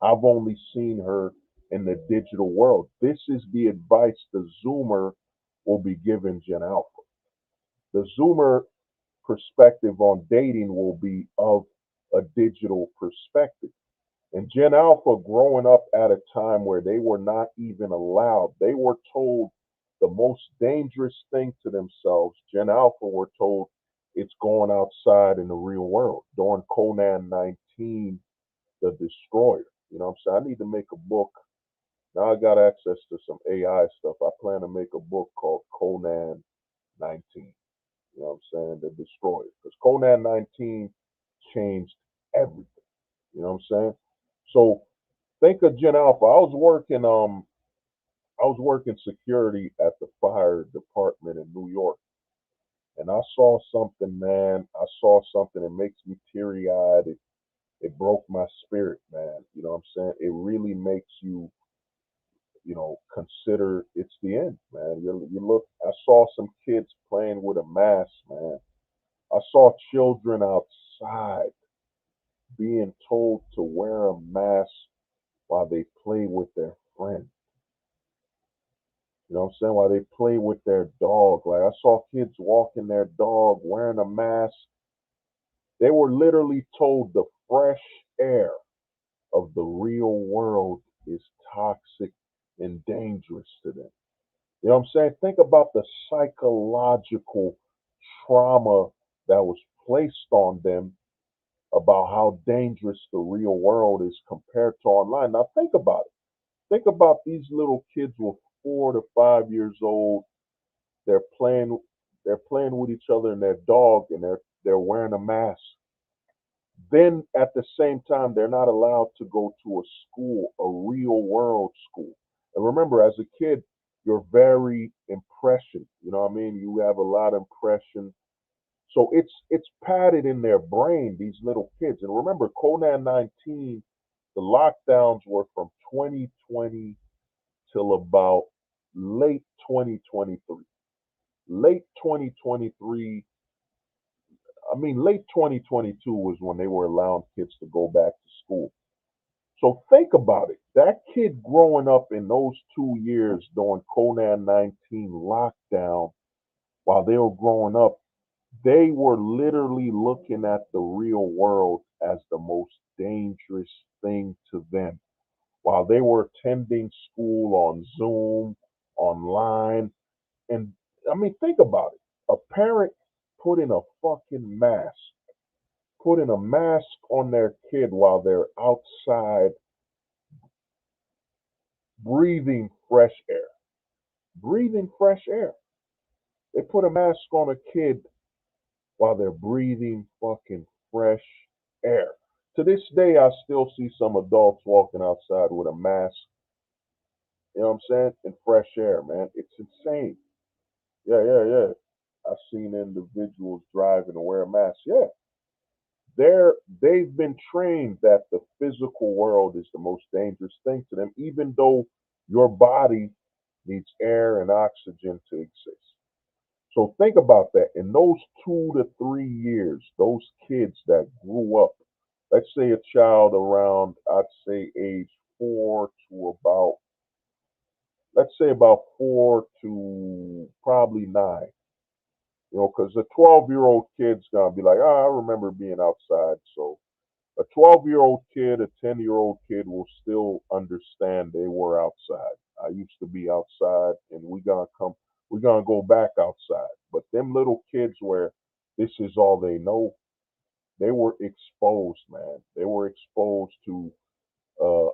I've only seen her in the digital world. This is the advice the Zoomer will be giving Gen Alpha. The Zoomer perspective on dating will be of a digital perspective. And Gen Alpha growing up at a time where they were not even allowed, they were told the most dangerous thing to themselves. Gen Alpha were told it's going outside in the real world. During Conan 19, The Destroyer. You know what I'm saying? I need to make a book. Now I got access to some AI stuff. I plan to make a book called Conan 19. You know what I'm saying? The Destroyer. Because Conan 19 changed everything. You know what I'm saying? So think of Gen Alpha. I was working security at the fire department in New York, and I saw something, man. I saw something that makes me teary eyed. It broke my spirit, man. You know what I'm saying? It really makes you, consider it's the end, man. You look. I saw some kids playing with a mask, man. I saw children outside being told to wear a mask while they play with their friends. You know what I'm saying? While they play with their dog. Like I saw kids walking their dog wearing a mask. They were literally told the fresh air of the real world is toxic and dangerous to them. You know what I'm saying? Think about the psychological trauma that was placed on them about how dangerous the real world is compared to online. Now think about it. Think about these little kids were 4 to 5 years old. They're playing they're playing with each other and their dog and they're wearing a mask. Then at the same time they're not allowed to go to a school, a real world school. And remember, as a kid, you're very impression. You know what I mean? You have a lot of impression. So it's padded in their brain, these little kids. And remember, Conan 19, the lockdowns were from 2020 till about late 2023. Late 2023, late 2022 was when they were allowing kids to go back to school. So think about it. That kid growing up in those 2 years during Conan 19 lockdown, while they were growing up, they were literally looking at the real world as the most dangerous thing to them. While they were attending school on Zoom, online, and think about it. A parent putting a fucking mask, putting a mask on their kid while they're outside breathing fresh air. Breathing fresh air. They put a mask on a kid while they're breathing fucking fresh air. To this day, I still see some adults walking outside with a mask, you know what I'm saying, and fresh air, man. It's insane. Yeah, yeah, yeah. I've seen individuals driving and wear a mask. Yeah, they've been trained that the physical world is the most dangerous thing to them, even though your body needs air and oxygen to exist. So think about that. In those 2 to 3 years, those kids that grew up, let's say a child around, I'd say age 4 to let's say about 4 to probably 9. Because a 12-year-old kid's gonna be like, I remember being outside. So a 12-year-old kid, a 10-year-old kid will still understand they were outside. I used to be outside, and we're gonna go back outside. But them little kids where this is all they know, they were exposed, man. They were exposed to a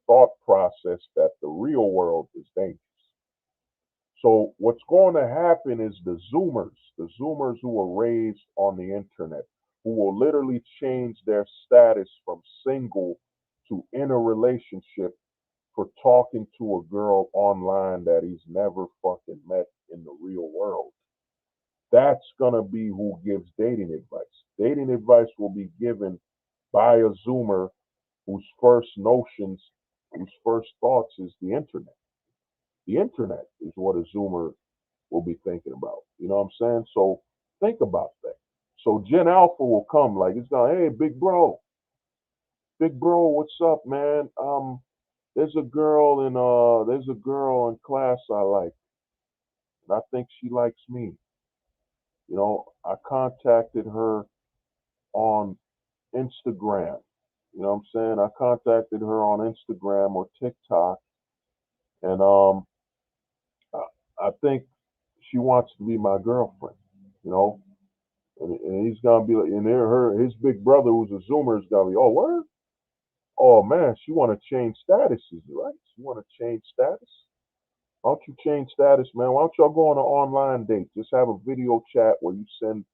thought process that the real world is dangerous. So what's going to happen is the Zoomers who were raised on the internet, who will literally change their status from single to in a relationship for talking to a girl online that he's never fucking met in the real world. That's going to be who gives dating advice. Dating advice will be given by a Zoomer whose first notions, whose first thoughts is the internet. The internet is what a Zoomer will be thinking about. You know what I'm saying? So think about that. So Gen Alpha will come like it's going, hey, big bro, what's up, man? There's a girl in class I like, and I think she likes me. I contacted her on Instagram. You know what I'm saying? I contacted her on Instagram or TikTok, and I think she wants to be my girlfriend. You know, and he's gonna be like, and his big brother who's a Zoomer is gonna be, oh, word, oh man, she want to change statuses, right? She want to change status. Why don't you change status, man? Why don't y'all go on an online date? Just have a video chat where you send,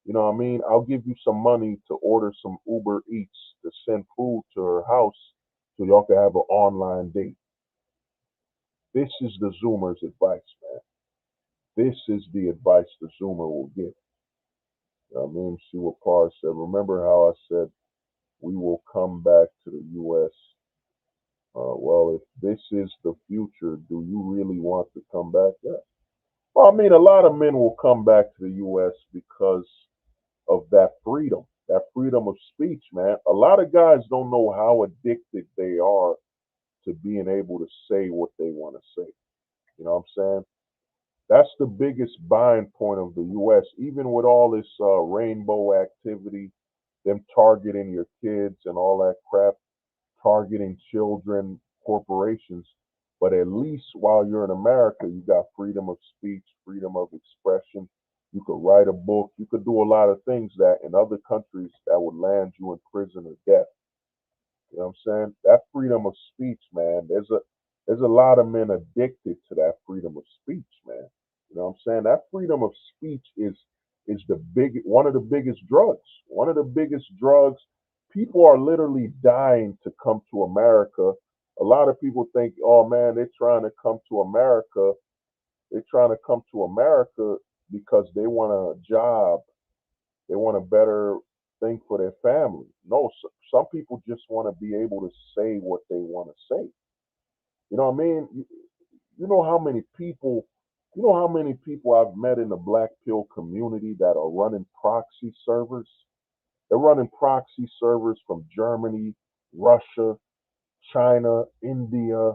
you know what I mean? I'll give you some money to order some Uber Eats to send food to her house so y'all can have an online date. This is the Zoomer's advice, man. This is the advice the Zoomer will give. You know what I mean? See what Parr said. Remember how I said we will come back to the U.S. Well, if this is the future, do you really want to come back? Yeah. Well, I mean, a lot of men will come back to the U.S. because of that freedom of speech, man. A lot of guys don't know how addicted they are to being able to say what they want to say. You know what I'm saying? That's the biggest buying point of the U.S. Even with all this rainbow activity, them targeting your kids and all that crap, targeting children, corporations. But at least while you're in America, you got freedom of speech, freedom of expression. You could write a book. You could do a lot of things that in other countries that would land you in prison or death. You know what I'm saying? That freedom of speech, man. There's a lot of men addicted to that freedom of speech, man. You know what I'm saying? That freedom of speech is the big one of the biggest drugs. One of the biggest drugs. People are literally dying to come to America. A lot of people think, oh man, they're trying to come to America. They're trying to come to America because they want a job. They want a better thing for their family. No, some people just want to be able to say what they want to say. You know what I mean? You know how many people, you know how many people I've met in the black pill community that are running proxy servers? They're running proxy servers from Germany, Russia, China, India.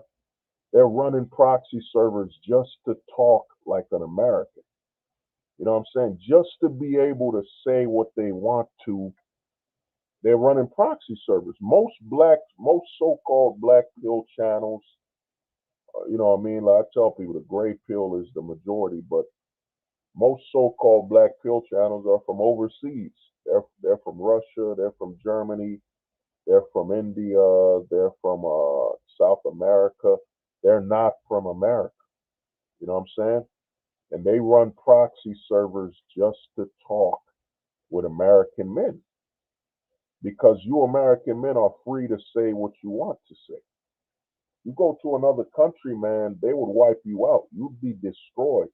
They're running proxy servers just to talk like an American. You know what I'm saying? Just to be able to say what they want to. They're running proxy servers. Most so-called black pill channels, you know what I mean? Like I tell people, the gray pill is the majority, but most so-called black pill channels are from overseas. They're from Russia. They're from Germany. They're from India. They're from South America. They're not from America. You know what I'm saying? And they run proxy servers just to talk with American men because you American men are free to say what you want to say. You go to another country, man, they would wipe you out. You'd be destroyed.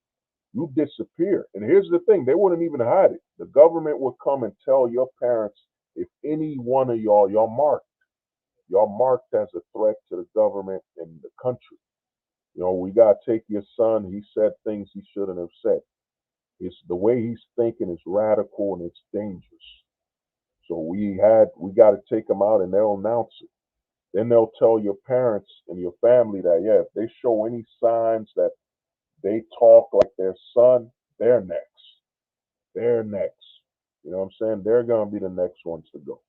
You'd disappear. And here's the thing, they wouldn't even hide it. The government would come and tell your parents, if any one of y'all marked as a threat to the government and the country. You know, we got to take your son. He said things he shouldn't have said. It's the way he's thinking is radical and it's dangerous. So we got to take him out and they'll announce it. Then they'll tell your parents and your family that, yeah, if they show any signs that they talk like their son, they're next. They're next. You know what I'm saying? They're going to be the next ones to go.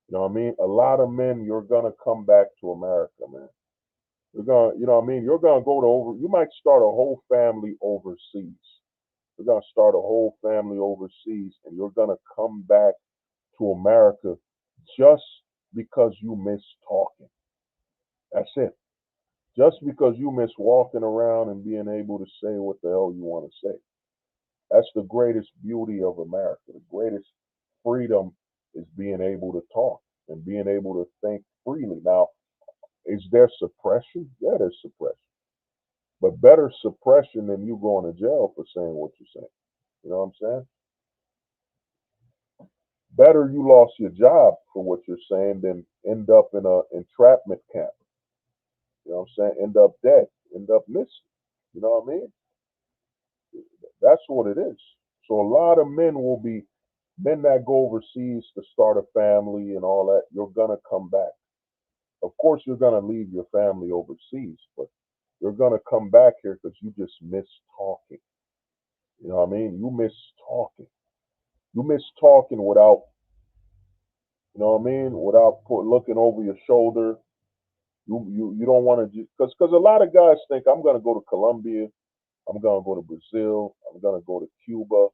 You know what I mean? A lot of men, you're going to come back to America, man. You're going to, you know what I mean? You're going to go to you might start a whole family overseas. You're going to start a whole family overseas and you're going to come back to America just because you miss talking. That's it. Just because you miss walking around and being able to say what the hell you want to say. That's the greatest beauty of America. The greatest freedom is being able to talk and being able to think freely. Now, is there suppression? Yeah, there's suppression. But better suppression than you going to jail for saying what you're saying. You know what I'm saying? Better you lost your job for what you're saying than end up in a entrapment camp. You know what I'm saying? End up dead, end up missing. You know what I mean? That's what it is. So a lot of men will be men that go overseas to start a family and all that. You're gonna come back. Of course, you're gonna leave your family overseas, but you're gonna come back here because you just miss talking. You know what I mean? You miss talking. You miss talking without, you know what I mean, without looking over your shoulder. You don't want to just because a lot of guys think I'm gonna go to Colombia, I'm gonna go to Brazil, I'm gonna go to Cuba,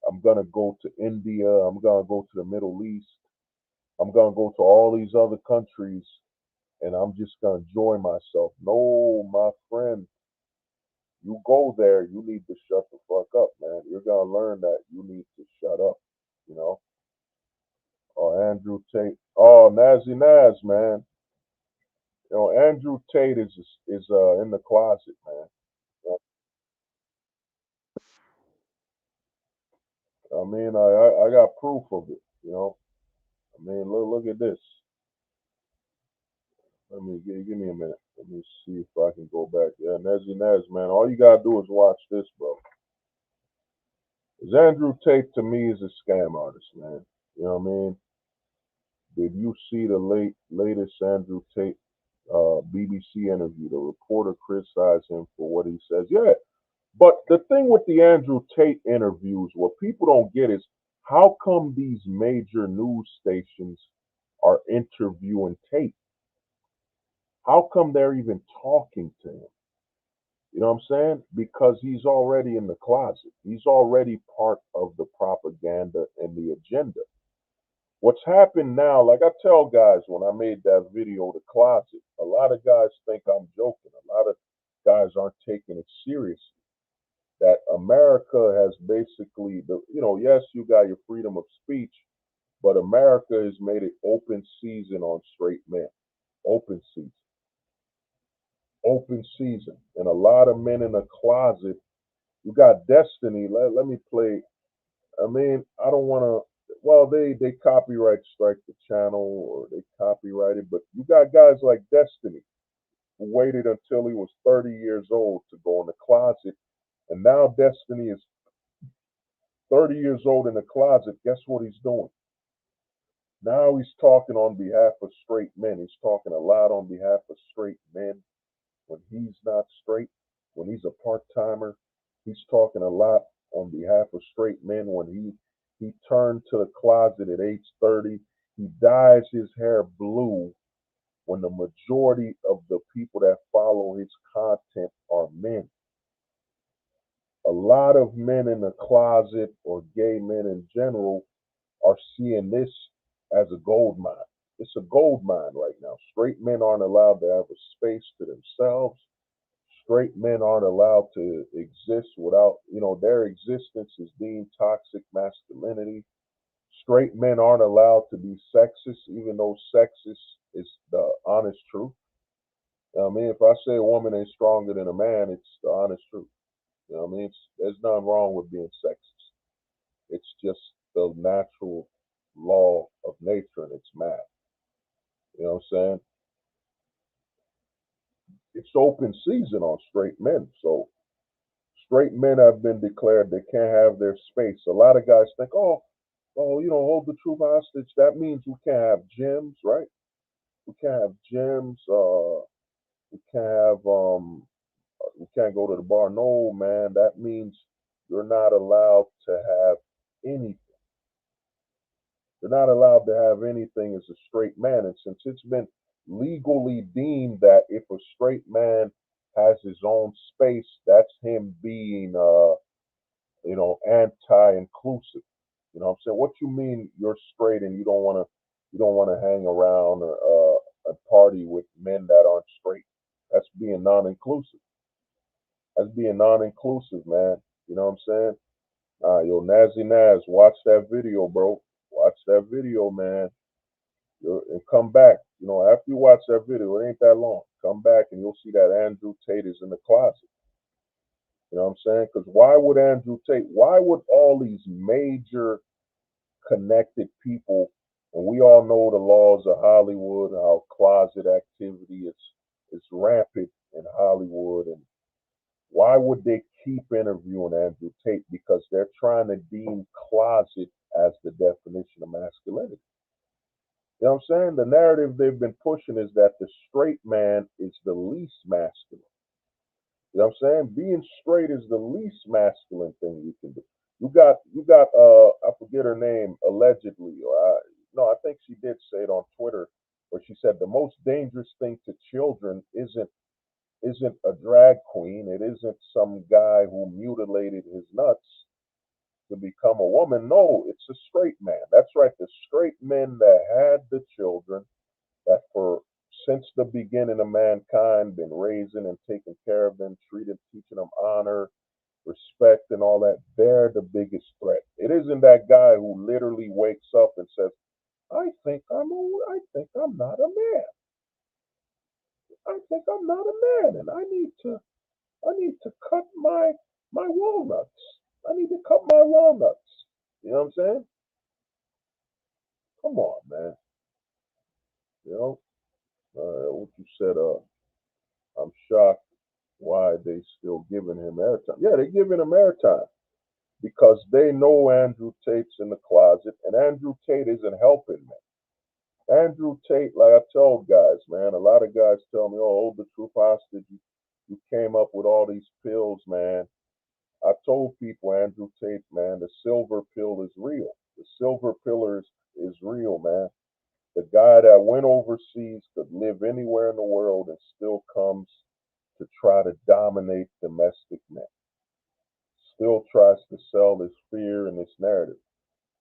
I'm gonna go to India, I'm gonna go to the Middle East, I'm gonna go to all these other countries, and I'm just gonna enjoy myself. No, my friend, you go there, you need to shut the fuck up, man. You're gonna learn that you need to shut up. You know. Oh, Andrew Tate. Oh, Nazi Naz, man. You know, Andrew Tate is in the closet, man. You know, I mean, I got proof of it. You know, I mean, look at this. Let me give me a minute. Let me see if I can go back. Yeah, Nazi Naz, man. All you gotta do is watch this, bro. 'Cause Andrew Tate to me is a scam artist, man. You know what I mean? Did you see the latest Andrew Tate BBC interview? The reporter criticized him for what he says. Yeah, but the thing with the Andrew Tate interviews, what people don't get is how come these major news stations are interviewing Tate? How come they're even talking to him? You know what I'm saying? Because he's already in the closet. He's already part of the propaganda and the agenda. What's happened now, like I tell guys when I made that video, The Closet, a lot of guys think I'm joking. A lot of guys aren't taking it seriously. That America has basically, yes, you got your freedom of speech, but America has made it open season on straight men. Open season. Open season. And a lot of men in the closet, you got Destiny. Let me play. I mean, I don't want to. Well, they copyright strike the channel or they copyright it, but you got guys like Destiny who waited until he was 30 years old to go in the closet, and now Destiny is 30 years old in the closet. Guess what he's doing? Now he's talking on behalf of straight men. He's talking a lot on behalf of straight men when he's not straight, when he's a part timer. He's talking a lot on behalf of straight men when he turned to the closet at age 30. He dyes his hair blue when the majority of the people that follow his content are men. A lot of men in the closet or gay men in general are seeing this as a gold mine. It's a gold mine right now. Straight men aren't allowed to have a space to themselves. Straight men aren't allowed to exist without, their existence is deemed toxic masculinity. Straight men aren't allowed to be sexist, even though sexist is the honest truth. I mean, if I say a woman ain't stronger than a man, it's the honest truth. You know what I mean? There's nothing wrong with being sexist. It's just the natural law of nature and it's math. You know what I'm saying? It's open season on straight men. So straight men have been declared they can't have their space. A lot of guys think, hold the truth hostage. That means we can't have gyms, right? We can't have gyms. We can't have we can't go to the bar. No, man, that means you're not allowed to have anything. You're not allowed to have anything as a straight man. And since it's been legally deemed that if a straight man has his own space, that's him being, anti-inclusive. You know what I'm saying? What you mean you're straight and you don't want to hang around a party with men that aren't straight? That's being non-inclusive. That's being non-inclusive, man. You know what I'm saying? Yo, Nazi Naz, watch that video, bro. Watch that video, man. And come back. After you watch that video, it ain't that long. Come back and you'll see that Andrew Tate is in the closet. You know what I'm saying? Because why would all these major connected people, and we all know the laws of Hollywood, how closet activity is rampant in Hollywood, and why would they keep interviewing Andrew Tate? Because they're trying to deem closet as the definition of masculinity. You know what I'm saying? The narrative they've been pushing is that the straight man is the least masculine. You know what I'm saying? Being straight is the least masculine thing you can do. You got I forget her name, allegedly, or no, I think she did say it on Twitter, where she said the most dangerous thing to children isn't a drag queen, it isn't some guy who mutilated his nuts to become a woman. No, it's a straight man. That's right, the straight men that had the children that for since the beginning of mankind been raising and taking care of them, teaching them honor, respect, and all that. They're the biggest threat. It isn't that guy who literally wakes up and says, I think I'm not a man. I think I'm not a man, and I need to cut my walnuts. I need to cut my walnuts. You know what I'm saying? Come on, man. You know what you said. I'm shocked why they still giving him airtime. Yeah, they giving him airtime because they know Andrew Tate's in the closet, and Andrew Tate isn't helping me. Andrew Tate, like I told guys, man, a lot of guys tell me, "Oh, hold the truth hostage. You came up with all these pills, man." I told people, Andrew Tate, man, the silver pill is real. The silver pill is real, man. The guy that went overseas could live anywhere in the world and still comes to try to dominate domestic men. Still tries to sell this fear and this narrative.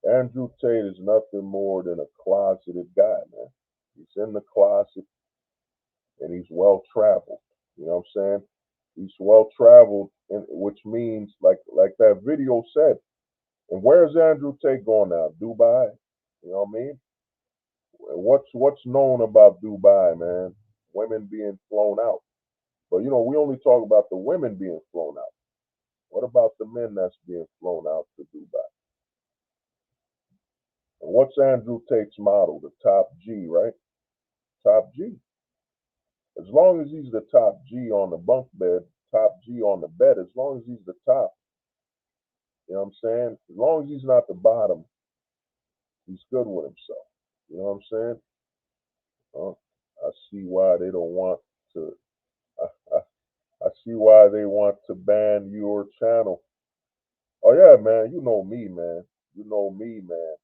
Andrew Tate is nothing more than a closeted guy, man. He's in the closet and he's well traveled. You know what I'm saying? He's well traveled, which means like that video said. And where's Andrew Tate going now? Dubai. You know what I mean? What's known about Dubai, man? Women being flown out. But we only talk about the women being flown out. What about the men that's being flown out to Dubai? And what's Andrew Tate's model? The top G, right? Top G. As long as he's the top G on the bunk bed, top G on the bed, as long as he's the top, you know what I'm saying? As long as he's not the bottom, he's good with himself. You know what I'm saying? I see why they don't want to. I, I, I see why they want to ban your channel. Oh yeah, man. You know me, man. You know me, man.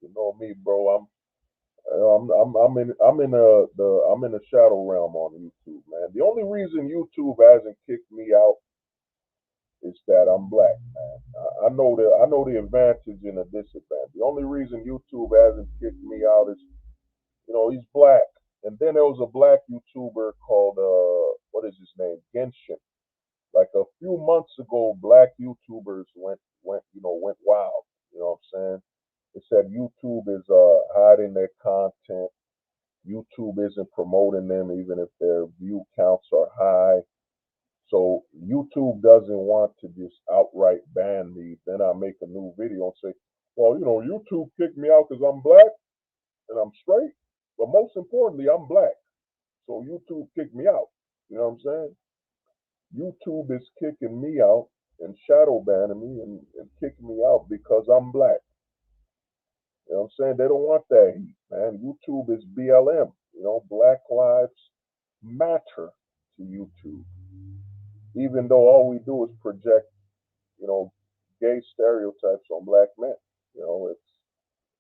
You know me, bro. I'm in the shadow realm on YouTube, man. The only reason YouTube hasn't kicked me out is that I'm black, man. I know the advantage and the disadvantage. The only reason YouTube hasn't kicked me out is he's black. And then there was a black YouTuber called what is his name? Genshin. Like a few months ago, black YouTubers went wild. You know what I'm saying? They said YouTube is hiding their content. YouTube isn't promoting them even if their view counts are high. So YouTube doesn't want to just outright ban me. Then I make a new video and say, well, YouTube kicked me out because I'm black and I'm straight. But most importantly, I'm black. So YouTube kicked me out. You know what I'm saying? YouTube is kicking me out and shadow banning me and kicking me out because I'm black. You know what I'm saying? They don't want that heat, man. YouTube is BLM. Black lives matter to YouTube. Even though all we do is project, you know, gay stereotypes on black men. It's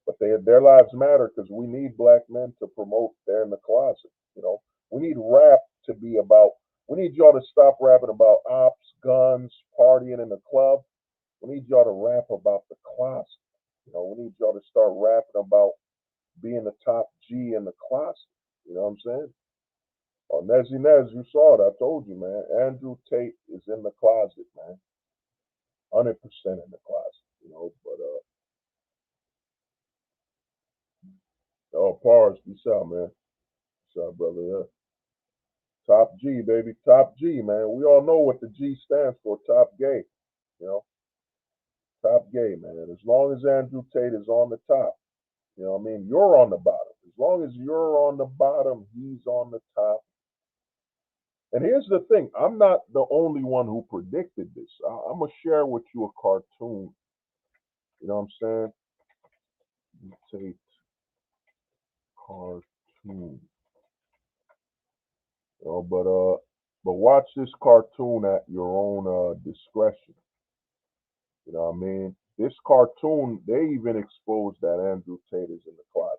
but their lives matter because we need black men to promote they're in the closet. We need rap to be about. We need y'all to stop rapping about ops, guns, partying in the club. We need y'all to rap about the closet. We need y'all to start rapping about being the top G in the closet. You know what I'm saying? Oh, Nezzy Nez, you saw it. I told you, man. Andrew Tate is in the closet, man. 100% in the closet. But Pars, peace out, man. Peace out, brother. Yeah. Top G, baby. Top G, man. We all know what the G stands for. Top gay. You know, top gay, man. As long as Andrew Tate is on the top, you're on the bottom. As long as you're on the bottom, he's on the top. And here's the thing, I'm not the only one who predicted this. I'm going to share with you a cartoon. You know what I'm saying? Tate cartoon. But But watch this cartoon at your own discretion. You know what I mean? This cartoon, they even exposed that Andrew Tate is in the closet.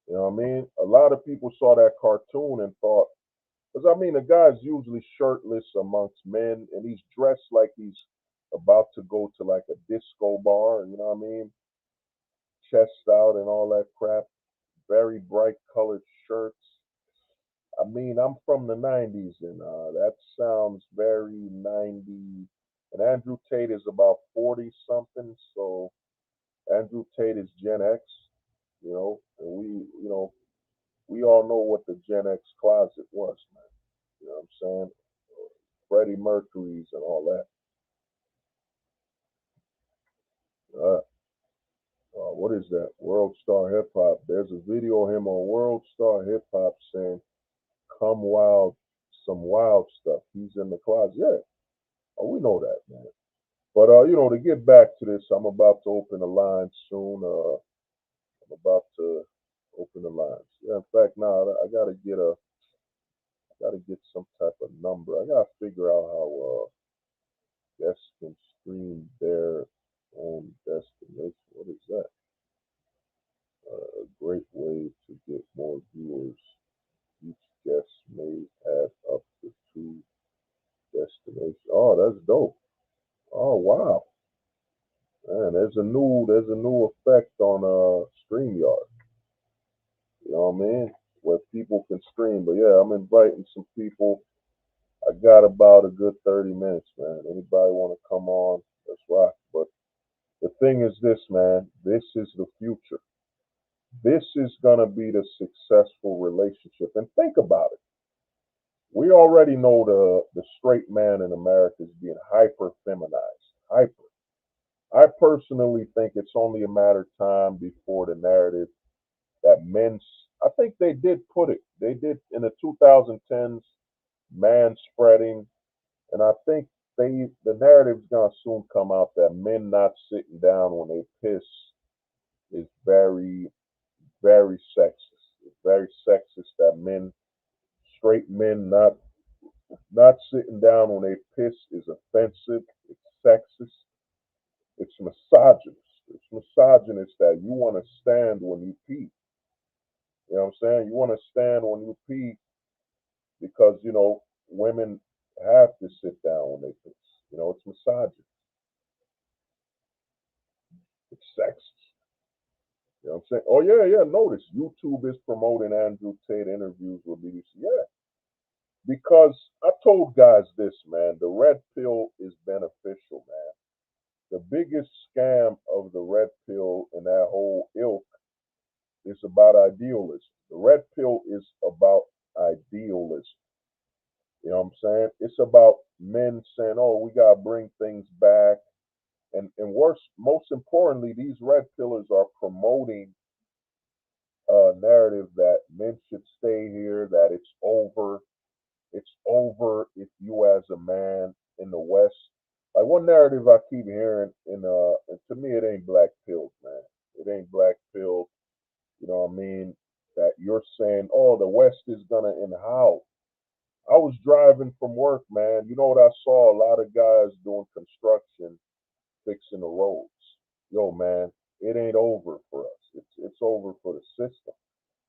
You know what I mean? A lot of people saw that cartoon and thought, because I mean, the guy's usually shirtless amongst men, and he's dressed like he's about to go to like a disco bar. You know what I mean? Chest out and all that crap. Very bright colored shirts. I mean, I'm from the 90s, and that sounds very 90s. And Andrew Tate is about 40 something, so Andrew Tate is Gen X, and we all know what the Gen X closet was, man. You know what I'm saying? Freddie Mercury's and all that. Uh, what is that? World Star Hip Hop. There's a video of him on World Star Hip Hop saying, "Come wild, some wild stuff." He's in the closet. Yeah, oh, we know that, man. But to get back to this, I'm about to open the line soon. I'm about to open the lines. Yeah, in fact, now I gotta get some type of number. I gotta figure out how guests can stream their own destination. What is that? A great way to get more viewers. Each guest may have up to two destinations. Oh, that's dope. Oh wow. Man, there's a new effect on StreamYard. You know what I mean? Where people can stream. But yeah, I'm inviting some people. I got about a good 30 minutes, man. Anybody want to come on? Let's rock. But the thing is this, man. This is the future. This is gonna be the successful relationship. And think about it. We already know the straight man in America is being hyper feminized. Hyper. I personally think it's only a matter of time before the narrative that men's, I think they did put it. They did in the 2010s, man spreading, and I think the narrative's gonna soon come out that men not sitting down when they piss is very, very sexist. It's very sexist that straight men not sitting down when they piss is offensive. It's sexist. It's misogynist. It's misogynist that you want to stand when you pee. You know what I'm saying? You want to stand when you pee because, women have to sit down when they piss. It's misogynist. It's sexist. You know what I'm saying? Oh, yeah, yeah. Notice YouTube is promoting Andrew Tate interviews with BBC. Yeah. Because I told guys this, man. The red pill is beneficial, man. The biggest scam of the red pill and that whole ilk is about idealism. The red pill is about idealism. You know what I'm saying? It's about men saying, "Oh, we gotta bring things back," and worse, most importantly, these red pillars are promoting a narrative that men should stay here, that it's over. It's over if you, as a man in the West, like one narrative I keep hearing, and to me, it ain't black pills, man. It ain't black pills. You know what I mean? That you're saying, "Oh, the West is gonna," and how? I was driving from work, man. You know what I saw? A lot of guys doing construction, fixing the roads. Yo, man, it ain't over for us. It's over for the system.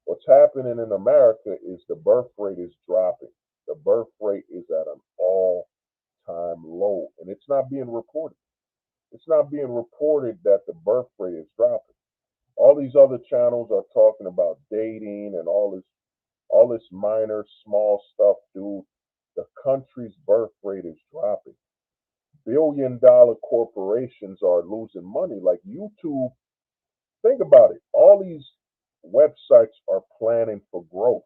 What's happening in America is the birth rate is dropping. The birth rate is at an all-time low, and it's not being reported. It's not being reported that the birth rate is dropping. All these other channels are talking about dating and all this minor small stuff, dude. The country's birth rate is dropping. Billion-dollar corporations are losing money. Like YouTube, think about it. All these websites are planning for growth.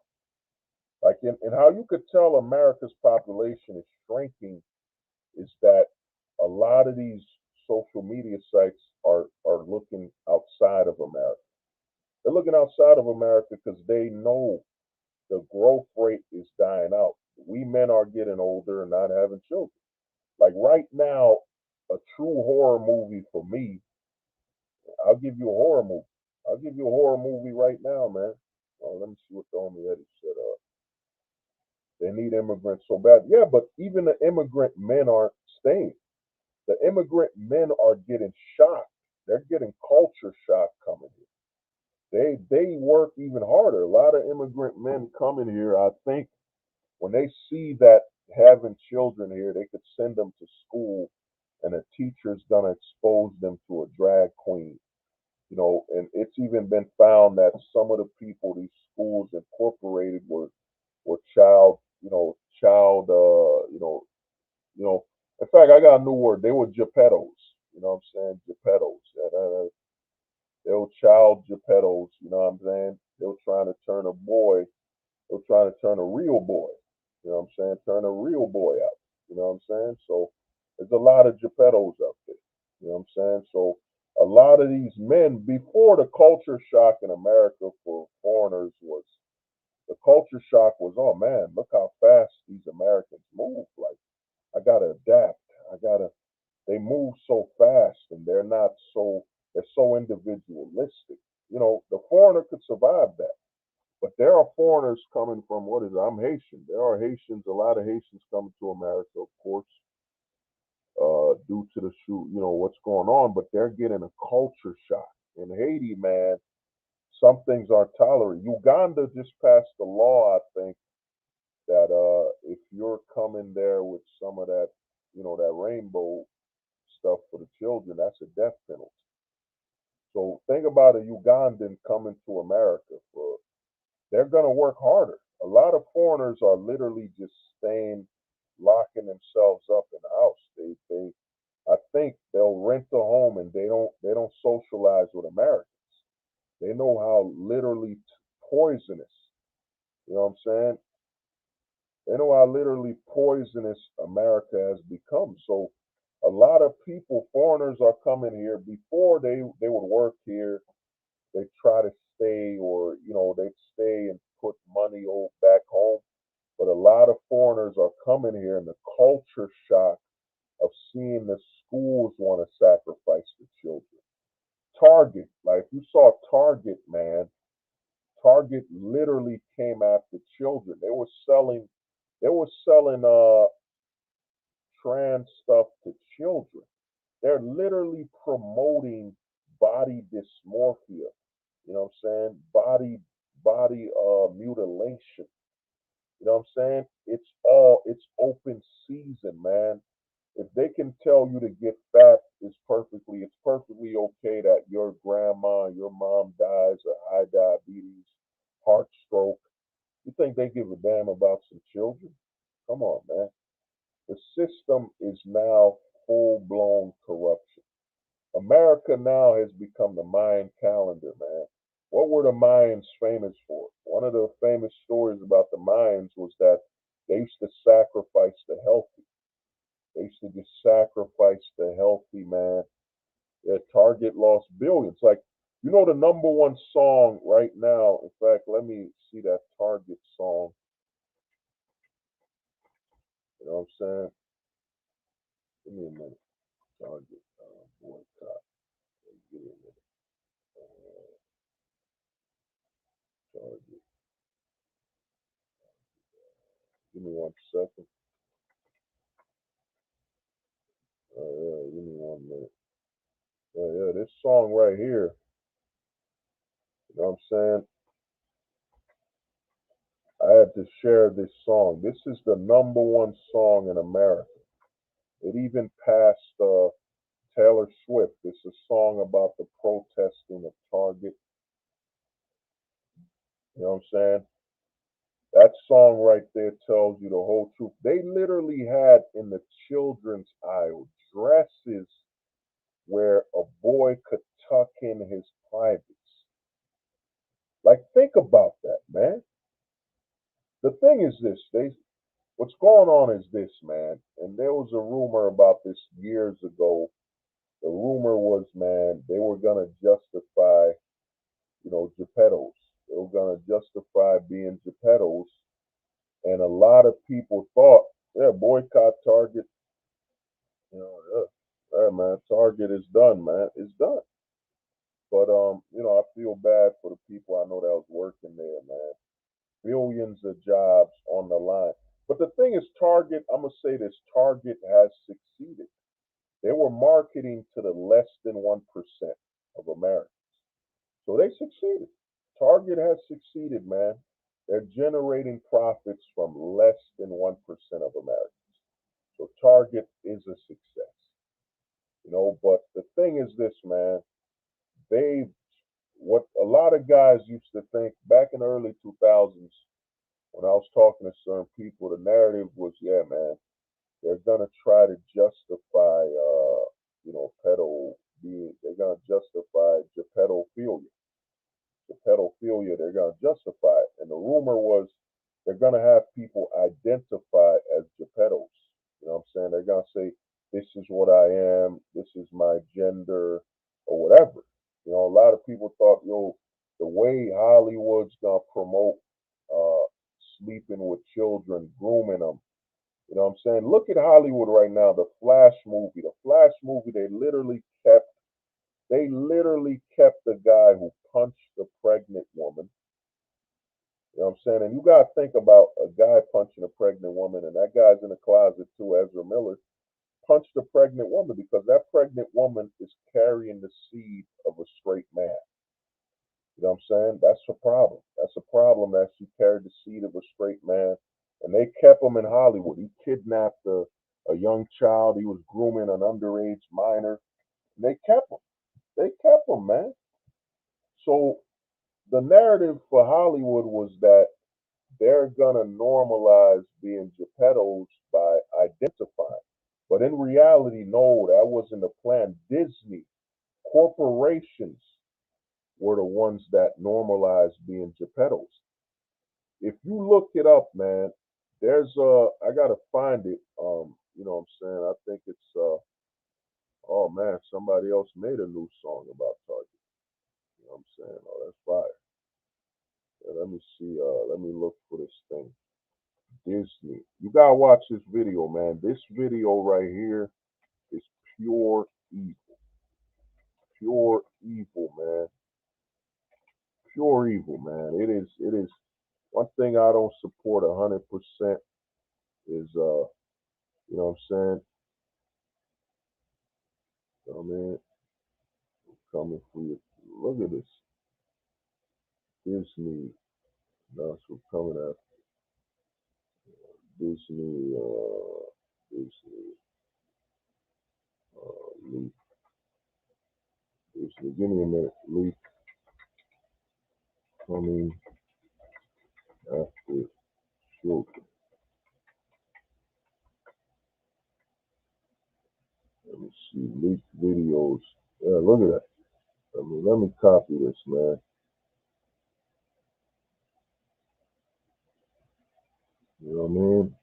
Like, and how you could tell America's population is shrinking is that a lot of these social media sites are looking outside of America. They're looking outside of America because they know the growth rate is dying out. We men are getting older and not having children. Like right now, a true horror movie for me, I'll give you a horror movie. I'll give you a horror movie right now, man. Oh, let me see what the homie Eddie said. The They need immigrants so bad. Yeah, but even the immigrant men aren't staying. The immigrant men are getting shocked. They're getting culture shock coming here. They work even harder. A lot of immigrant men coming here, I think, when they see that having children here, they could send them to school and a teacher's gonna expose them to a drag queen. And it's even been found that some of the people these schools incorporated were child, child, in fact, I got a new word. They were Geppettos. You know what I'm saying? Geppettos. They were child Geppettos. You know what I'm saying? They were trying to turn a boy. They were trying to turn a real boy. You know what I'm saying? Turn a real boy out. You know what I'm saying? So there's a lot of Geppettos out there. You know what I'm saying? So a lot of these men, before the culture shock in America for foreigners was, the culture shock was, oh man, look how fast these Americans move. Like, I gotta adapt. I gotta. They move so fast, and they're so individualistic. The foreigner could survive that, but there are foreigners coming from, what is it? I'm Haitian. There are Haitians, a lot of Haitians coming to America, of course, due to the shoot, what's going on, but they're getting a culture shock. In Haiti, man, some things aren't tolerated. Uganda just passed a law, I think, that if you're coming there with some of that, that rainbow stuff for the children, that's a death penalty. So think about a Ugandan coming to America. They're going to work harder. A lot of foreigners are literally just staying, locking themselves up in the house. I think they'll rent a home and they don't socialize with Americans. They know how literally poisonous. You know what I'm saying? They know how literally poisonous America has become. So a lot of people, foreigners, are coming here. Before they would work here, they try to stay, or they'd stay and put money back home. But a lot of foreigners are coming here, and the culture shock of seeing the schools want to sacrifice the children. Target, like you saw Target, man. Target literally came after children. They were selling trans stuff to children. They're literally promoting body dysmorphia. You know what I'm saying? Body mutilation. You know what I'm saying? It's open season, man. If they can tell you to get fat, it's perfectly okay that your grandma, your mom dies of high diabetes, heart stroke. You think they give a damn about some children? Come on, man. The system is now full blown corruption. America now has become the Mayan calendar, man. What were the Mayans famous for? One of the famous stories about the Mayans was that they used to sacrifice the healthy. They used to just sacrifice the healthy, man. Their Target lost billions. Like, the number one song right now. In fact, let me see that Target song. You know what I'm saying? Give me a minute. Target boycott. Give me a minute. Target. Give me 1 second. Yeah, give me 1 minute. Yeah, this song right here. You know what I'm saying? I had to share this song. This is the number one song in America. It even passed Taylor Swift. It's a song about the protesting of Target. You know what I'm saying? That song right there tells you the whole truth. They literally had in the children's aisle dresses where a boy could tuck in his privates. Like, think about that, man. The thing is this, what's going on is this, man. And there was a rumor about this years ago. The rumor was, man, they were gonna justify, Geppettos. They were gonna justify being Geppettos, and a lot of people thought, yeah, boycott Target. Yeah, man, Target is done, man. It's done. But I feel bad for the people I know that was working there, man. Billions of jobs on the line. But the thing is, Target, I'm going to say this, Target has succeeded. They were marketing to the less than 1% of Americans. So they succeeded. Target has succeeded, man. They're generating profits from less than 1% of Americans. So Target is a success. But the thing is this, man, they what a lot of guys used to think back in the early 2000s when I was talking to certain people, the narrative was, yeah, man, they're gonna try to justify, they're gonna justify pedophilia. The pedophilia, they're gonna justify it. And the rumor was they're gonna have people identify as gepedos. You know what I'm saying? They're gonna say, this is what I am, this is my gender, or whatever. A lot of people thought, the way Hollywood's gonna promote uh, sleeping with children, grooming them. You know what I'm saying? Look at Hollywood right now. The Flash movie. The Flash movie. They literally kept the guy who punched the pregnant woman. You know what I'm saying? And you gotta think about a guy punching a pregnant woman, and that guy's in the closet too. Ezra Miller punched a pregnant woman because that pregnant woman is carrying the seed of a straight man. You know what I'm saying? That's a problem. That's a problem that she carried the seed of a straight man. And they kept him in Hollywood. He kidnapped a young child. He was grooming an underage minor. And they kept him. They kept him, man. So the narrative for Hollywood was that they're going to normalize being gepedos by identifying. But in reality, no, that wasn't the plan. Disney, corporations were the ones that normalized being gepedos. If you look it up, man, I gotta find it. You know what I'm saying? I think it's oh man, somebody else made a new song about Target. You know what I'm saying? Oh, that's fire. Yeah, let me see, let me look for this thing. Disney. You gotta watch this video, man. This video right here is pure evil. Pure evil, man. Pure evil, man. It is one thing I don't support 100% is you know what I'm saying? I mean, coming for you. Look at this. Disney. That's what coming after Disney. Disney. Leaf. Disney. Give me a minute. Leaf coming after children. Let me see. Leaf videos. Yeah, look at that. Let me copy this, man. You know what I mean?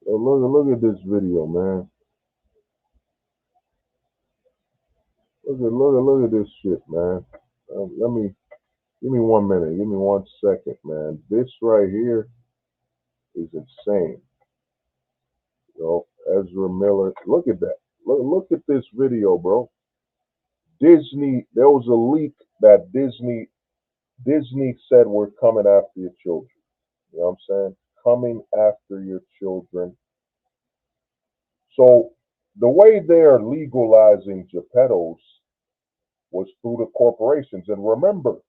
Oh, look at this video, man. Look at this shit, man. Let me give me 1 minute. Give me 1 second, man. This right here is insane. Ezra Miller. Look at that. Look at this video, bro. Disney. There was a leak that Disney said we're coming after your children. You know what I'm saying? Coming after your children. So the way they are legalizing gepedos was through the corporations. And remember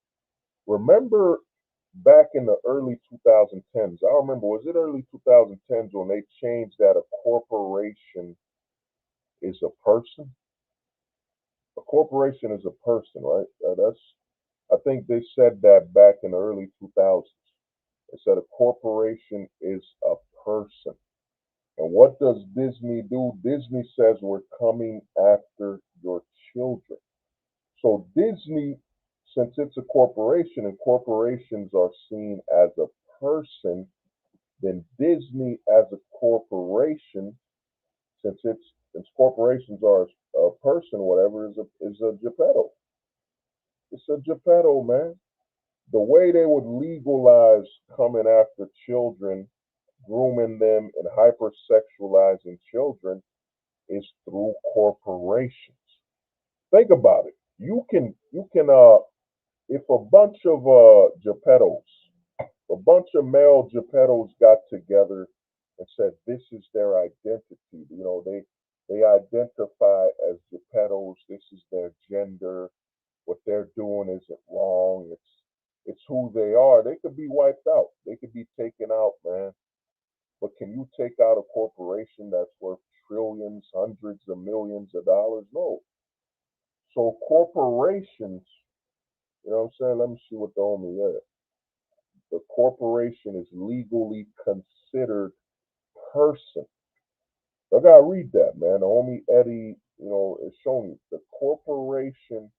back in the early 2010s, I remember, was it early 2010s when they changed that a corporation is a person? A corporation is a person, right? I think they said that back in the early 2000s. They said a corporation is a person. And what does Disney do? Disney says we're coming after your children. So Disney, since it's a corporation and corporations are seen as a person, then Disney as a corporation, since corporations are a person, whatever, is a gepedo. It's a gepedo, man. The way they would legalize coming after children, grooming them, and hypersexualizing children is through corporations. Think about it. You can if a bunch of gepedos, A bunch of male Geppettos got together and said this is their identity. They identify as Geppettos. This is their gender. What they're doing isn't wrong. It's who they are. They could be wiped out. They could be taken out, man. But can you take out a corporation that's worth trillions, hundreds of millions of dollars? No. So corporations, what I'm saying? Let me see what the homie is. The corporation is legally considered person. I gotta read that, man. The homie Eddie, is showing you the corporation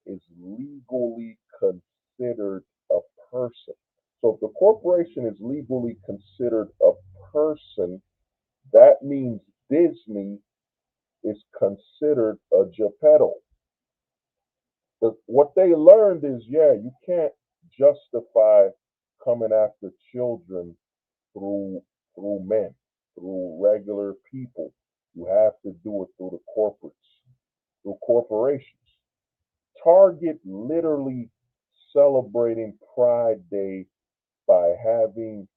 is legally considered a person. So if the corporation is legally considered a person, that means Disney is considered a Geppetto. What they learned is, you can't justify coming after children through men, through regular people. You have to do it through the through corporations. Target literally celebrating Pride Day by having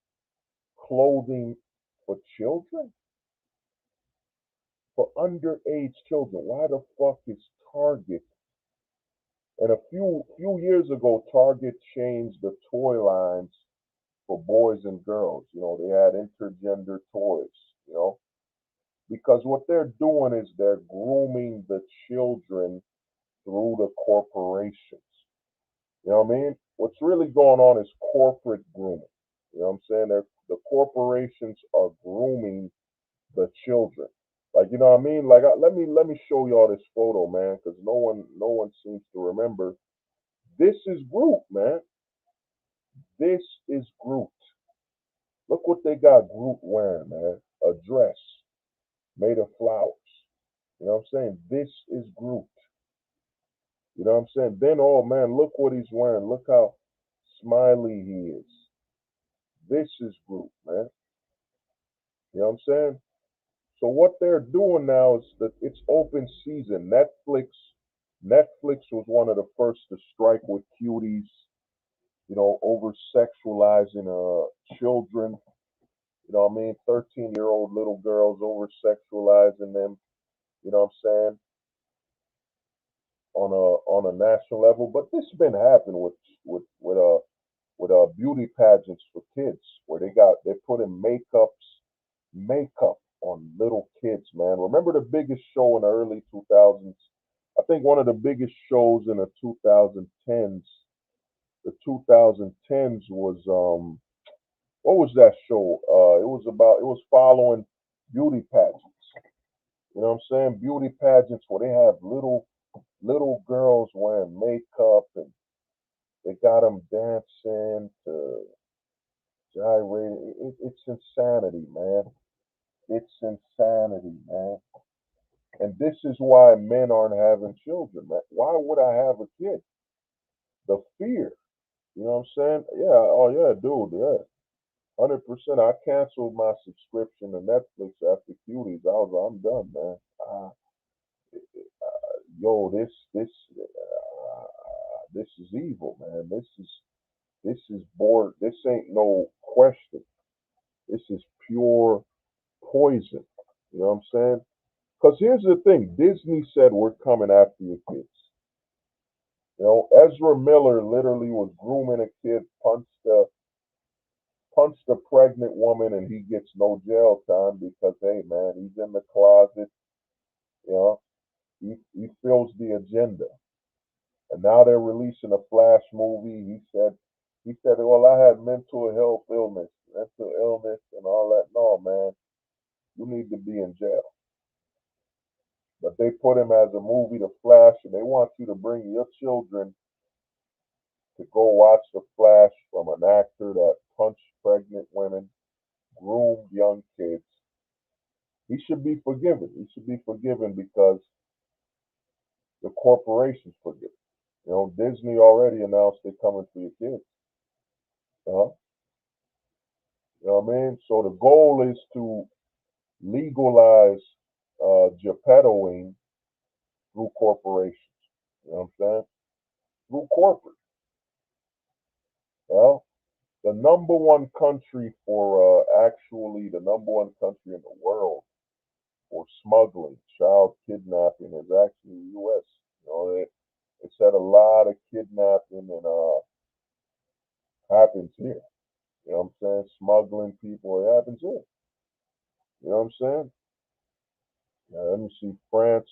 clothing for children, for underage children. Why the fuck is Target? And a few years ago, Target changed the toy lines for boys and girls. They had intergender toys. Because what they're doing is they're grooming the children through the corporations. You know what I mean? What's really going on is corporate grooming. You know what I'm saying? The corporations are grooming the children. Like, you know what I mean? Like, let me show y'all this photo, man, because no one seems to remember. This is Groot, man. This is Groot. Look what they got Groot wearing, man. A dress made of flowers. You know what I'm saying? This is Groot. You know what I'm saying? Then, oh man, look what he's wearing. Look how smiley he is. This is Groot, man. You know what I'm saying? So what they're doing now is that it's open season. Netflix was one of the first to strike with cuties, over sexualizing children. You know what I mean? 13-year-old little girls over sexualizing them. You know what I'm saying? On a national level, but this has been happening with beauty pageants for kids, where they put in makeup on little kids, man. Remember the biggest show in the early 2000s? I think one of the biggest shows in the 2010s. The 2010s was what was that show? It was following beauty pageants. You know what I'm saying? Beauty pageants where they have little girls wearing makeup and they got them dancing to gyrating. It's insanity, man. It's insanity, man. And this is why men aren't having children, man. Why would I have a kid? The fear. You know what I'm saying? Yeah. Oh yeah, dude. Yeah. 100%. I canceled my subscription to Netflix after Cuties. I'm done, man. Yo, this is evil, man. This is bored. This ain't no question. This is pure poison. You know what I'm saying? Because here's the thing: Disney said we're coming after your kids. Ezra Miller literally was grooming a kid, punched a pregnant woman, and he gets no jail time because, hey, man, he's in the closet. You know, he fills the agenda. And now they're releasing a Flash movie. He said, well, I had mental illness, and all that. No, man, you need to be in jail. But they put him as a movie, The Flash, and they want you to bring your children to go watch The Flash from an actor that punched pregnant women, groomed young kids. He should be forgiven. He should be forgiven because the corporations forgive. Disney already announced they're coming for your kids. Uh-huh. You know what I mean? So the goal is to legalize Geppettoing through corporations. You know what I'm saying? Through corporate. Well, the number one country for actually the number one country in the world for smuggling, child kidnapping is actually the U.S. You know, it said a lot of kidnapping and happens here. You know what I'm saying? Smuggling people, it happens here. You know what I'm saying? Let me see. France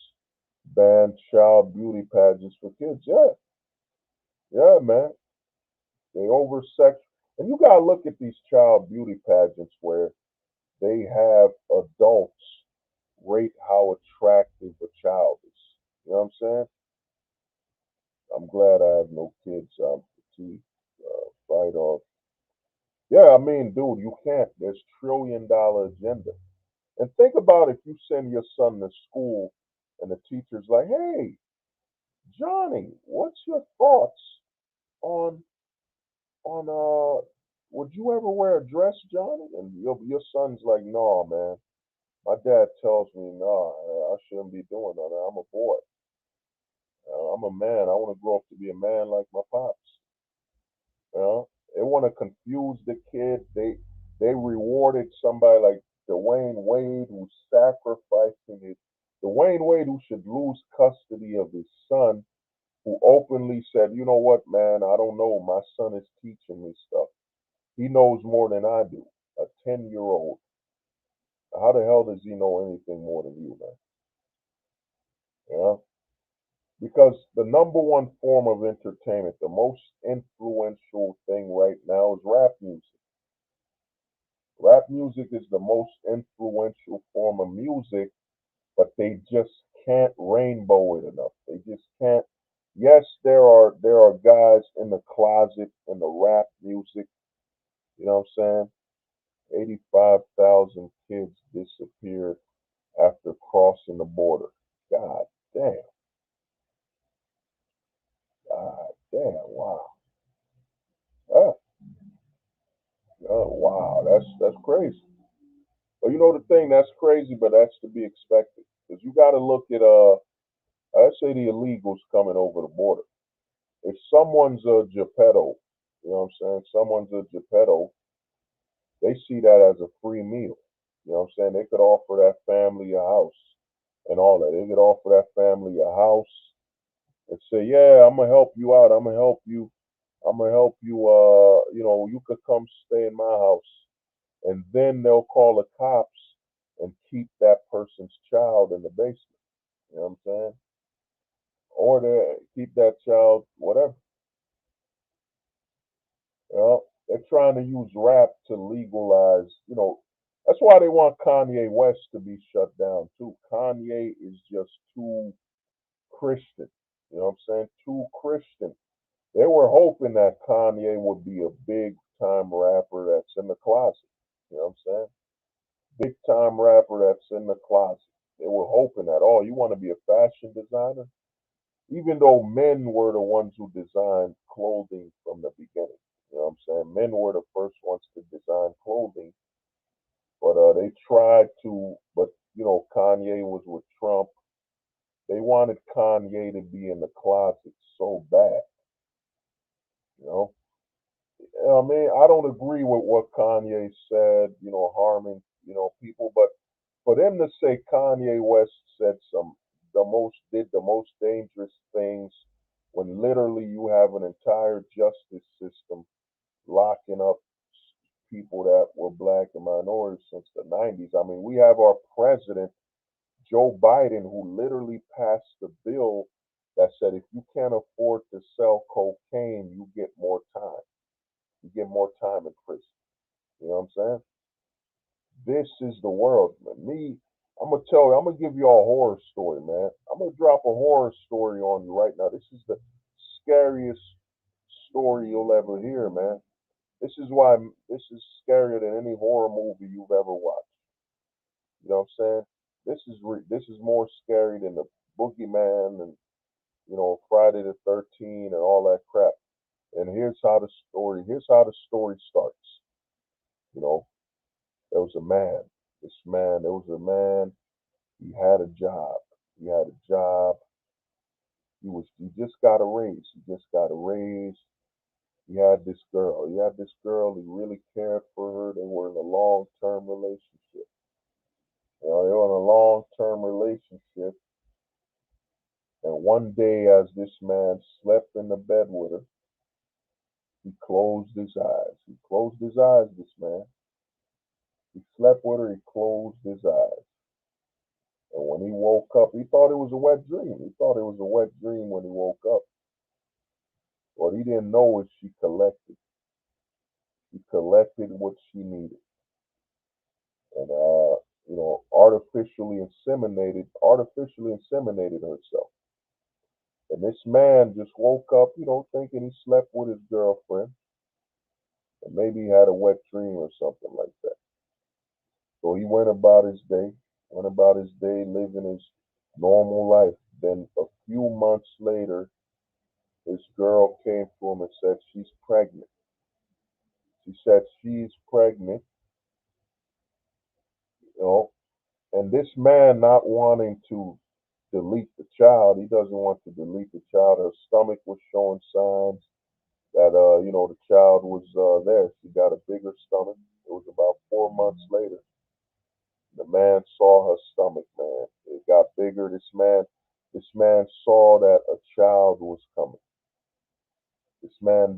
banned child beauty pageants for kids. Yeah, yeah, man. They oversex, and you gotta look at these child beauty pageants where they have adults rate how attractive a child is. You know what I'm saying? I'm glad I have no kids. I'm fatigued. Fight off. Yeah, I mean, dude, you can't. There's $1 trillion agenda. And think about if you send your son to school and the teacher's like, "Hey, Johnny, what's your thoughts on would you ever wear a dress, Johnny?" And your son's like, "No, man. My dad tells me no, I shouldn't be doing that. I'm a boy. I'm a man. I want to grow up to be a man like my pops." You know, they want to confuse the kid. They rewarded somebody like Dwayne Wade who's sacrificing his Dwayne Wade who should lose custody of his son, who openly said, "You know what, man? I don't know. My son is teaching me stuff. He knows more than I do." A 10-year-old. How the hell does he know anything more than you, man? You know? Because the number one form of entertainment, the most influential thing right now is rap music. Rap music is the most influential form of music, but they just can't rainbow it enough. They just can't. Yes, there are guys in the closet in the rap music. You know what I'm saying? 85,000 kids disappeared after crossing the border. God damn. God damn. Wow. Uh, wow. That's crazy. But you know the thing, that's crazy, but that's to be expected. Because you got to look at let's say the illegals coming over the border. If someone's a Geppetto, you know what I'm saying? Someone's a Geppetto, they see that as a free meal. You know what I'm saying? They could offer that family a house and all that. They could offer that family a house and say, "Yeah, I'm gonna help you out. I'm gonna help you. I'm gonna help you. You could come stay in my house." And then they'll call the cops and keep that person's child in the basement. You know what I'm saying? Or they keep that child, whatever. You know, they're trying to use rap to legalize. That's why they want Kanye West to be shut down too. Kanye is just too Christian. You know what I'm saying? Too Christian. They were hoping that Kanye would be a big time rapper that's in the closet. You know what I'm saying? Big time rapper that's in the closet. They were hoping that, oh, you want to be a fashion designer? Even though men were the ones who designed clothing from the beginning. You know what I'm saying? Men were the first ones to design clothing, but they tried to. But Kanye was with Trump. They wanted Kanye to be in the closet so bad. You know, I mean, I don't agree with what Kanye said. Harming people, but for them to say Kanye West said did the most dangerous things when literally you have an entire justice system locking up people that were black and minorities since the 90s. I mean, we have our president, Joe Biden, who literally passed a bill that said if you can't afford to sell cocaine, you get more time. You get more time in prison. You know what I'm saying? This is the world, man. I'm gonna tell you, I'm gonna give you a horror story, man. I'm gonna drop a horror story on you right now. This is the scariest story you'll ever hear, man. This is why this is scarier than any horror movie you've ever watched. You know what I'm saying? This is more scary than the Boogeyman and Friday the 13th and all that crap. And here's how the story starts. You know, there was a man. There was a man. He had a job. He had a job. He just got a raise. He just got a raise. He had this girl. He had this girl. He really cared for her. They were in a long-term relationship. They were in a long-term relationship. And one day, as this man slept in the bed with her, he closed his eyes. He closed his eyes, this man. He slept with her. He closed his eyes. And when he woke up, he thought it was a wet dream. He thought it was a wet dream when he woke up. What he didn't know is she collected. She collected what she needed. And artificially inseminated herself. And this man just woke up, thinking he slept with his girlfriend, and maybe he had a wet dream or something like that. So he went about his day, living his normal life. Then a few months later, his girl came to him and said she's pregnant. She said she's pregnant, you know, and this man not wanting to delete the child, he doesn't want to delete the child. Her stomach was showing signs that the child was there. She got a bigger stomach. It was about 4 months later. The man saw her stomach, man. It got bigger. This man saw that a child was coming. This man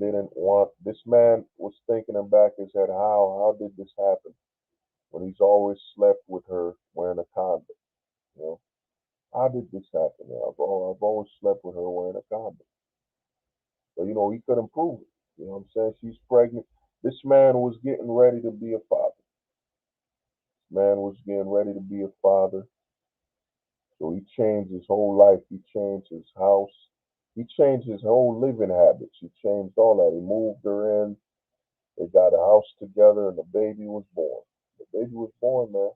was thinking in the back of his head, how did this happen? When he's always slept with her wearing a condom, you know? How did this happen? I've always slept with her wearing a condom. So, he couldn't prove it. You know what I'm saying? She's pregnant. This man was getting ready to be a father. Man was getting ready to be a father. So he changed his whole life. He changed his house. He changed his whole living habits. He changed all that. He moved her in. They got a house together, and the baby was born. The baby was born, man.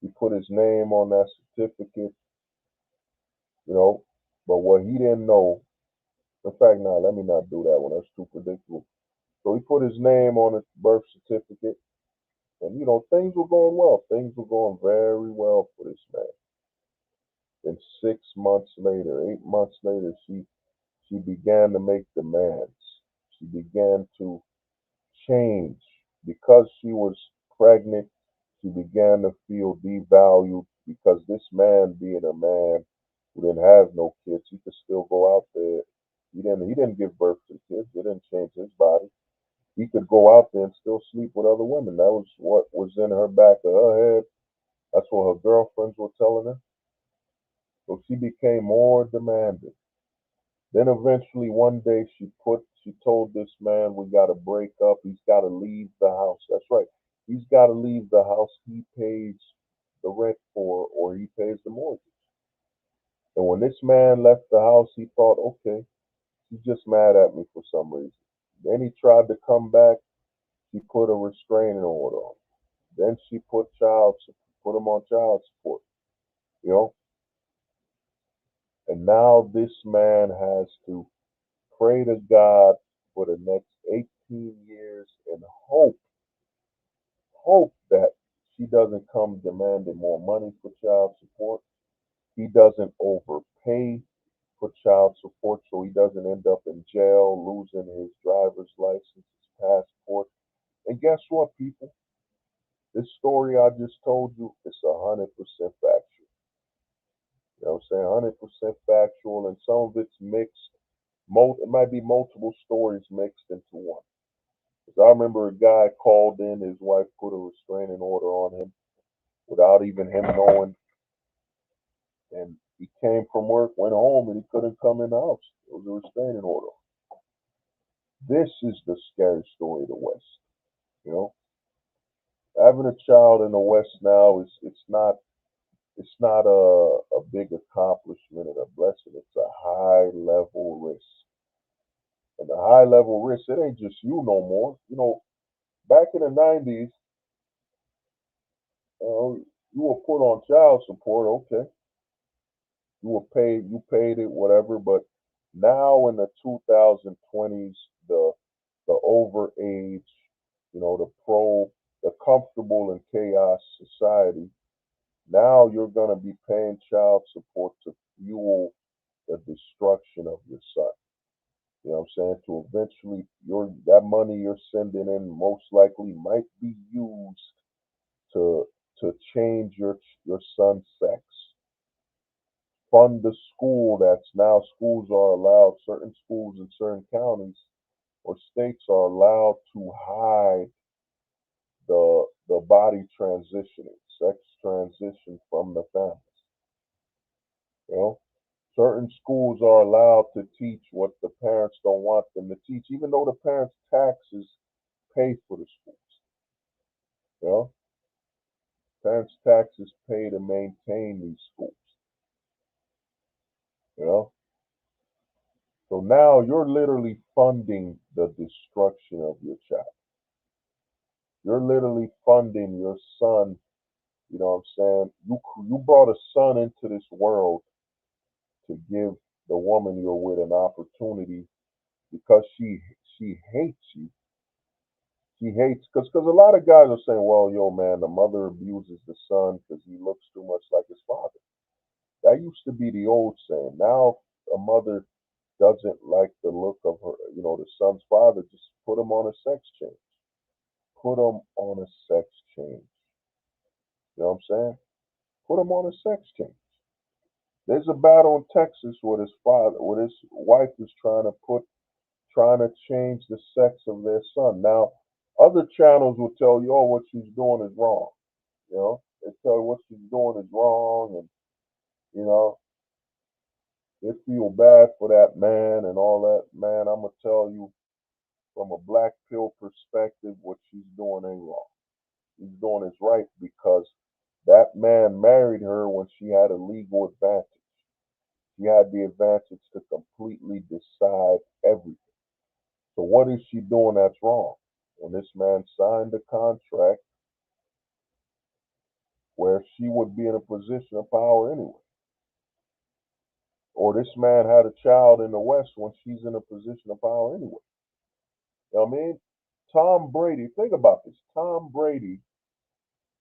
He put his name on that certificate, you know. But what he didn't know, in fact, nah, let me not do that one. That's too predictable. So he put his name on the birth certificate, and things were going well. Things were going very well for this man. Then 6 months later, 8 months later, she began to make demands. She began to change because she was pregnant. She began to feel devalued because this man, being a man who didn't have no kids, he could still go out there. He didn't give birth to kids. It didn't change his body. He could go out there and still sleep with other women. That was what was in her back of her head. That's what her girlfriends were telling her. So she became more demanding. Then eventually one day she told this man, we gotta break up. He's gotta leave the house. That's right. He's gotta leave the house he pays the rent for, or he pays the mortgage. And when this man left the house, he thought, okay, she's just mad at me for some reason. Then he tried to come back. She put a restraining order on him. Then she put him on child support, you know. And now this man has to pray to God for the next 18 years and hope that she doesn't come demanding more money for child support. He doesn't overpay for child support so he doesn't end up in jail, losing his driver's license, his passport. And guess what, people? This story I just told you is 100% factual. You know what I'm saying? 100% factual, and some of it's mixed. It might be multiple stories mixed into one. Because I remember a guy called in, his wife put a restraining order on him without even him knowing. And he came from work, went home, and he couldn't come in the house. It was a restraining order. This is the scary story of the West. You know, having a child in the West now is it's not a big accomplishment and a blessing. It's a high level risk. And the high level risk, it ain't just you no more. Back in the 90s, you were put on child support, okay. You paid it, whatever. But now in the 2020s, the overage, the comfortable in chaos society, now you're gonna be paying child support to fuel the destruction of your son. You know what I'm saying? To eventually that money you're sending in most likely might be used to change your son's sex. Fund the school that's now schools are allowed, certain schools in certain counties or states are allowed to hide the body transitioning, sex transition from the families. You know? Certain schools are allowed to teach what the parents don't want them to teach, even though the parents' taxes pay for the schools. You know? Parents' taxes pay to maintain these schools. You know? So now you're literally funding the destruction of your child. You're literally funding your son. You know what I'm saying? You brought a son into this world to give the woman you're with an opportunity because she hates you. She hates because a lot of guys are saying, well, yo, man, the mother abuses the son because he looks too much like his father. That used to be the old saying. Now a mother doesn't like the look of her, the son's father. Just put him on a sex change. Put him on a sex change. You know what I'm saying? Put him on a sex change. There's a battle in Texas where his wife is trying to change the sex of their son. Now, other channels will tell you, oh, what she's doing is wrong. You know, they tell you what she's doing is wrong, and you know, they feel bad for that man and all that. Man, I'm gonna tell you from a black pill perspective, what she's doing ain't wrong. She's doing is right because that man married her when she had a legal advantage. She had the advantage to completely decide everything. So what is she doing that's wrong? When this man signed a contract where she would be in a position of power anyway. Or this man had a child in the West when she's in a position of power anyway. You know what I mean? Tom Brady, think about this. Tom Brady,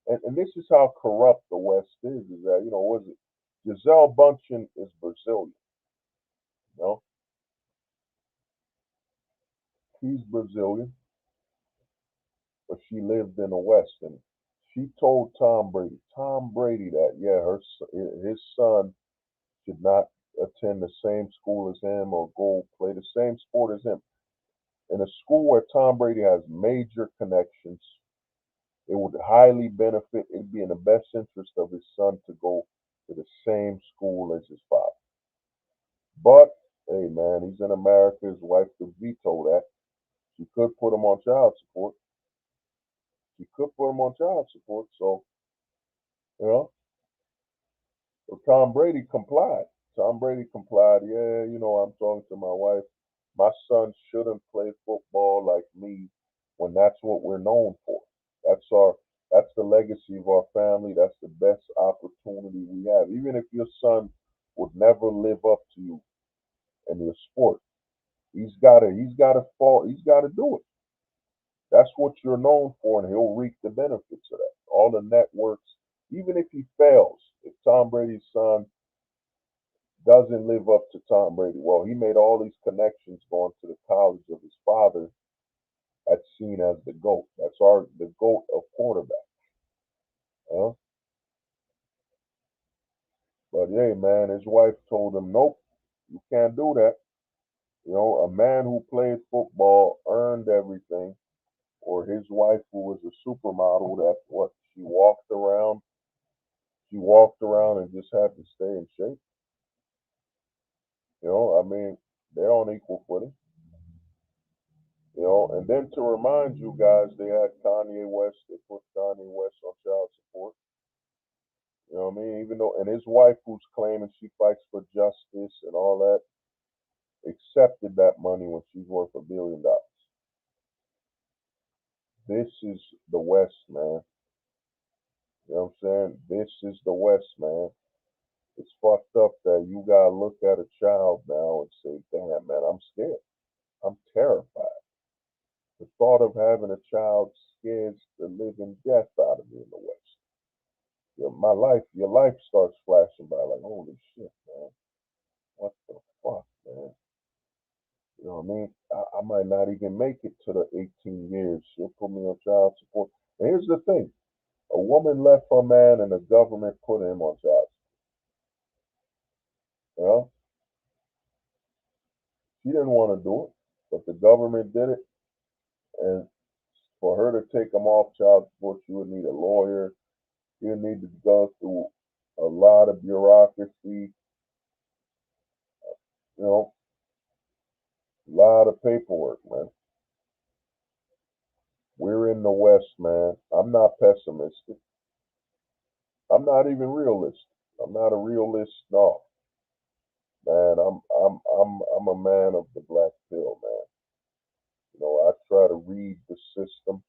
and this is how corrupt the West is that, was it? Giselle Bundchen is Brazilian. You know? She's Brazilian, but she lived in the West. And she told Tom Brady that, yeah, his son should not attend the same school as him or go play the same sport as him. In a school where Tom Brady has major connections, it would highly benefit, it'd be in the best interest of his son to go to the same school as his father. But, hey man, he's in America, his wife could veto that. She could put him on child support. So, you know, so Tom Brady complied. Yeah, I'm talking to my wife. My son shouldn't play football like me when that's what we're known for. That's our that's the legacy of our family. That's the best opportunity we have. Even if your son would never live up to you in your sport, he's gotta do it. That's what you're known for, and he'll reap the benefits of that. All the networks, even if he fails, if Tom Brady's son doesn't live up to Tom Brady. Well, he made all these connections going to the college of his father. That's seen as the GOAT. That's the GOAT of quarterback. Huh? But hey, man, his wife told him, nope, you can't do that. A man who played football earned everything. Or his wife, who was a supermodel, that what she walked around and just had to stay in shape. I mean, they're on equal footing. And then to remind you guys, they had Kanye West. They put Kanye West on child support. You know what I mean? Even though, and his wife, who's claiming she fights for justice and all that, accepted that money when she's worth $1 billion. This is the West, man. You know what I'm saying? This is the West, man. It's fucked up that you gotta look at a child now and say, damn, man, I'm scared. I'm terrified. The thought of having a child scares the living death out of me in the West. Your life starts flashing by like, holy shit, man. What the fuck, man? You know what I mean? I might not even make it to the 18 years. She'll put me on child support. And here's the thing: a woman left her man, and the government put him on child support. You know, she didn't want to do it, but the government did it. And for her to take him off child support, she would need a lawyer. She would need to go through a lot of bureaucracy. You know, a lot of paperwork, man. We're in the West, man. I'm not pessimistic. I'm not even realistic. I'm not a realist, no. Man, I'm a man of the black pill, man. You know, I try to read the system.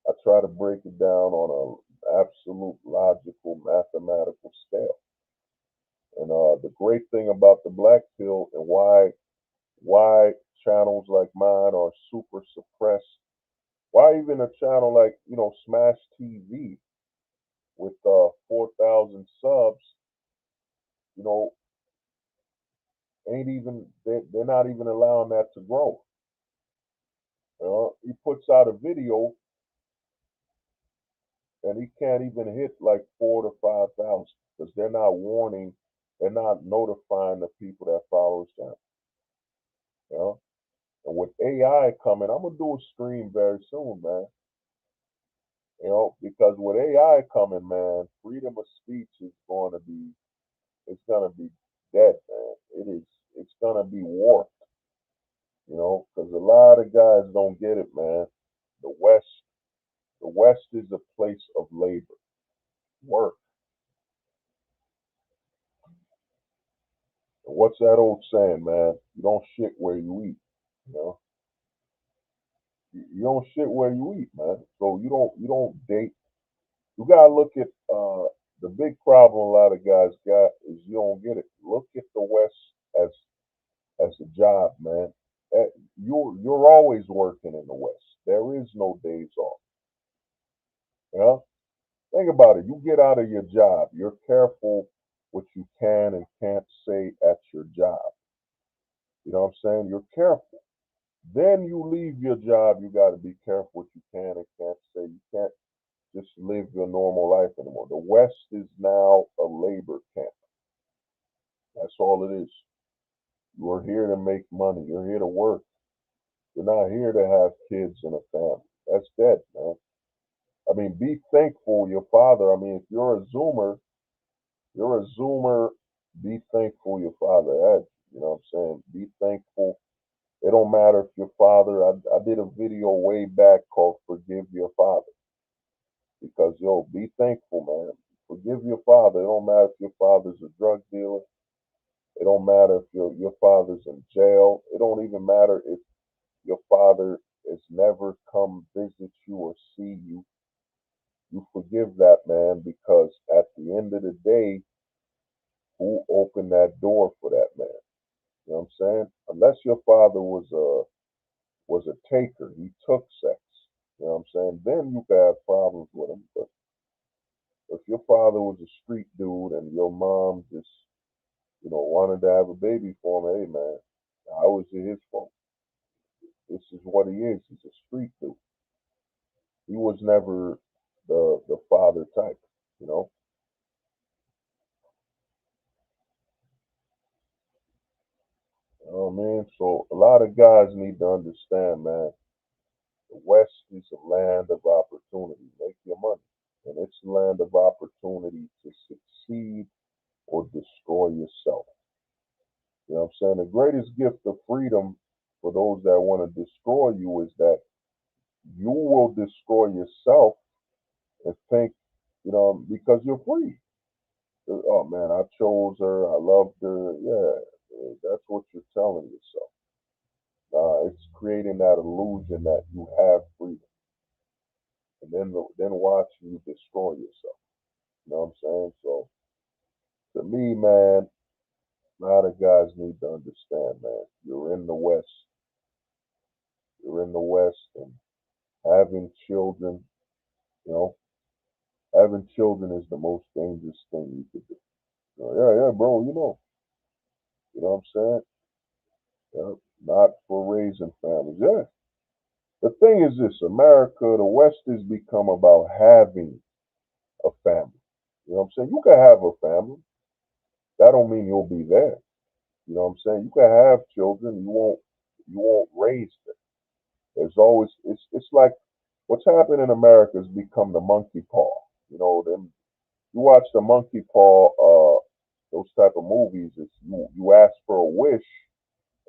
I try to break it down on an absolute logical mathematical scale. And the great thing about the black pill and why channels like mine are super suppressed, why even a channel like Smash TV with 4,000 subs, you know, ain't even they're not even allowing that to grow. He puts out a video and he can't even hit like 4 to 5 thousand because they're not notifying the people that follow his channel. You know, and with AI coming, I'm gonna do a stream very soon, man. You know, because with AI coming, man, freedom of speech is going to be it's gonna be dead, man. It's gonna be warped. You know, because a lot of guys don't get it, man. The West, the West is a place of labor, work. And what's that old saying, man? You don't shit where you eat. You know, you don't shit where you eat, man. So you don't date. You gotta look at the big problem a lot of guys got is you don't get it. Look at the West as as a job, man. Eh, you're always working in the West. There is no days off. You know? Think about it. You get out of your job. You're careful what you can and can't say at your job. You know what I'm saying? You're careful. Then you leave your job. You got to be careful what you can and can't say. You can't just live your normal life anymore. The West is now a labor camp. That's all it is. You are here to make money. You're here to work. You're not here to have kids and a family. That's dead, man. I mean, be thankful your father. I mean, if you're a Zoomer, be thankful your father had you. You know what I'm saying? Be thankful. It don't matter if your father, I did a video way back called Forgive Your Father. Because, yo, be thankful, man. Forgive your father. It don't matter if your father's a drug dealer. It don't matter if your father's in jail. It don't even matter if your father has never come visit you or see you. You forgive that man because at the end of the day, who opened that door for that man? You know what I'm saying? Unless your father was a taker, he took sex. You know what I'm saying? Then you could have problems with him. But if your father was a street dude and your mom just wanted to have a baby for him, hey man, how is it his fault? This is what he is. He's a street dude. He was never the father type, you know. You know what I mean? So a lot of guys need to understand, man. The West is a land of opportunity. Make your money. And it's a land of opportunity to succeed or destroy yourself. You know what I'm saying? The greatest gift of freedom for those that want to destroy you is that you will destroy yourself and think, because you're free. Oh man, I chose her, I loved her. Yeah, that's what you're telling yourself. It's creating that illusion that you have freedom, and then watching you destroy yourself. You know what I'm saying? So to me, man, a lot of guys need to understand, man. You're in the West, and having children, you know, having children is the most dangerous thing you could do. Yeah, yeah, bro, you know what I'm saying? Yeah. not for raising families. Yeah. The thing is this, America, the West has become about having a family. You know what I'm saying? You can have a family. That don't mean you'll be there. You know what I'm saying? You can have children, you won't raise them. There's always it's like what's happened in America has become the monkey paw. You know, them you watch the monkey paw those type of movies, it's you ask for a wish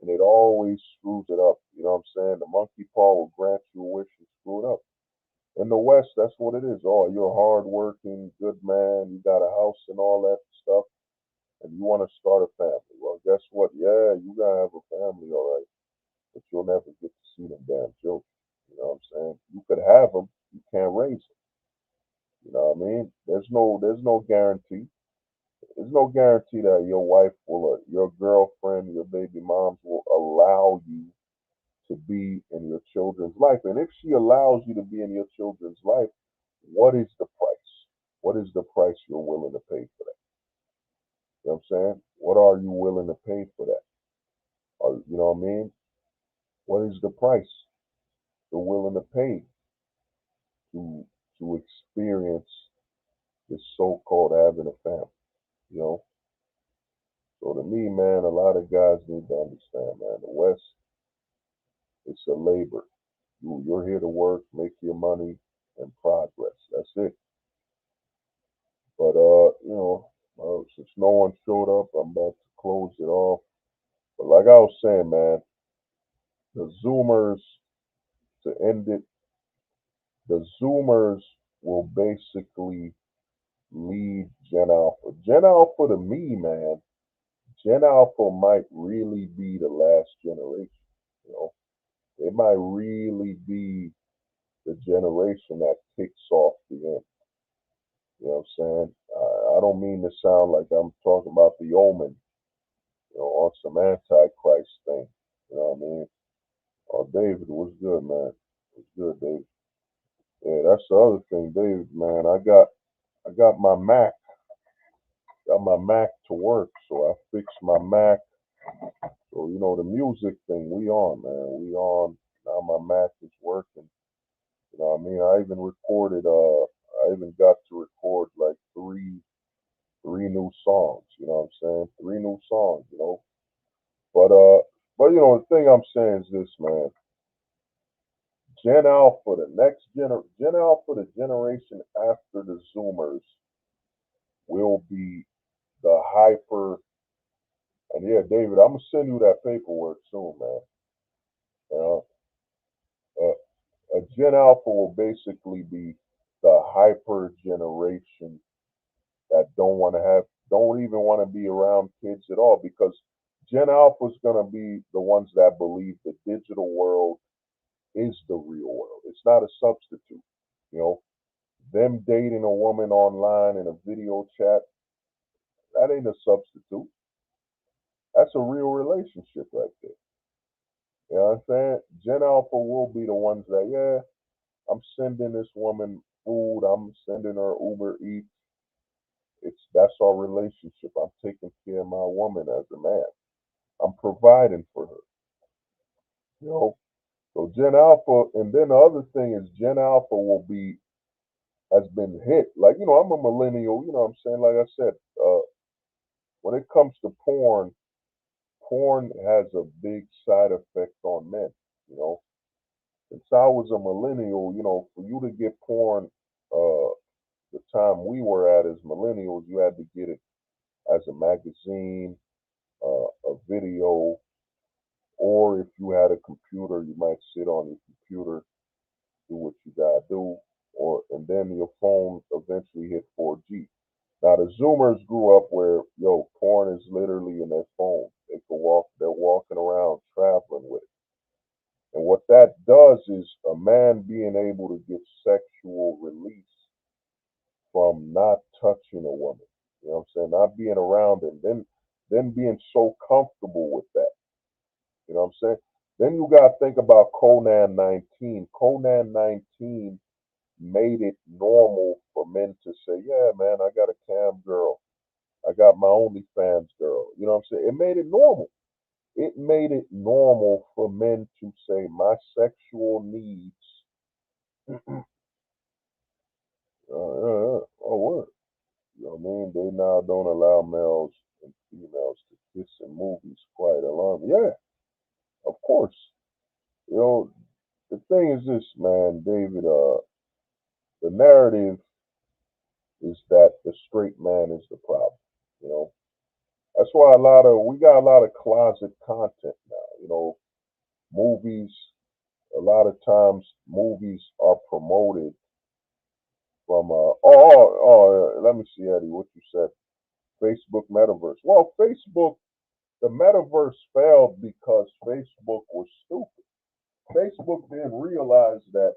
and it always screws it up. You know what I'm saying? The monkey paw will grant you a wish and screw it up. In the West, that's what it is. Oh, you're a hardworking, good man. You got a house and all that stuff, and you want to start a family. Well, guess what? Yeah, you gotta have a family, all right, but you'll never get to see them damn children. You know what I'm saying? You could have them, you can't raise them. You know what I mean? There's no guarantee. There's no guarantee that your wife will, your girlfriend, your baby moms will allow you to be in your children's life. And if she allows you to be in your children's life, what is the price? What is the price you're willing to pay for that? You know what I'm saying? What are you willing to pay for that? You know what I mean? What is the price you're willing to pay to experience this so-called having a family? You know. So to me, man, a lot of guys need to understand, man. The West, it's a labor. You're here to work, make your money, and progress. That's it. But since no one showed up, I'm about to close it off. But like I was saying, man, the Zoomers to end it, the Zoomers will basically lead Gen Alpha. Gen Alpha to me, man, Gen Alpha might really be the last generation. You know, they might really be the generation that kicks off the end. You know what I'm saying? I don't mean to sound like I'm talking about the Omen, on some antichrist thing. You know what I mean? Oh, David, what's good, man? What's good, David? Yeah, that's the other thing, David, man. I got my Mac to work, so I fixed my Mac. So the music thing, we on, man. We on. Now my Mac is working. You know what I mean? I even got to record like three new songs, you know what I'm saying? Three new songs. But the thing I'm saying is this, man. Gen Alpha, the generation after the Zoomers, will be the hyper. And yeah, David, I'm gonna send you that paperwork soon, man. You know, a Gen Alpha will basically be the hyper generation that don't even want to be around kids at all because Gen Alpha is gonna be the ones that believe the digital world is the real world. It's not a substitute. You know, them dating a woman online in a video chat, that ain't a substitute. That's a real relationship right there. You know what I'm saying? Gen Alpha will be the ones that, yeah, I'm sending this woman food, I'm sending her Uber Eats. That's our relationship. I'm taking care of my woman as a man. I'm providing for her. You know? So Gen Alpha, and then the other thing is Gen Alpha has been hit. Like, I'm a millennial, you know what I'm saying? Like I said, when it comes to porn has a big side effect on men, you know. Since I was a millennial, for you to get porn, uh, the time we were at as millennials, you had to get it as a magazine, a video, or if you had a computer, you might sit on your computer, do what you gotta do, and then your phone eventually hit 4G. Now the Zoomers grew up where porn is literally in their phone. They're walking around traveling with it. And what that does is a man being able to get sexual release from not touching a woman. You know what I'm saying? Not being around and then being so comfortable with that. You know what I'm saying? Then you gotta think about Conan 19. Conan 19 made it normal for men to say, yeah, man, I got a cam girl. I got my OnlyFans girl. You know what I'm saying? It made it normal. it made it normal for men to say my sexual needs. Oh, what? You know what I mean? They now don't allow males and females to kiss in movies. Quite alarming. Yeah, of course. You know, the thing is this, man, David. The narrative is that the straight man is the problem. You know, that's why we got a lot of closet content now. You know, movies. A lot of times, movies are promoted from. Let me see, Eddie, what you said. Facebook metaverse. Well, Facebook, the metaverse failed because Facebook was stupid. Facebook didn't realize that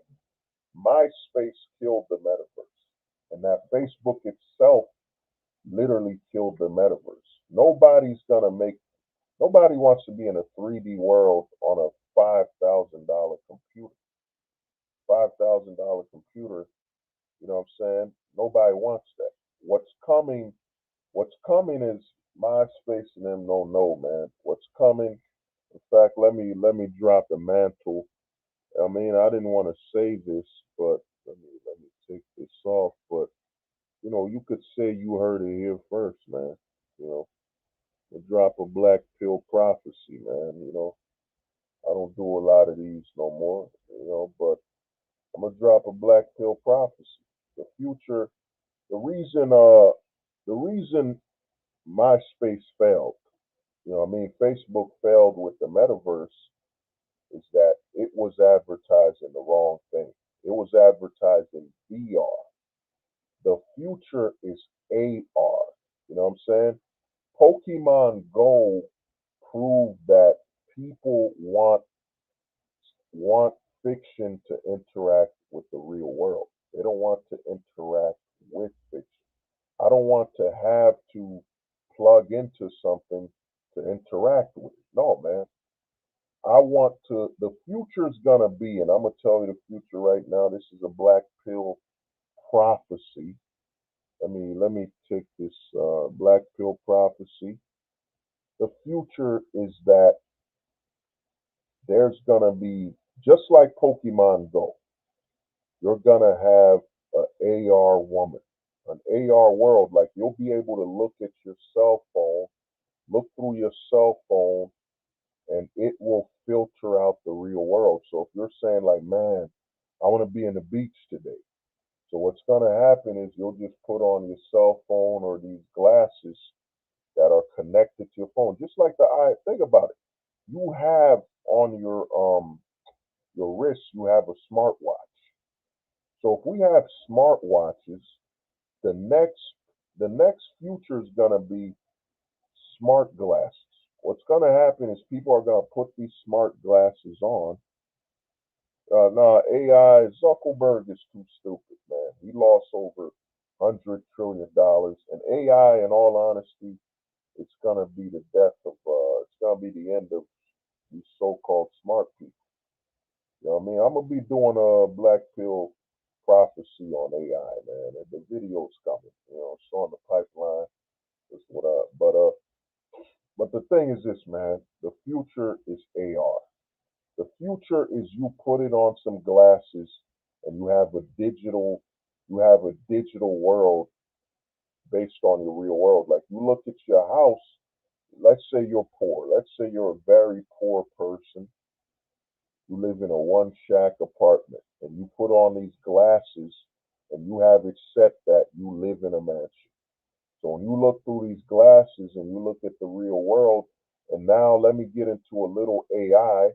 MySpace killed the metaverse and that Facebook itself literally killed the metaverse. Nobody wants to be in a 3D world on a $5,000 computer. $5,000 computer, you know what I'm saying? Nobody wants that. What's coming What's coming is MySpace and them don't know, man. What's coming? In fact, let me drop the mantle. I mean, I didn't want to say this, but let me take this off. But you could say you heard it here first, man. You know, drop a black pill prophecy, man. I don't do a lot of these no more. But I'm gonna drop a black pill prophecy. The future, the reason, the reason MySpace failed. I mean, Facebook failed with the metaverse is that it was advertising the wrong thing. It was advertising VR. The future is AR. You know what I'm saying? Pokemon Go proved that people want fiction to interact with the real world. They don't want to interact with fiction. I don't want to have to plug into something to interact with it. No, man. I want to, the future's gonna be, and I'm gonna tell you the future right now. This is a black pill prophecy. Let me take this black pill prophecy. The future is that there's gonna be, just like Pokemon Go, you're gonna have an AR woman, an AR world. Like you'll be able to look at your cell phone, look through your cell phone, and it will filter out the real world. So if you're saying like, man, I want to be in the beach today. So what's going to happen is you'll just put on your cell phone or these glasses that are connected to your phone, just like the eye. Think about it. You have on your wrist, you have a smartwatch. So if we have smartwatches, the next the next future is going to be smart glasses. What's going to happen is people are going to put these smart glasses on. No, AI, Zuckerberg is too stupid, man. He lost over $100 trillion. And AI, in all honesty, it's going to be the death of, it's going to be the end of these so called smart people. You know what I mean? I'm going to be doing a black pill prophecy on AI, man. And the video's coming. It's on the pipeline. That's what but the thing is this, man. The future is AR. The future is you put it on some glasses and you have a digital world based on your real world. Like you look at your house, let's say you're poor. Let's say you're a very poor person. You live in a one shack apartment and you put on these glasses and you have it set that you live in a mansion. So when you look through these glasses and you look at the real world, and now let me get into a little AI.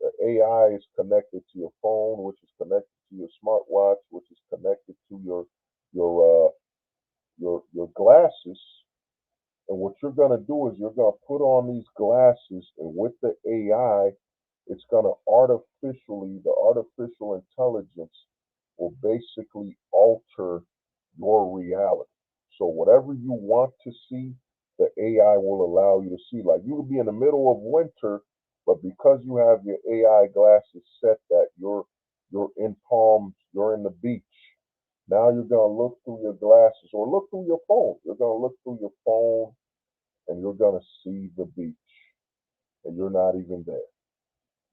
The AI is connected to your phone, which is connected to your smartwatch, which is connected to your your glasses. And what you're gonna do is you're gonna put on these glasses, and with the AI, it's gonna the artificial intelligence will basically alter your reality. So whatever you want to see, the AI will allow you to see. Like you could be in the middle of winter, but because you have your AI glasses set that you're in Palms, you're in the beach. Now you're gonna look through your glasses or look through your phone. You're gonna look through your phone and you're gonna see the beach. and you're not even there.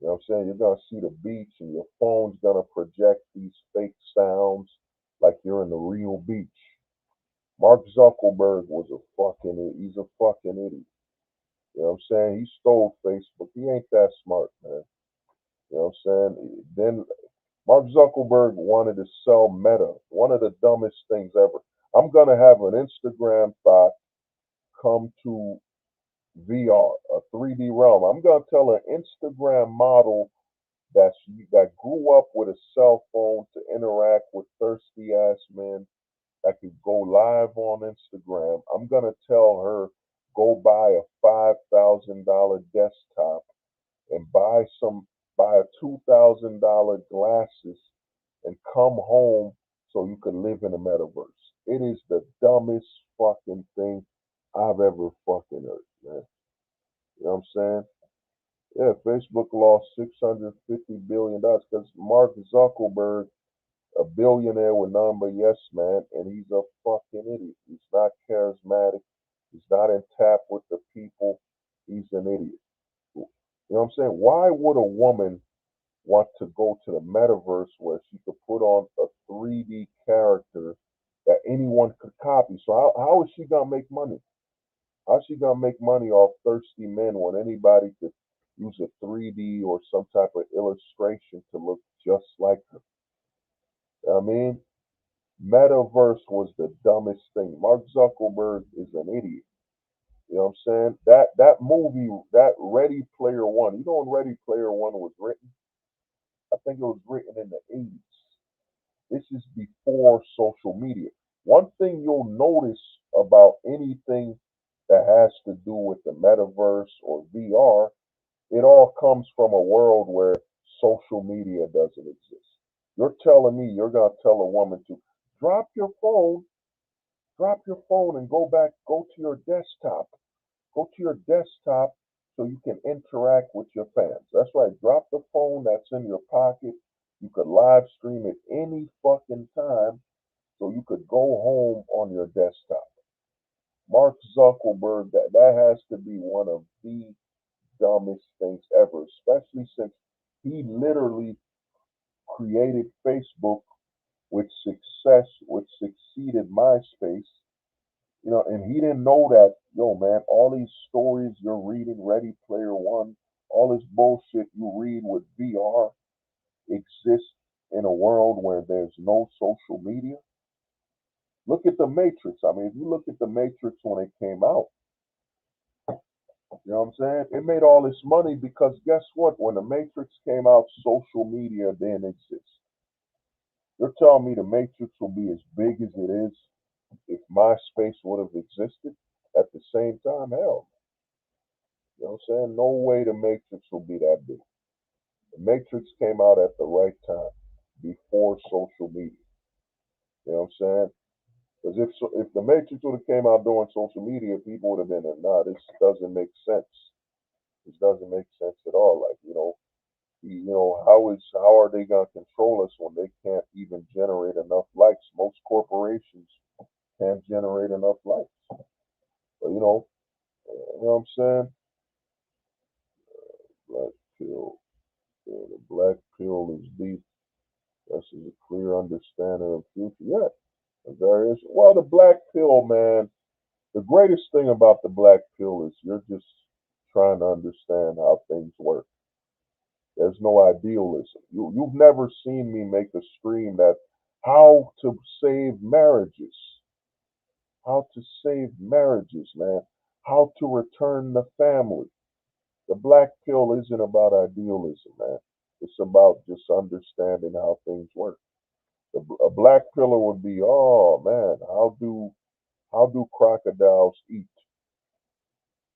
You know what I'm saying? You're gonna see the beach, and your phone's gonna project these fake sounds like you're in the real beach. Mark Zuckerberg was a he's a fucking idiot. You know what I'm saying? He stole Facebook. He ain't that smart, man. You know what I'm saying? Then Mark Zuckerberg wanted to sell Meta, one of the dumbest things ever. I'm gonna have an Instagram thought come to VR, a 3D realm. I'm gonna tell an Instagram model that grew up with a cell phone to interact with thirsty ass men that could go live on Instagram. I'm gonna tell her go buy a $5,000 desktop and buy a $2,000 glasses and come home so you can live in the metaverse. It is the dumbest fucking thing I've ever fucking heard, man. You know what I'm saying? Yeah, Facebook lost $650 billion because Mark Zuckerberg, a billionaire with none but yes man, and he's a fucking idiot. He's not charismatic. He's not in tap with the people. He's an idiot. You know what I'm saying? Why would a woman want to go to the metaverse where she could put on a 3D character that anyone could copy? So how is she gonna make money? How's she gonna make money off thirsty men when anybody could use a 3D or some type of illustration to look just like her? I mean, metaverse was the dumbest thing. Mark Zuckerberg is an idiot. You know what I'm saying? That movie, that Ready Player One. You know when Ready Player One was written? I think it was written in the 80s. This is before social media. One thing you'll notice about anything that has to do with the metaverse or VR, it all comes from a world where social media doesn't exist. You're telling me you're going to tell a woman to drop your phone, drop your phone and go to your desktop. Go to your desktop so you can interact with your fans. That's right. Drop the phone that's in your pocket. You could live stream it any fucking time so you could go home on your desktop. Mark Zuckerberg, that has to be one of the dumbest things ever, especially since he literally created Facebook with success, which succeeded MySpace. You know, and he didn't know that, yo, man, all these stories you're reading, Ready Player One, all this bullshit you read with VR exists in a world where there's no social media. Look at the Matrix. I mean, if you look at the Matrix when it came out, you know what I'm saying? It made all this money because guess what? When the Matrix came out, social media didn't exist. You're telling me the Matrix will be as big as it is if MySpace would have existed at the same time? Hell, you know what I'm saying? No way the Matrix will be that big. The Matrix came out at the right time, before social media. You know what I'm saying? Because if the Matrix would have came out during social media, people would have been, nah, this doesn't make sense. This doesn't make sense at all. Like, how are they gonna control us when they can't even generate enough likes? Most corporations can't generate enough likes. But you know what I'm saying? Black pill. Yeah, the black pill is deep. This is a clear understanding of future. Yeah, the various. Well, the black pill, man. The greatest thing about the black pill is you're just trying to understand how things work. There's no idealism. You've never seen me make a stream that how to save marriages, how to save marriages, man, how to return the family. The black pill isn't about idealism, man. It's about just understanding how things work. A black pillar would be, oh man, how do crocodiles eat?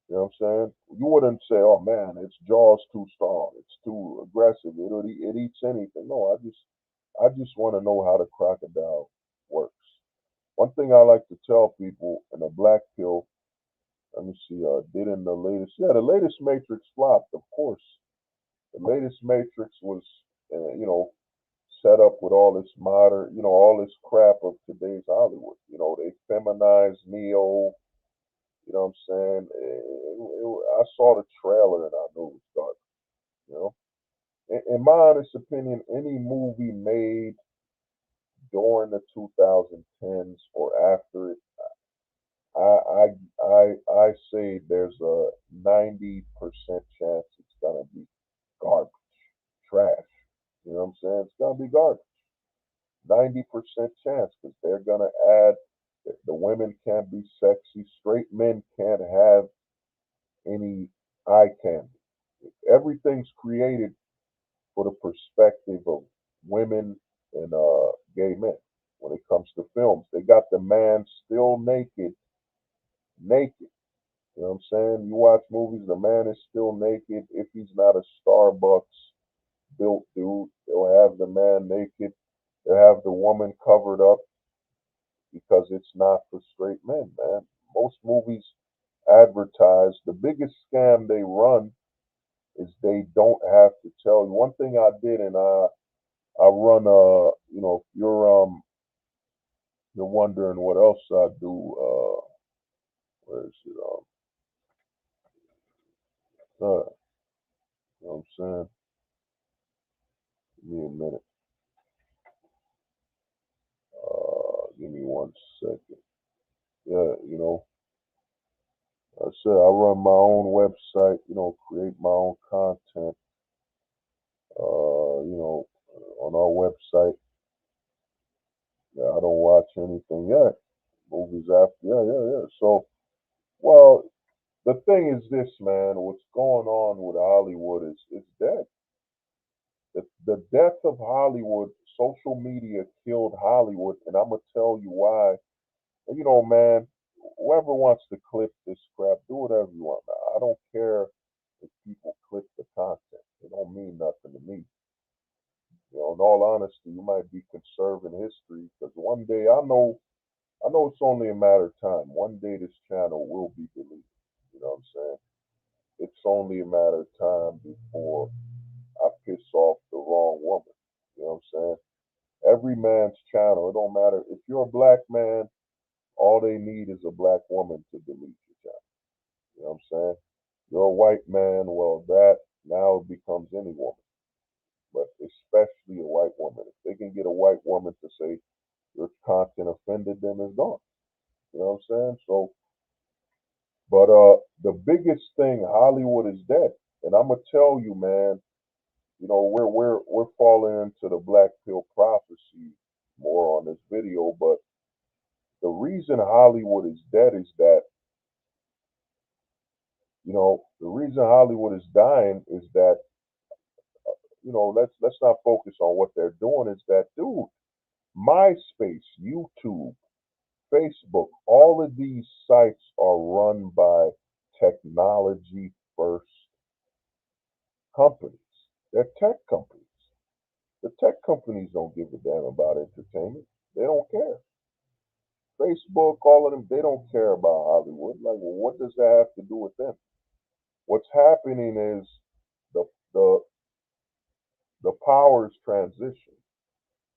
You know what I'm saying? You wouldn't say, oh man, its jaw's too strong, it's too aggressive, it eats anything. No, I just want to know how the crocodile works. One thing I like to tell people in a black pill, let me see, did in the latest Matrix flopped, of course. The latest Matrix was, set up with all this modern, all this crap of today's Hollywood. They feminized Neo. You know what I'm saying? I I saw the trailer and I knew it was garbage. You know, in my honest opinion, any movie made during the 2010s or after it, I I I say there's a 90% chance it's gonna be garbage, trash. You know what I'm saying? It's gonna be garbage. 90% chance because they're gonna add the women can't be sexy, straight men can't have any eye candy. Everything's created for the perspective of women and gay men. When it comes to films, they got the man still naked. You know what I'm saying? You watch movies, the man is still naked. If he's not a Starbucks built dude, they'll have the man naked. They'll have the woman covered up because it's not for straight men, man. Most movies advertise. The biggest scam they run is they don't have to tell you. One thing I did, and I run if you're wondering what else I do, where is it? You know what I'm saying? Give me a minute. Give me 1 second. Yeah, I said I run my own website, create my own content, on our website. Yeah, I don't watch anything yet. Movies after, yeah. So, well, the thing is this, man. What's going on with Hollywood is dead. The death of Hollywood, social media killed Hollywood, and I'm gonna tell you why. And man, whoever wants to clip this crap, do whatever you want. I don't care if people clip the content. It don't mean nothing to me. In all honesty, you might be conserving history because one day I know it's only a matter of time. One day this channel will be deleted. You know what I'm saying? It's only a matter of time before I piss off the wrong woman. You know what I'm saying? Every man's channel, it don't matter. If you're a black man, all they need is a black woman to delete your channel. You know what I'm saying? You're a white man, well, that now it becomes any woman, but especially a white woman. If they can get a white woman to say your content offended them, it's gone. You know what I'm saying? So, but the biggest thing, Hollywood is dead, and I'm gonna tell you, man. We're falling into the black pill prophecy more on this video, but the reason Hollywood is dead is that the reason Hollywood is dying is that let's not focus on what they're doing. Is that, dude, MySpace, YouTube, Facebook, all of these sites are run by technology first companies. They're tech companies. The tech companies don't give a damn about entertainment. They don't care. Facebook, all of them, they don't care about Hollywood. Like, well, what does that have to do with them? What's happening is the the the powers transition.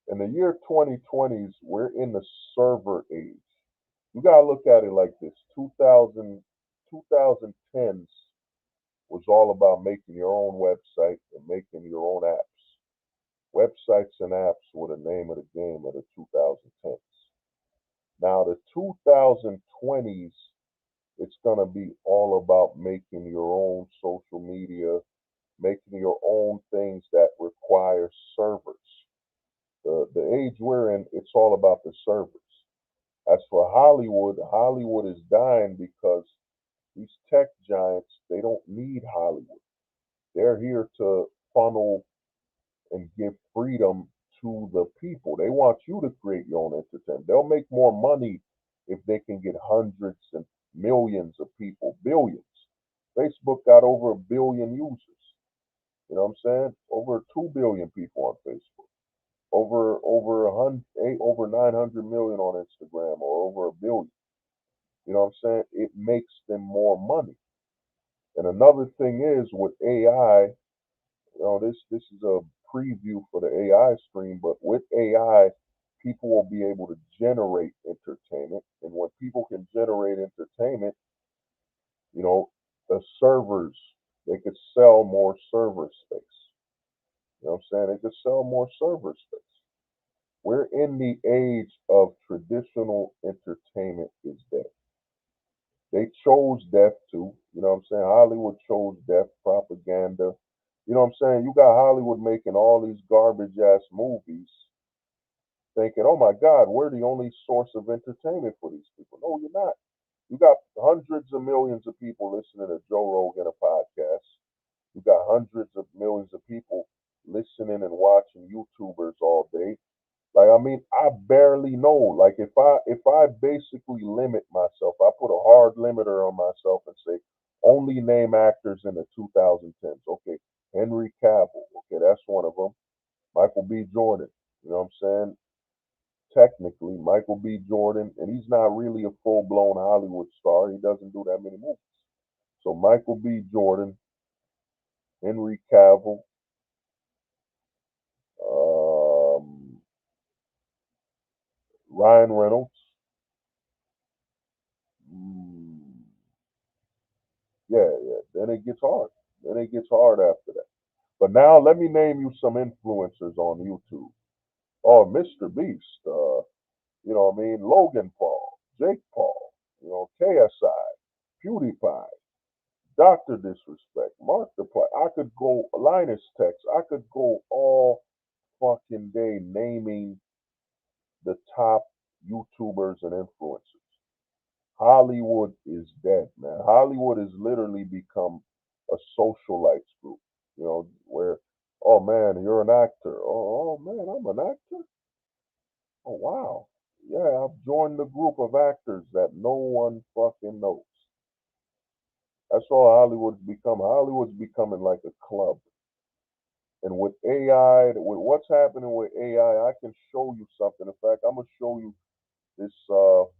In the year 2020s, we're in the server age. You gotta look at it like this: 2010s was all about making your own website and making your own apps. Websites and apps were the name of the game of the 2010s. Now the 2020s, it's going to be all about making your own social media, making your own things that require servers. The age we're in, it's all about the servers. As for Hollywood, Hollywood is dying because these tech giants, they don't need Hollywood. They're here to funnel and give freedom to the people. They want you to create your own entertainment. They'll make more money if they can get hundreds and millions of people, billions. Facebook got over 1 billion users. You know what I'm saying? Over 2 billion people on Facebook. Over 900 million on Instagram, or over 1 billion. You know what I'm saying? It makes them more money. And another thing is with AI, this is a preview for the AI stream, but with AI, people will be able to generate entertainment. And when people can generate entertainment, you know, the servers, they could sell more server space. You know what I'm saying? They could sell more server space. We're in the age of traditional entertainment is dead. They chose death too. You know what I'm saying? Hollywood chose death, propaganda. You know what I'm saying? You got Hollywood making all these garbage ass movies thinking, oh my God, we're the only source of entertainment for these people. No, you're not. You got hundreds of millions of people listening to Joe Rogan a podcast. You got hundreds of millions of people listening and watching YouTubers all day. Like I mean, I barely know. Like if I basically limit myself, I put a hard limiter on myself and say only name actors in the 2010s. Okay, Henry Cavill. Okay, that's one of them. Michael B. Jordan. You know what I'm saying? Technically, Michael B. Jordan, and he's not really a full blown Hollywood star. He doesn't do that many movies. So Michael B. Jordan, Henry Cavill, um, Ryan Reynolds. Mm, yeah. Then it gets hard. Then it gets hard after that. But now let me name you some influencers on YouTube. Oh, Mr. Beast. You know what I mean? Logan Paul, Jake Paul. You know, KSI, PewDiePie, Doctor Disrespect, Markiplier. I could go Linus Tex. I could go all fucking day naming the top YouTubers and influencers. Hollywood is dead, man. Hollywood has literally become a socialites group, you know, where, oh man, you're an actor. Oh man, I'm an actor. Oh wow. Yeah, I've joined the group of actors that no one fucking knows. That's all Hollywood's become. Hollywood's becoming like a club. And with AI, with what's happening with AI, I can show you something. In fact, I'm gonna show you this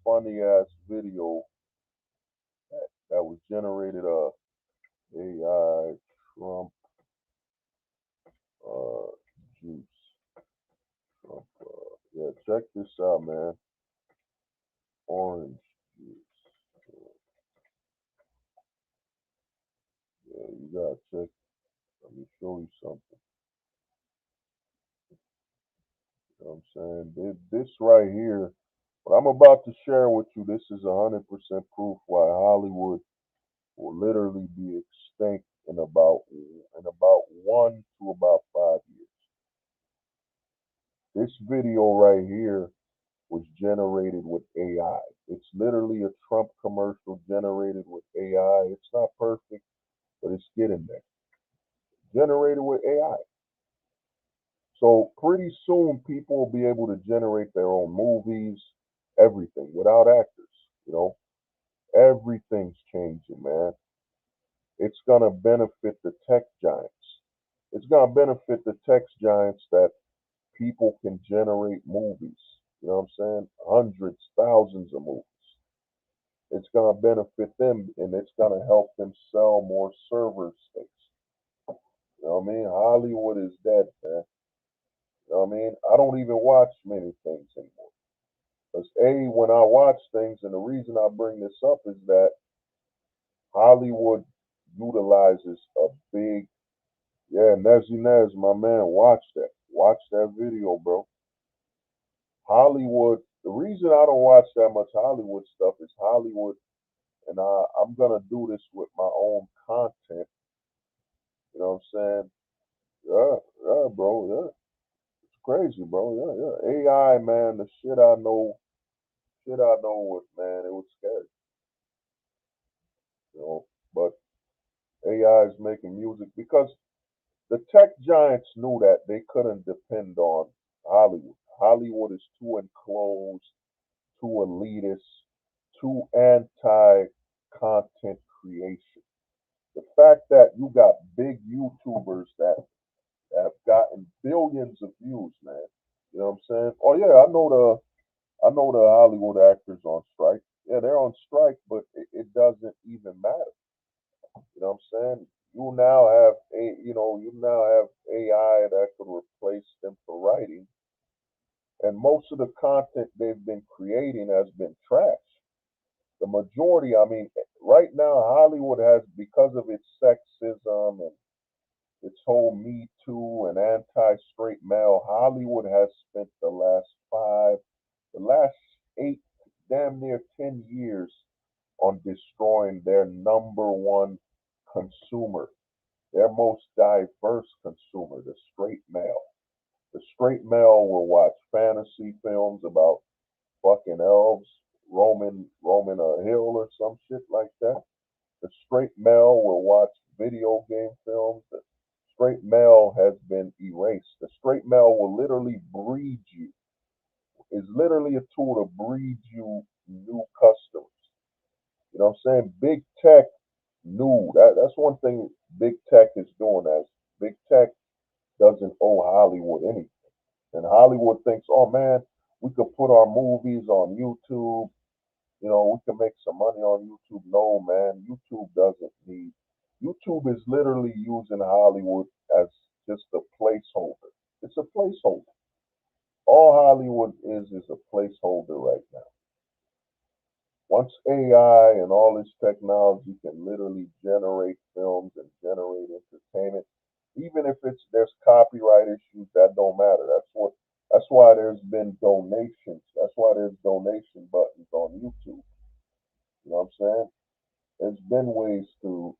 funny ass video that was generated AI Trump uh, juice. Trump, yeah, check this out, man. Orange juice. Yeah, you gotta check. Let me show you something. You know what I'm saying? This right here, what I'm about to share with you, this is 100% proof why Hollywood will literally be extinct in about 1 to about 5 years. This video right here was generated with AI. It's literally a Trump commercial generated with AI. It's not perfect, but it's getting there. Generated with AI. So pretty soon people will be able to generate their own movies, everything without actors. You know, everything's changing, man. It's gonna benefit the tech giants. It's gonna benefit the tech giants that people can generate movies. You know what I'm saying? Hundreds, thousands of movies. It's going to benefit them and it's going to help them sell more server space. You know what I mean? Hollywood is dead, man. You know what I mean? I don't even watch many things anymore. Because, A, when I watch things, and the reason I bring this up is that Hollywood utilizes a big, yeah, Nezzy Nez, my man, watch that. Watch that video, bro. Hollywood, the reason I don't watch that much Hollywood stuff is Hollywood, and I'm going to do this with my own content. You know what I'm saying? Yeah, bro. Yeah, it's crazy, bro. Yeah. AI, man. The shit I know was, man, it was scary. You know, but AI is making music because the tech giants knew that they couldn't depend on Hollywood. Hollywood is too enclosed, too elitist, too anti-content creation. The fact that you got big YouTubers that have gotten billions of views, man. You know what I'm saying? Oh yeah, I know the Hollywood actors on strike. Yeah, they're on strike, but it doesn't even matter. You know what I'm saying? You now have AI that could replace them for writing, and most of the content they've been creating has been trash. The majority, I mean, right now Hollywood has, because of its sexism and its whole Me Too and anti-straight male, Hollywood has spent the last 8, damn near 10 years on destroying their number one consumer, their most diverse consumer, the straight male. The straight male will watch fantasy films about fucking elves roaming a hill or some shit like that. The straight male will watch video game films. The straight male has been erased. The straight male will literally breed you. Is literally a tool to breed you new customers. You know what I'm saying? Big tech knew that's one thing big tech is doing. As big tech doesn't owe Hollywood anything. And Hollywood thinks, oh man, we could put our movies on YouTube. You know, we can make some money on YouTube. No, man, YouTube doesn't need. YouTube is literally using Hollywood as just a placeholder. It's a placeholder. All Hollywood is a placeholder right now. Once AI and all this technology can literally generate films and generate entertainment, even if there's copyright issues, that don't matter. That's why there's been donations. That's why there's donation buttons on YouTube. You know what I'm saying? There's been ways to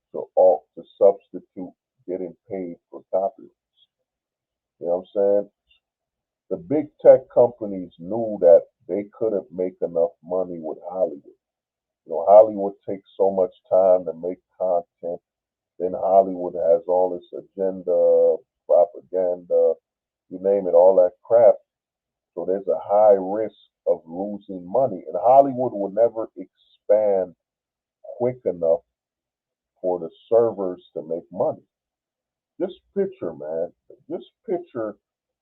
substitute getting paid for copyrights. You know what I'm saying? The big tech companies knew that they couldn't make enough money with Hollywood. You know, Hollywood takes so much time to make content. Then Hollywood has all this agenda, propaganda, you name it, all that crap. So there's a high risk of losing money. And Hollywood will never expand quick enough for the servers to make money. Just picture, man. Just picture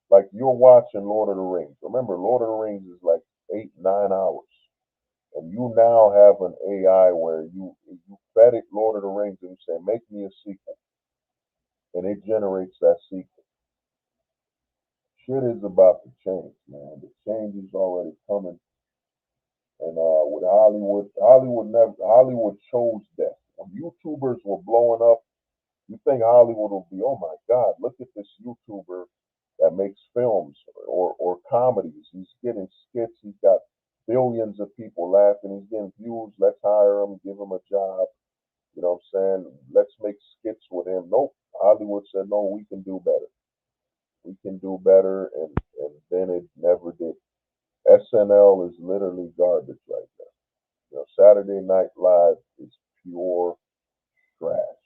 like you're watching Lord of the Rings. Remember, Lord of the Rings is like 8, 9 hours. And you now have an AI where you fed it Lord of the Rings and you say, make me a sequel. And it generates that sequel. Shit is about to change, man. The change is already coming. And with Hollywood chose death. When YouTubers were blowing up, you think Hollywood will be, oh my God, look at this YouTuber that makes films or comedies. He's getting skits. He's got billions of people laughing. He's getting views. Let's hire him, give him a job. You know what I'm saying? Let's make skits with him. Nope. Hollywood said, no, we can do better. We can do better. And then it never did. SNL is literally garbage right now. You know, Saturday Night Live is pure trash.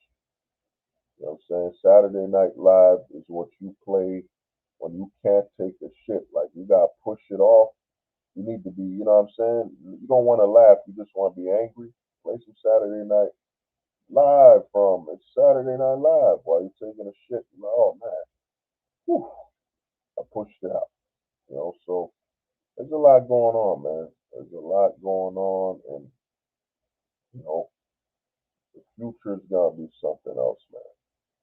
You know what I'm saying? Saturday Night Live is what you play when you can't take a shit. Like you gotta push it off. You need to be, you know what I'm saying? You don't want to laugh, you just want to be angry. Play some Saturday Night Live from it's Saturday Night Live while you're taking a shit. You're like, oh man, whew, I pushed it out. You know, so there's a lot going on, man. There's a lot going on, and you know, the future is gonna be something else, man.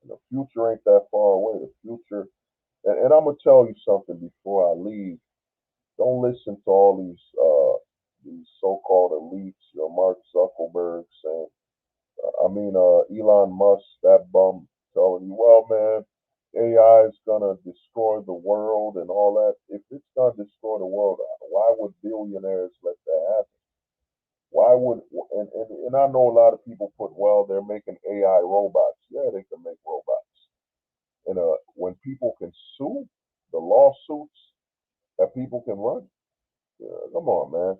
And the future ain't that far away. The future, and I'm gonna tell you something before I leave. Don't listen to all these so-called elites, you know, Mark Zuckerberg saying, Elon Musk, that bum, telling you, well, man, AI is gonna destroy the world and all that. If it's gonna destroy the world, why would billionaires let that happen? Why would and I know a lot of people put, well, they're making AI robots. Yeah, they can make robots. And when people can sue, the lawsuits that people can run, yeah, come on, man.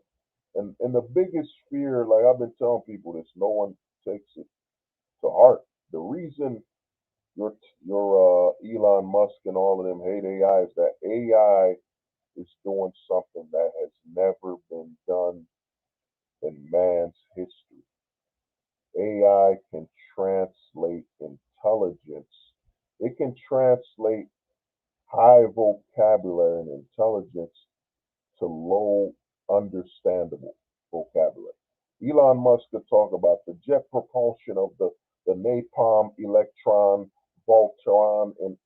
And the biggest fear, like I've been telling people this, no one takes it to heart. The reason your Elon Musk and all of them hate AI is that AI is doing something that has never been done in man's history. AI can translate intelligence. It can translate high vocabulary and intelligence to low understandable vocabulary. Elon Musk could talk about the jet propulsion of the napalm, electron, Voltron, and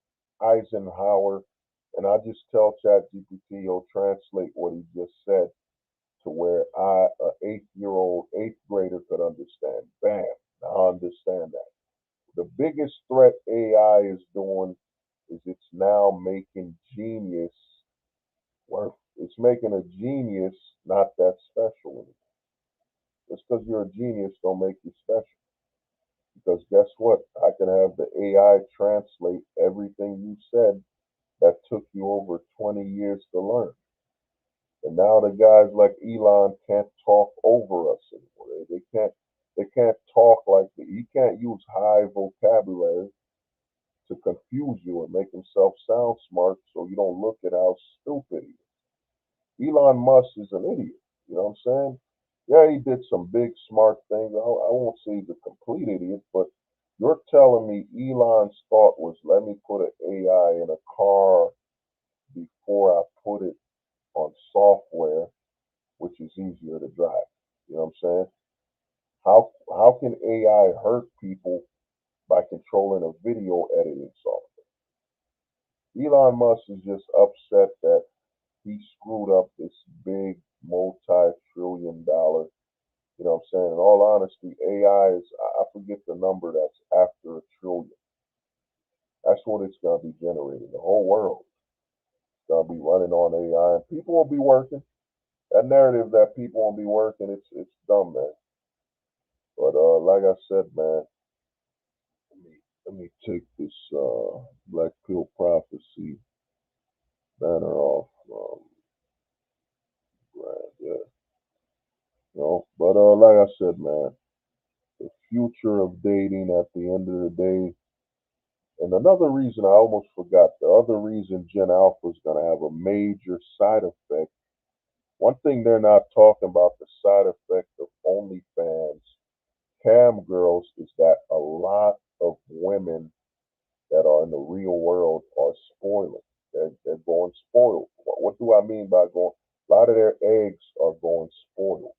Eisenhower. And I just tell ChatGPT, he'll translate what he just said to where a 8-year-old, 8th grader could understand. Bam. threat AI is doing is it's now making genius worth. It's making a genius not that special anymore. Just because you're a genius don't make you special. Because guess what? I can have the AI translate everything you said that took you over 20 years to learn. And now the guys like Elon can't talk over us anymore. They can't talk like he can't use high vocabulary to confuse you and make himself sound smart so you don't look at how stupid he is. Elon Musk is an idiot. You know what I'm saying? Yeah, he did some big smart things. I won't say he's a complete idiot, but you're telling me Elon's thought was let me put an AI in a car before I put it on software, which is easier to drive. You know what I'm saying? How can AI hurt people by controlling a video editing software? Elon Musk is just upset that he screwed up this big multi-trillion dollar. You know what I'm saying? In all honesty, AI is, I forget the number that's after a trillion. That's what it's going to be generating. The whole world is going to be running on AI, and people will be working. That narrative that people won't be working, it's dumb, man. But like I said, man, let me take this Black Pill Prophecy banner off. Right, yeah, But like I said, man, the future of dating at the end of the day. And another reason I almost forgot, the other reason Gen Alpha is going to have a major side effect. One thing they're not talking about the side effect of OnlyFans cam girls is that a lot of women that are in the real world are spoiling. They're going spoiled. What do I mean by going? A lot of their eggs are going spoiled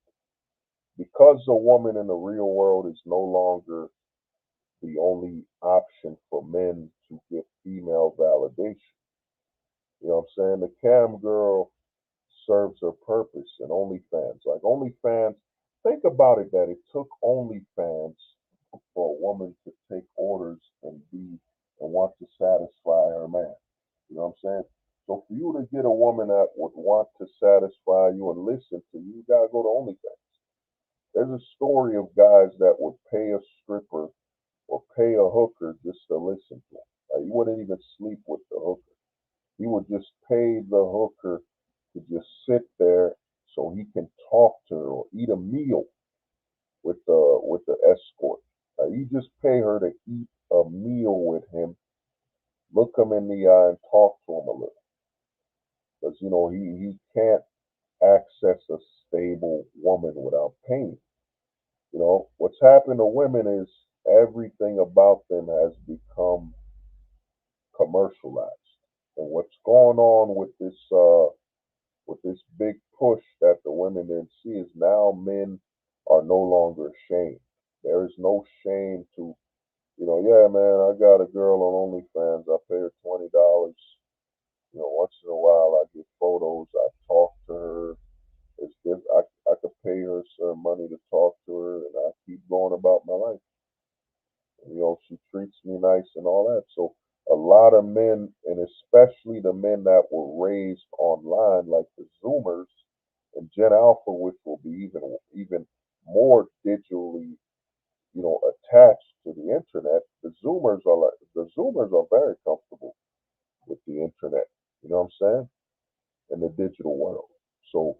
because a woman in the real world is no longer the only option for men to get female validation. You know what I'm saying? The cam girl serves her purpose in OnlyFans. Like OnlyFans, think about it that it took OnlyFans for a woman to take orders and want to satisfy her man. You know what I'm saying? So for you to get a woman that would want to satisfy you and listen to you, you gotta go to OnlyFans. There's a story of guys that would pay a stripper or pay a hooker just to listen to him. Like, he wouldn't even sleep with the hooker. He would just pay the hooker to just sit there so he can talk to her or eat a meal with the escort. You just pay her to eat a meal with him, look him in the eye, and talk to him a little, because he can't access a stable woman without pain. What's happened to women is everything about them has become commercialized, and what's going on with this big push that the women didn't see is now men are no longer ashamed. There is no shame to, yeah, man, I got a girl on OnlyFans. I pay her $20. Once in a while I get photos. I talk to her. It's good. I could pay her some money to talk to her, and I keep going about my life. And, she treats me nice and all that. So a lot of men, and especially the men that were raised online, like the Zoomers and Gen Alpha, which will be even more digitally, attached to the internet. The Zoomers are very comfortable with the internet. You know what I'm saying? In the digital world. So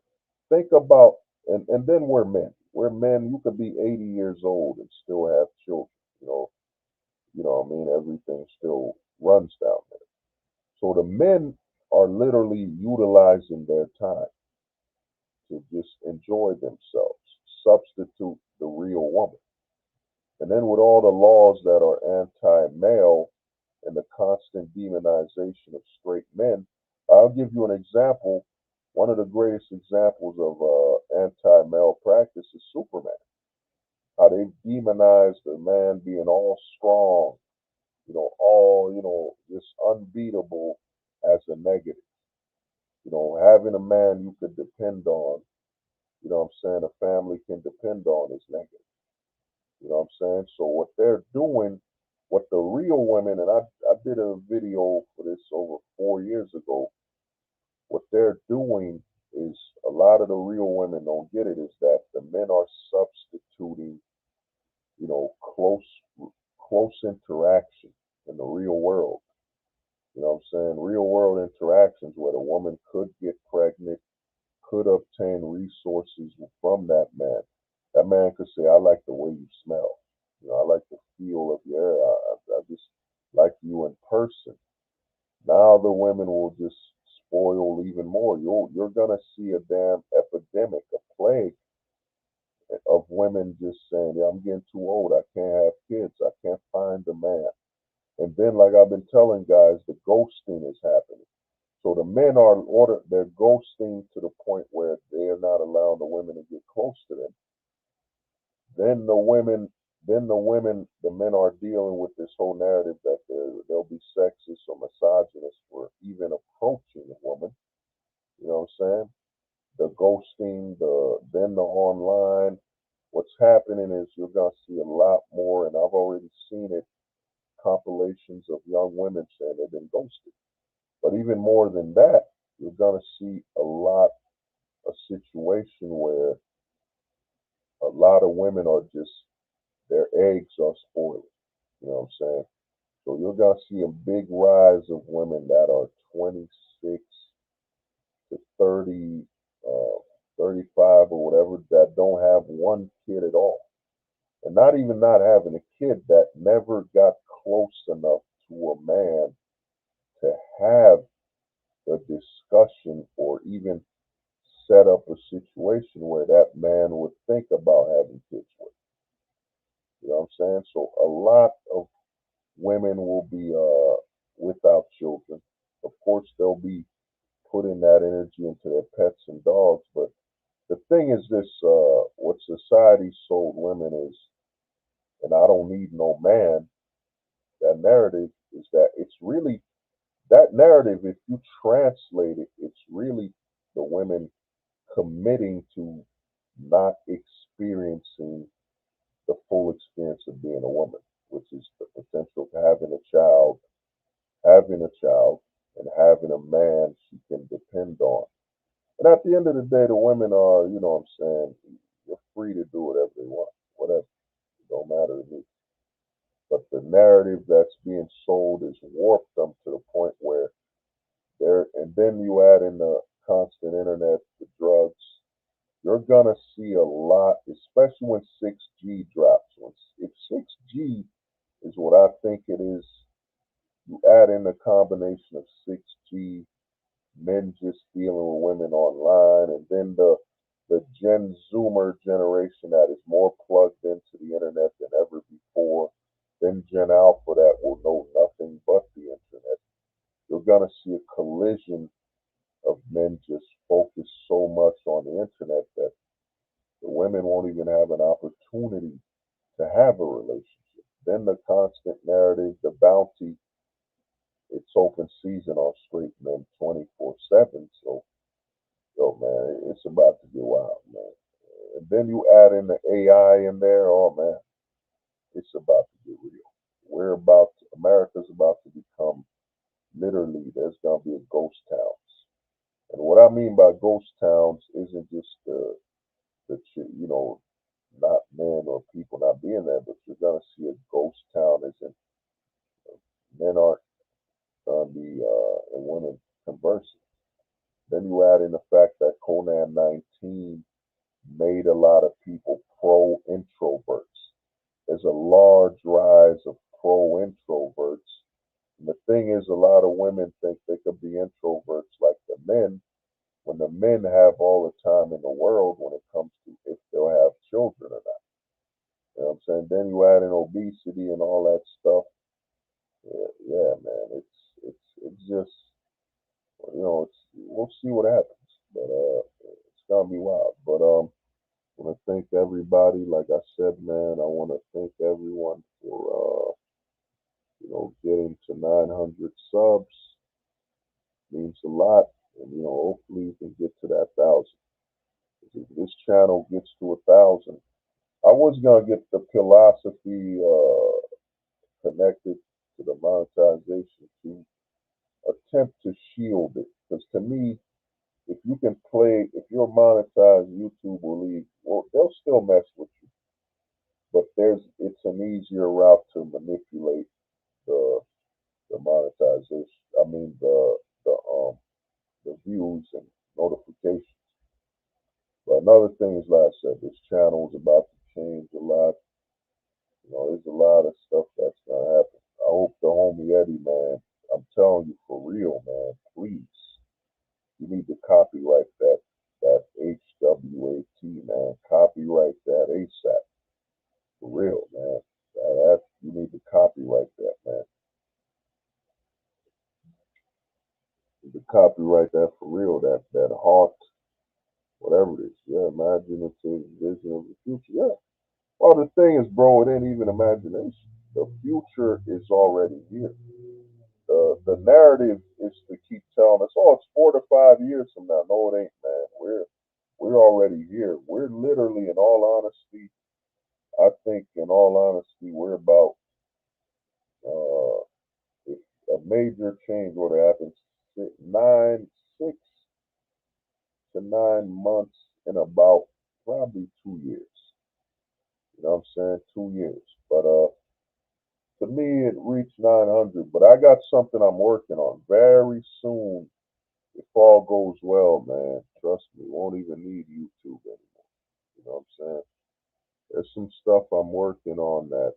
think about, and then we're men. We're men. You could be 80 years old and still have children. You know, what I mean? Everything still runs down there. So the men are literally utilizing their time to just enjoy themselves, substitute the real woman. And then with all the laws that are anti-male and the constant demonization of straight men, I'll give you an example. One of the greatest examples of anti-male practice is Superman. How they demonized the man being all strong, all, just unbeatable as a negative. Having a man you could depend on, what I'm saying, a family can depend on is negative. You know what I'm saying? So what they're doing what the real women, and I did a video for this over 4 years ago. What they're doing is a lot of the real women don't get it is that the men are substituting, you know, close interaction in the real world. You know what I'm saying? Real world interactions where the woman could get pregnant, could obtain resources from that man. That man could say, I like the way you smell. You know, I like the feel of your hair. I just like you in person. Now the women will just spoil even more. You're gonna see a damn epidemic, a plague of women just saying, yeah, I'm getting too old. I can't have kids. I can't find a man. And then, like I've been telling guys, the ghosting is happening. So the men are they're ghosting to the point where they are not allowing the women to get close to them. Then the men are dealing with this whole narrative that they'll be sexist or misogynist for even approaching a woman. You know what I'm saying? The ghosting, the online. What's happening is you're gonna see a lot more, and I've already seen it. Compilations of young women saying they've been ghosted. But even more than that, you're gonna see a situation where a lot of women are just their eggs are spoiled. You know what I'm saying? So you're gonna see a big rise of women that are 26 to 30, 35 or whatever that don't have one kid at all. And not even not having a kid that never got close enough to a man to have a discussion or even set up a situation where that man would think about having kids with. You know what I'm saying? So a lot of women will be without children. Of course, they'll be putting that energy into their pets and dogs. But the thing is this, what society sold women is, and I don't need no man, that narrative is that it's really, that narrative, if you translate it, it's really the women committing to not experiencing the full experience of being a woman, which is the potential of having a child, and having a man she can depend on. And at the end of the day, the women are, you know what I'm saying, they're free to do whatever they want, whatever. It don't matter to me. But the narrative that's being sold is warped them to the point where and then you add in the constant internet, the drugs, you're gonna see a lot, especially when 6G drops. If 6G is what I think it is, you add in the combination of 6G, men just dealing with women online, and then the Gen Zoomer generation that is more plugged into the internet than ever before, then Gen Alpha that will know nothing but the internet. You're gonna see a collision of men just focus so much on the internet that the women won't even have an opportunity to have a relationship. Then the constant narrative, the bounty, it's open season on straight men 24/7. So, yo, man, it's about to get wild, man. And then you add in the AI in there, oh, man, it's about to get real. America's about to become literally, there's going to be a ghost towns. And what I mean by ghost towns isn't just you know, not men or people not being there, but you're gonna see a ghost town as in men aren't gonna be and women conversing. Then you add in the fact that Conan 19 made a lot of people pro introverts. There's a large rise of pro introverts. And the thing is, a lot of women think they could be introverts like the men, when the men have all the time in the world when it comes to if they'll have children or not. You know what I'm saying? Then you add in obesity and all that stuff. Yeah, yeah, man. It's just, you know, we'll see what happens, but it's gonna be wild. But I want to thank everybody. Like I said, man, I want to thank everyone for you know, getting to 900 subs. Means a lot, and you know, hopefully we can get to that 1,000. If this channel gets to 1,000, I was gonna get the philosophy connected to the monetization to attempt to shield it. Because to me, if you can play, if you're monetized, YouTube will leave. Well, they'll still mess with you, but it's an easier route to manipulate the the monetization. I mean the views and notifications. But another thing is, like I said, this channel is about to change a lot. There's a lot of stuff that's gonna happen. I hope the homie Eddie, man, I'm telling you for real, man, please, you need to copyright that HWAT, man. Copyright that ASAP. For real, man. You need to copyright that, man. You need to copyright that for real. That hawk, whatever it is. Yeah, imaginative vision of the future. Yeah. Well, the thing is, bro, it ain't even imagination. The future is already here. The narrative is to keep telling us, oh, it's 4 to 5 years from now. No, it ain't, man. We're already here. We're literally, in all honesty, I think, in all honesty, we're about if a major change were to happen, 6 to 9 months in about probably 2 years. You know what I'm saying? 2 years. But to me, it reached 900. But I got something I'm working on very soon. If all goes well, man, trust me, won't even need YouTube anymore. You know what I'm saying? There's some stuff I'm working on that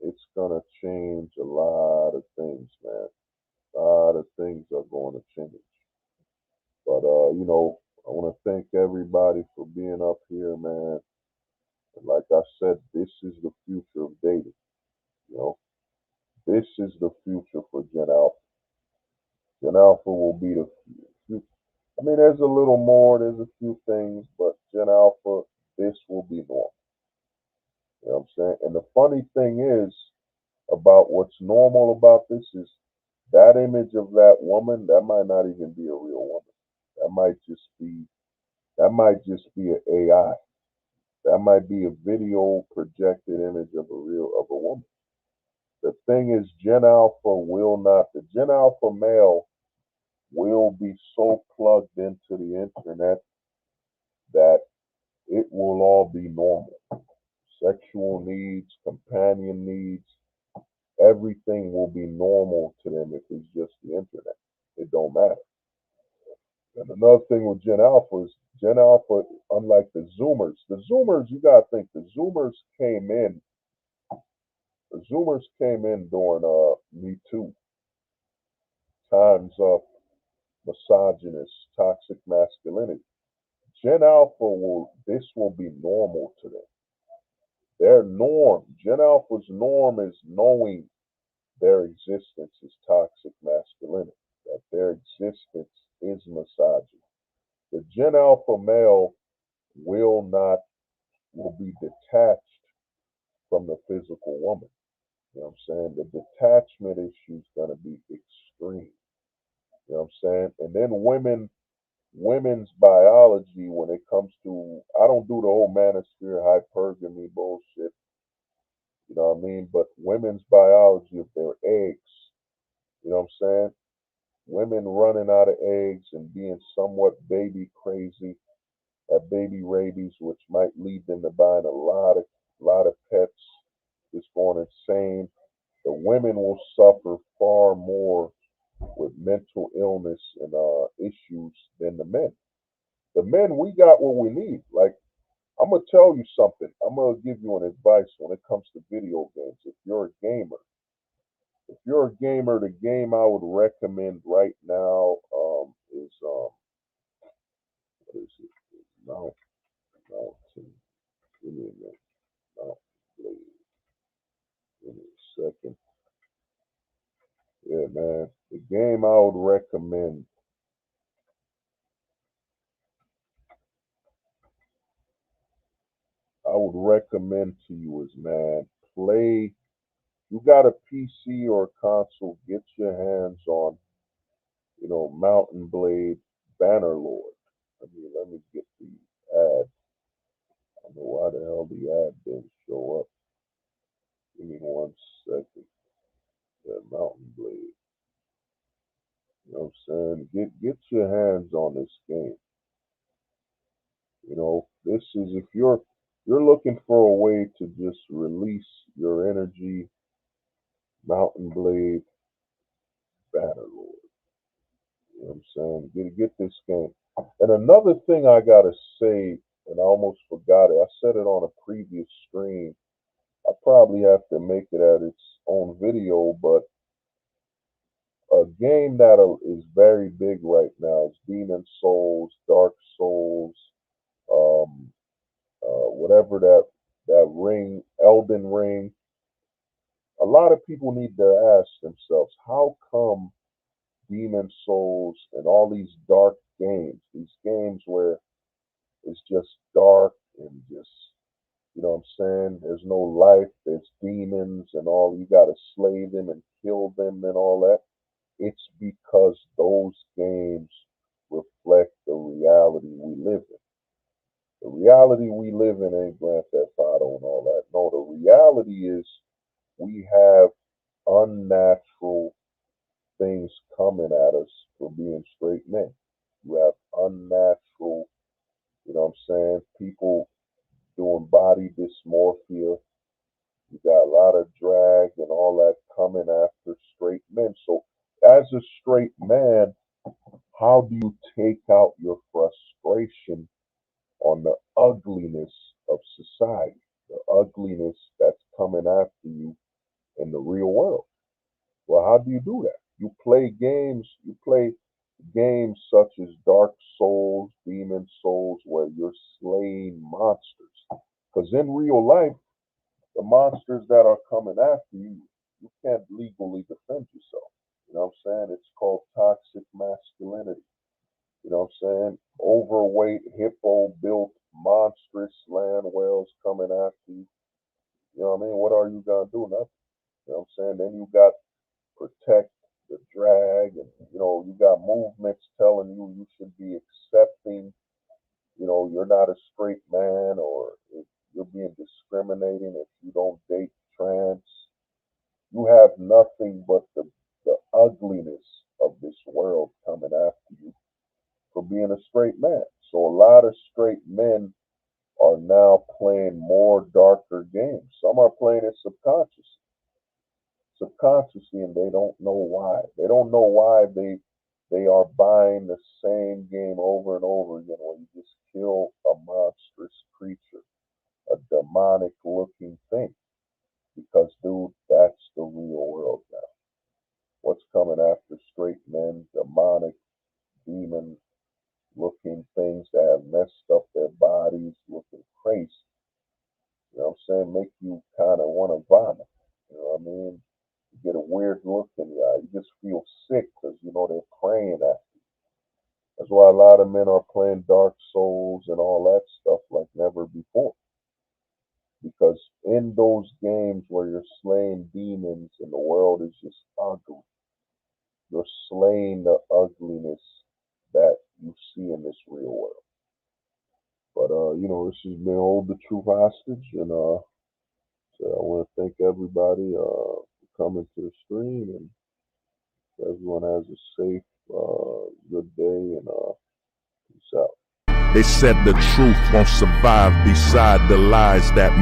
it's gonna change a lot of things, man. A lot of things are going to change. But I want to thank everybody for being up here, man. And like I said, this is the future of dating. You know, this is the future for Gen Alpha. Gen Alpha will be the future. I mean, there's a little more, there's a few things, but Gen Alpha, this will be normal. You know what I'm saying? And the funny thing is about what's normal about this is that image of that woman, that might not even be a real woman. That might just be an AI. That might be a video projected image of a woman. The thing is, the Gen Alpha male will be so plugged into the internet that it will all be normal. Sexual needs, companion needs, everything will be normal to them if it's just the internet. It don't matter. And another thing with Gen Alpha is Gen Alpha, unlike the Zoomers, you gotta think the Zoomers came in during Me Too, times up, misogynist, toxic masculinity. Gen Alpha this will be normal to them. Their norm, Gen Alpha's norm is knowing their existence is toxic masculinity, that their existence is misogyny. The Gen Alpha male will be detached from the physical woman. You know what I'm saying? The detachment issue is going to be extreme. You know what I'm saying? And then women's biology, when it comes to, I don't do the whole manosphere hypergamy bullshit. You know what I mean? But women's biology of their eggs. You know what I'm saying? Women running out of eggs and being somewhat baby crazy, have baby rabies, which might lead them to buying a lot of pets, just going insane. The women will suffer far more with mental illness and issues than the men. The men, we got what we need. Like, I'm gonna tell you something. I'm gonna give you an advice when it comes to video games. If you're a gamer, the game I would recommend right now is what is it? Mount Mountain. Give me a minute. Mount Blade. Give me a second. Yeah, man. The game I would recommend to you is, man, play. You got a PC or a console, get your hands on, Mountain Blade Bannerlord. Let me get the ad. I don't know why the hell the ad didn't show up. Give me 1 second. That mountain blade. You know what I'm saying? Get your hands on this game. You know, this is if you're looking for a way to just release your energy, mountain blade, Bannerlord. You know what I'm saying? Get this game. And another thing I gotta say, and I almost forgot it. I said it on a previous stream. I probably have to make it at its own video, but a game that is very big right now is Demon Souls, Dark Souls, um, whatever that ring, Elden Ring. A lot of people need to ask themselves, how come Demon Souls and all these dark games, these games where it's just dark and just, you know what I'm saying? There's no life, there's demons and all, you gotta slay them and kill them and all that. It's because those games reflect the reality we live in. The reality we live in ain't Grand Theft Auto and all that. No, the reality is we have unnatural things coming at us for being straight men. You have unnatural, you know what I'm saying, people doing body dysmorphia. You got a lot of drag and all that coming after straight men. So as a straight man, how do you take out your frustration on the ugliness of society, the ugliness that's coming after you in the real world? Well, how do you do that? You play games such as Dark Souls, Demon Souls, where you're slaying monsters. Because in real life, the monsters that are coming after you, you can't legally defend yourself. You know what I'm saying? It's called toxic masculinity. You know what I'm saying? Overweight, hippo built, monstrous land whales coming after you. You know what I mean? What are you gonna do? Nothing. You know what I'm saying? Then you got protect the drag, and you know, you got movements telling you you should be accepting, you know, you're not a straight man, or if you're being discriminating if you don't date trans. You have nothing but the ugliness of this world coming after you for being a straight man. So a lot of straight men are now playing more darker games. Some are playing it subconsciously, and they don't know why. They don't know why they are buying the same game over and over again, where you just kill a monstrous creature, a demonic looking thing. Because dude, that's the real world now. What's coming after straight men, demonic, demon looking things that have messed up their bodies, looking crazy. You know what I'm saying? Make you kind of want to vomit. You know what I mean? You get a weird look in your eye. You just feel sick because you know they're praying at you. That's why a lot of men are playing Dark Souls and all that stuff like never before. Because in those games where you're slaying demons and the world is just ugly, you're slaying the ugliness that you see in this real world. But you know, this has been Hold the Truth Hostage, and so I want to thank everybody for coming to the stream, and everyone has a safe, good day, and peace out. They said the truth won't survive beside the lies that